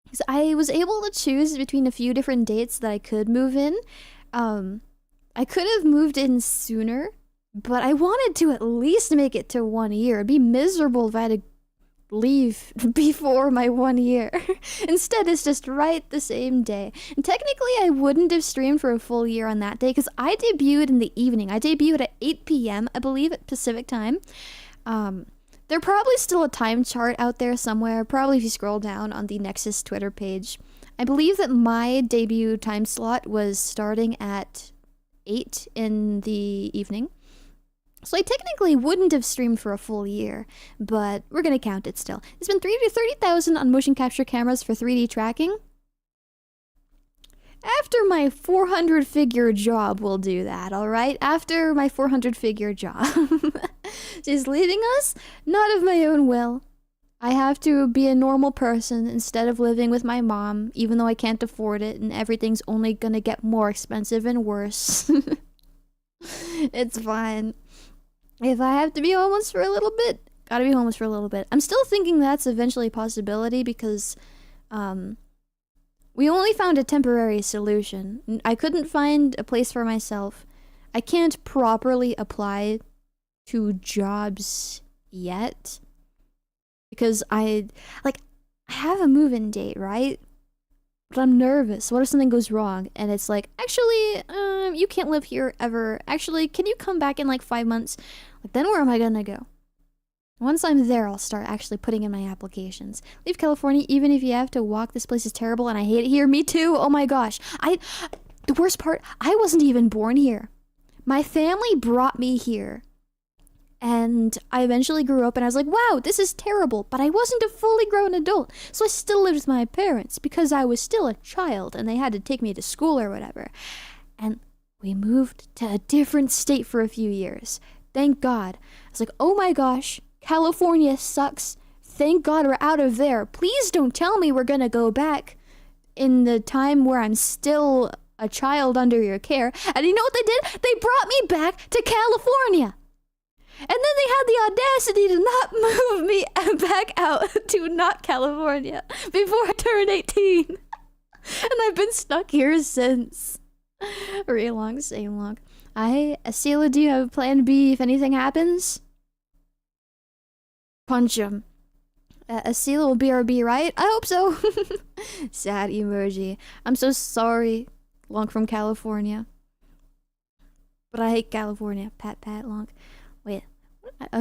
Because I was able to choose between a few different dates that I could move in. I could have moved in sooner, but I wanted to at least make it to 1 year. It'd be miserable if I had to leave before my 1 year. Instead, it's just right the same day. And technically, I wouldn't have streamed for a full year on that day because I debuted in the evening. I debuted at 8 p.m., I believe, at Pacific time. There's probably still a time chart out there somewhere, probably if you scroll down on the Nexus Twitter page. I believe that my debut time slot was starting at 8 in the evening. So I technically wouldn't have streamed for a full year, but we're gonna count it still. It's been 30,000 on motion capture cameras for 3D tracking. After my 400-figure job, we'll do that, alright? After my 400-figure job. She's leaving us? Not of my own will. I have to be a normal person instead of living with my mom, even though I can't afford it and everything's only gonna get more expensive and worse. It's fine. If I have to be homeless for a little bit, gotta be homeless for a little bit. I'm still thinking that's eventually a possibility because we only found a temporary solution. I couldn't find a place for myself. I can't properly apply to jobs yet because I have a move-in date, right? But I'm nervous. What if something goes wrong? And it's like, actually, you can't live here ever. Actually, can you come back in like 5 months? Like, then where am I gonna go? Once I'm there, I'll start actually putting in my applications. Leave California even if you have to walk. This place is terrible and I hate it here. Me too. Oh my gosh. The worst part, I wasn't even born here. My family brought me here. And I eventually grew up and I was like, wow, this is terrible. But I wasn't a fully grown adult. So I still lived with my parents because I was still a child and they had to take me to school or whatever. And we moved to a different state for a few years. Thank God. I was like, oh my gosh, California sucks. Thank God we're out of there. Please don't tell me we're gonna go back in the time where I'm still a child under your care. And you know what they did? They brought me back to California. And then they had the audacity to not move me back out to not California before I turned 18. And I've been stuck here since. Real long, same long. Esila, do you have a plan B if anything happens? Punch him. Esila will BRB, right? I hope so. Sad emoji. I'm so sorry, Long from California. But I hate California. Pat, Long. Wait,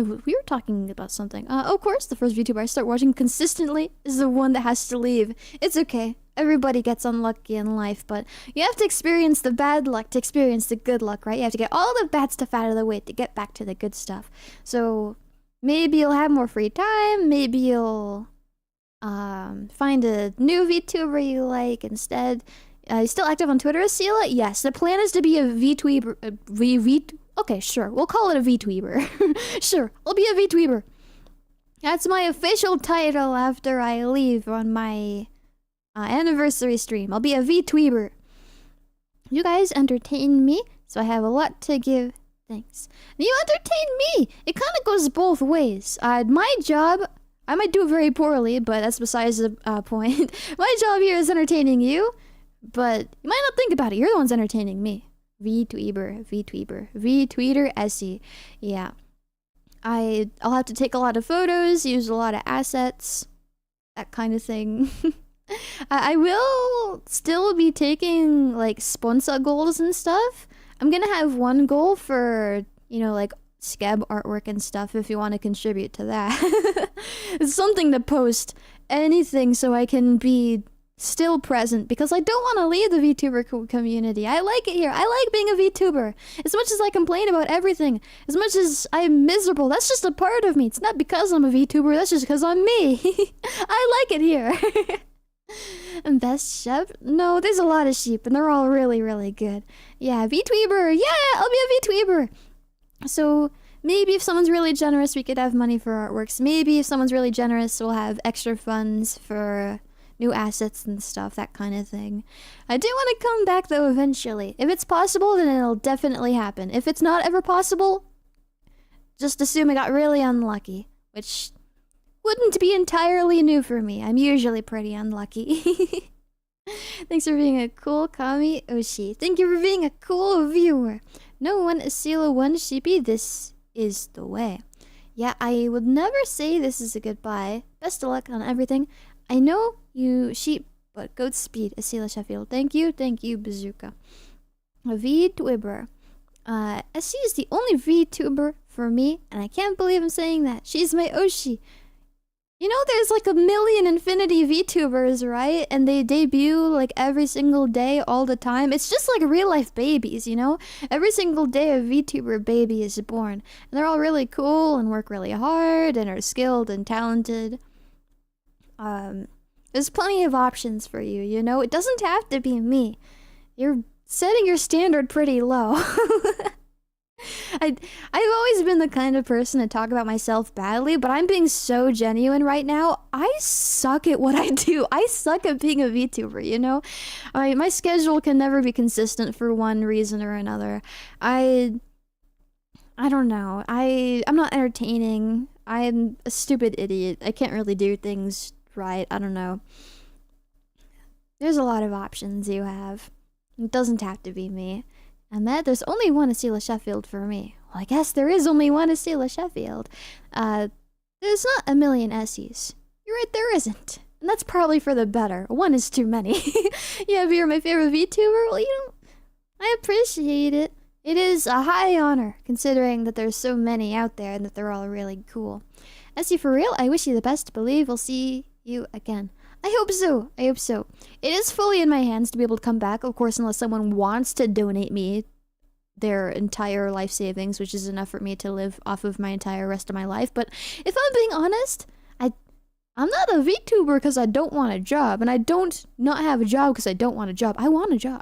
we were talking about something. Of course, the first VTuber I start watching consistently is the one that has to leave. It's okay. Everybody gets unlucky in life, but you have to experience the bad luck to experience the good luck, right? You have to get all the bad stuff out of the way to get back to the good stuff. So maybe you'll have more free time. Maybe you'll find a new VTuber you like instead. You still active on Twitter, Esila? Yes, the plan is to be a VTuber. Okay, sure. We'll call it a VTuber. Sure, I'll be a VTuber. That's my official title after I leave on my anniversary stream. I'll be a VTuber. You guys entertain me, so I have a lot to give thanks. You entertain me! It kind of goes both ways. My job, I might do it very poorly, but that's besides the point. My job here is entertaining you, but you might not think about it. You're the ones entertaining me. VTweeter, Essie. Yeah. I'll have to take a lot of photos, use a lot of assets, that kind of thing. I will still be taking like sponsor goals and stuff. I'm gonna have one goal for, you know, like scab artwork and stuff if you want to contribute to that. It's something to post anything so I can be still present, because I don't want to leave the VTuber community. I like it here. I like being a VTuber. As much as I complain about everything, as much as I'm miserable, that's just a part of me. It's not because I'm a VTuber, that's just because I'm me. I like it here. And best sheep? No, there's a lot of sheep, and they're all really, really good. Yeah, VTuber! Yeah, I'll be a VTuber! So, maybe if someone's really generous, we could have money for artworks. Maybe if someone's really generous, we'll have extra funds for new assets and stuff, that kind of thing. I do want to come back, though, eventually. If it's possible, then it'll definitely happen. If it's not ever possible, just assume I got really unlucky, which wouldn't be entirely new for me. I'm usually pretty unlucky. Thanks for being a cool Kami Oshi. Thank you for being a cool viewer. No one Esila, one sheepy. This is the way. Yeah, I would never say this is a goodbye. Best of luck on everything. I know you sheep, but goat speed. Esila Shephield. Thank you, Bazooka. A VTuber. Essie is the only VTuber for me, and I can't believe I'm saying that. She's my Oshi. You know, there's like a million infinity VTubers, right? And they debut like every single day, all the time. It's just like real life babies, you know? Every single day a VTuber baby is born. And they're all really cool and work really hard and are skilled and talented. There's plenty of options for you, you know? It doesn't have to be me. You're setting your standard pretty low. I've always been the kind of person to talk about myself badly, but I'm being so genuine right now. I suck at what I do. I suck at being a VTuber, you know? My schedule can never be consistent for one reason or another. I don't know. I'm not entertaining. I'm a stupid idiot. I can't really do things right. I don't know. There's a lot of options you have. It doesn't have to be me. And that there's only one Esila Shephield for me. Well, I guess there is only one Esila Shephield. There's not a million Essies. You're right, there isn't. And that's probably for the better. One is too many. Yeah, if you're my favorite VTuber, well, you know, I appreciate it. It is a high honor, considering that there's so many out there and that they're all really cool. Essie, for real, I wish you the best. Believe we'll see you again. I hope so. I hope so. It is fully in my hands to be able to come back, of course, unless someone wants to donate me their entire life savings, which is enough for me to live off of my entire rest of my life. But if I'm being honest, I'm not a VTuber because I don't want a job, and I don't not have a job because I don't want a job. I want a job.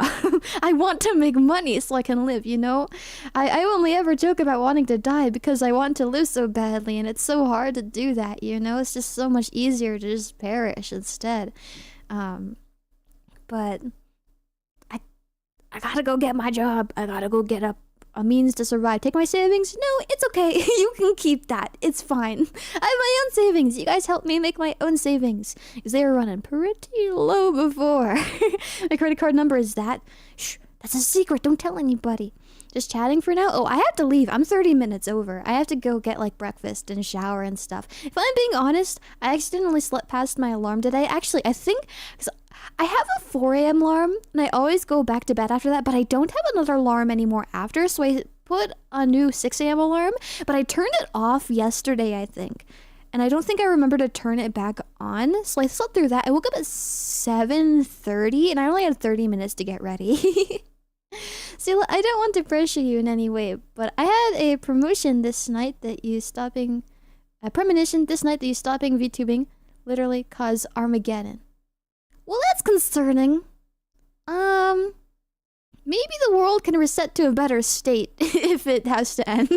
I want to make money so I can live, you know? I only ever joke about wanting to die because I want to live so badly, and it's so hard to do that, you know? It's just so much easier to just perish instead. But I gotta go get my job. I gotta go get a means to survive. Take my savings? No, it's okay. You can keep that. It's fine. I have my own savings. You guys help me make my own savings. Because they were running pretty low before. My credit card number is that. Shh, that's a secret. Don't tell anybody. Just chatting for now? Oh, I have to leave. I'm 30 minutes over. I have to go get like breakfast and shower and stuff. If I'm being honest, I accidentally slept past my alarm today. Actually, I think... I have a 4 a.m. alarm, and I always go back to bed after that, but I don't have another alarm anymore after, so I put a new 6 a.m. alarm, but I turned it off yesterday, I think. And I don't think I remember to turn it back on, so I slept through that. I woke up at 7:30, and I only had 30 minutes to get ready. See, I don't want to pressure you in any way, but I had a promotion this night that you stopping... A premonition this night that you stopping VTubing literally caused Armageddon. Well, that's concerning. Maybe the world can reset to a better state if it has to end.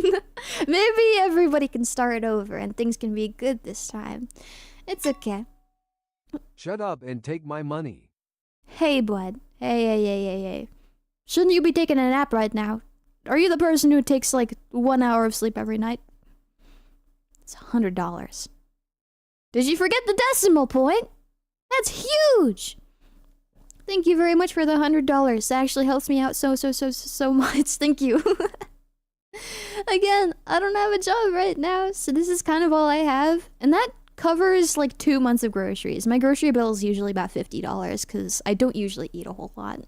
Maybe everybody can start over and things can be good this time. It's okay. Shut up and take my money. Hey, bud. Hey. Shouldn't you be taking a nap right now? Are you the person who takes like 1 hour of sleep every night? It's $100. Did you forget the decimal point? That's huge! Thank you very much for the $100. That actually helps me out so much. Thank you. Again, I don't have a job right now, so this is kind of all I have. And that covers like 2 months of groceries. My grocery bill is usually about $50 because I don't usually eat a whole lot.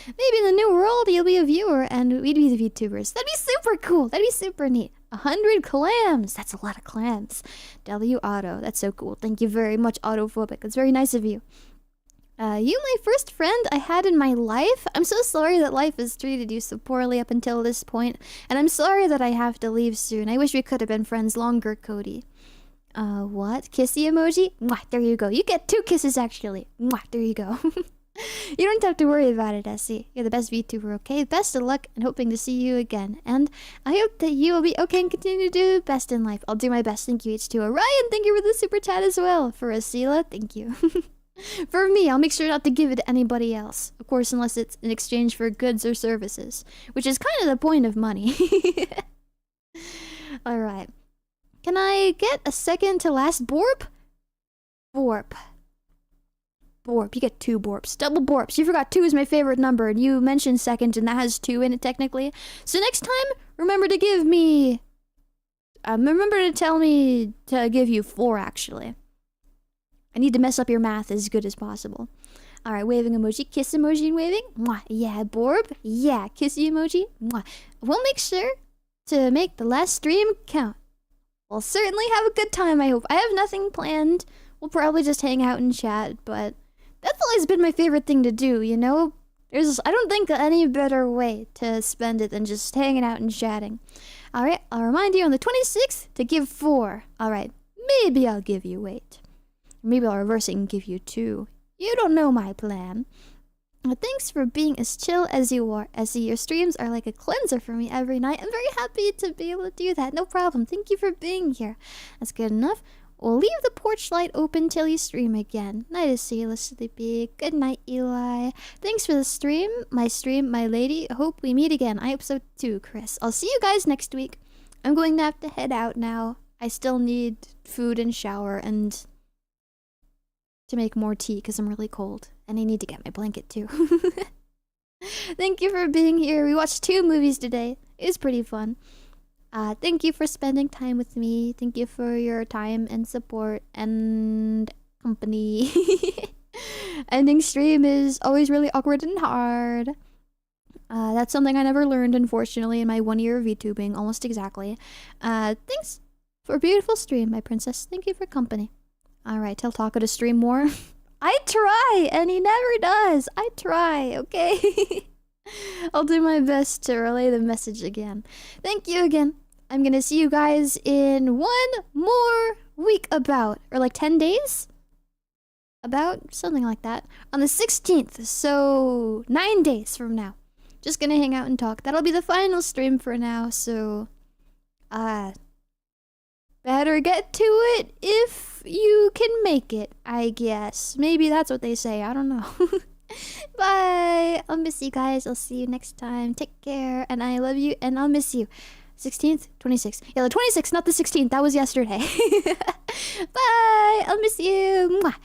Maybe in the new world you'll be a viewer and we'd be the VTubers. That'd be super cool. That'd be super neat. 100 clams. That's a lot of clams. W Auto. That's so cool. Thank you very much, Autophobic. That's very nice of you. You my first friend I had in my life. I'm so sorry that life has treated you so poorly up until this point, and I'm sorry that I have to leave soon. I wish we could have been friends longer, Cody. What? Kissy emoji? Mwah, there you go. You get 2 kisses, actually. Mwah, there you go. You don't have to worry about it, Essie. You're the best VTuber, okay? Best of luck, and hoping to see you again. And I hope that you will be okay and continue to do best in life. I'll do my best. Thank you, H2O. Ryan, thank you for the super chat as well. For Esila, thank you. For me, I'll make sure not to give it to anybody else. Of course, unless it's in exchange for goods or services. Which is kind of the point of money. Alright. Can I get a second to last Borp? Borp. Borp. You get 2 Borps. Double Borps. You forgot 2 is my favorite number, and you mentioned second, and that has 2 in it, technically. So next time, remember to give me... remember to tell me to give you 4, actually. I need to mess up your math as good as possible. Alright, waving emoji. Kiss emoji and waving. Mwah. Yeah, Borb. Yeah, kissy emoji. Mwah. We'll make sure to make the last stream count. We'll certainly have a good time, I hope. I have nothing planned. We'll probably just hang out and chat, but that's always been my favorite thing to do, you know? I don't think any better way to spend it than just hanging out and chatting. Alright, I'll remind you on the 26th to give 4. Alright, maybe I'll give you 8. Maybe I'll reverse it and give you 2. You don't know my plan. But thanks for being as chill as you are, Essie. Your streams are like a cleanser for me every night. I'm very happy to be able to do that. No problem. Thank you for being here. That's good enough. We'll leave the porch light open till you stream again. Night, Esila, sleepy. Good night, Eli. Thanks for the stream, my lady. Hope we meet again. I hope so too, Chris. I'll see you guys next week. I'm going to have to head out now. I still need food and shower and to make more tea because I'm really cold. And I need to get my blanket too. Thank you for being here. We watched 2 movies today. It was pretty fun. Thank you for spending time with me. Thank you for your time and support and company. Ending stream is always really awkward and hard. That's something I never learned, unfortunately, in my 1 year of VTubing, almost exactly. Thanks for a beautiful stream, my princess. Thank you for company. Alright, tell Taco to stream more. I try, and he never does. I try, okay? I'll do my best to relay the message again. Thank you again. I'm gonna see you guys in 1 more week about, or like 10 days? About, something like that. On the 16th, so 9 days from now. Just gonna hang out and talk. That'll be the final stream for now, so... better get to it if you can make it, I guess. Maybe that's what they say, I don't know. Bye! I'll miss you guys, I'll see you next time. Take care, and I love you, and I'll miss you. 16th? 26th. Yeah, the 26th, not the 16th. That was yesterday. Bye! I'll miss you! Mwah.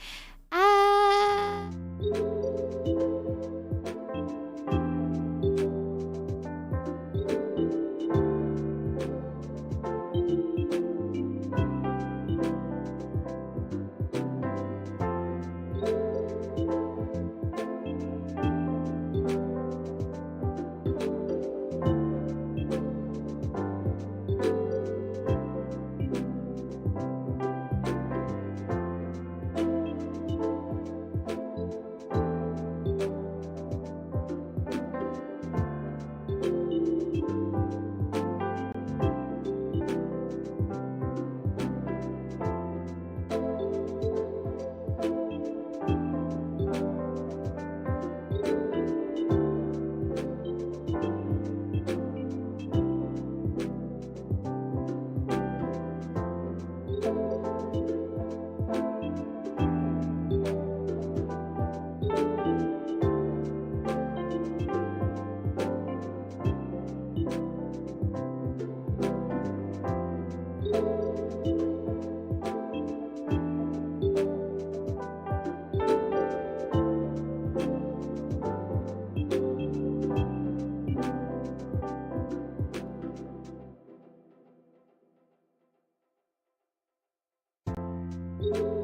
you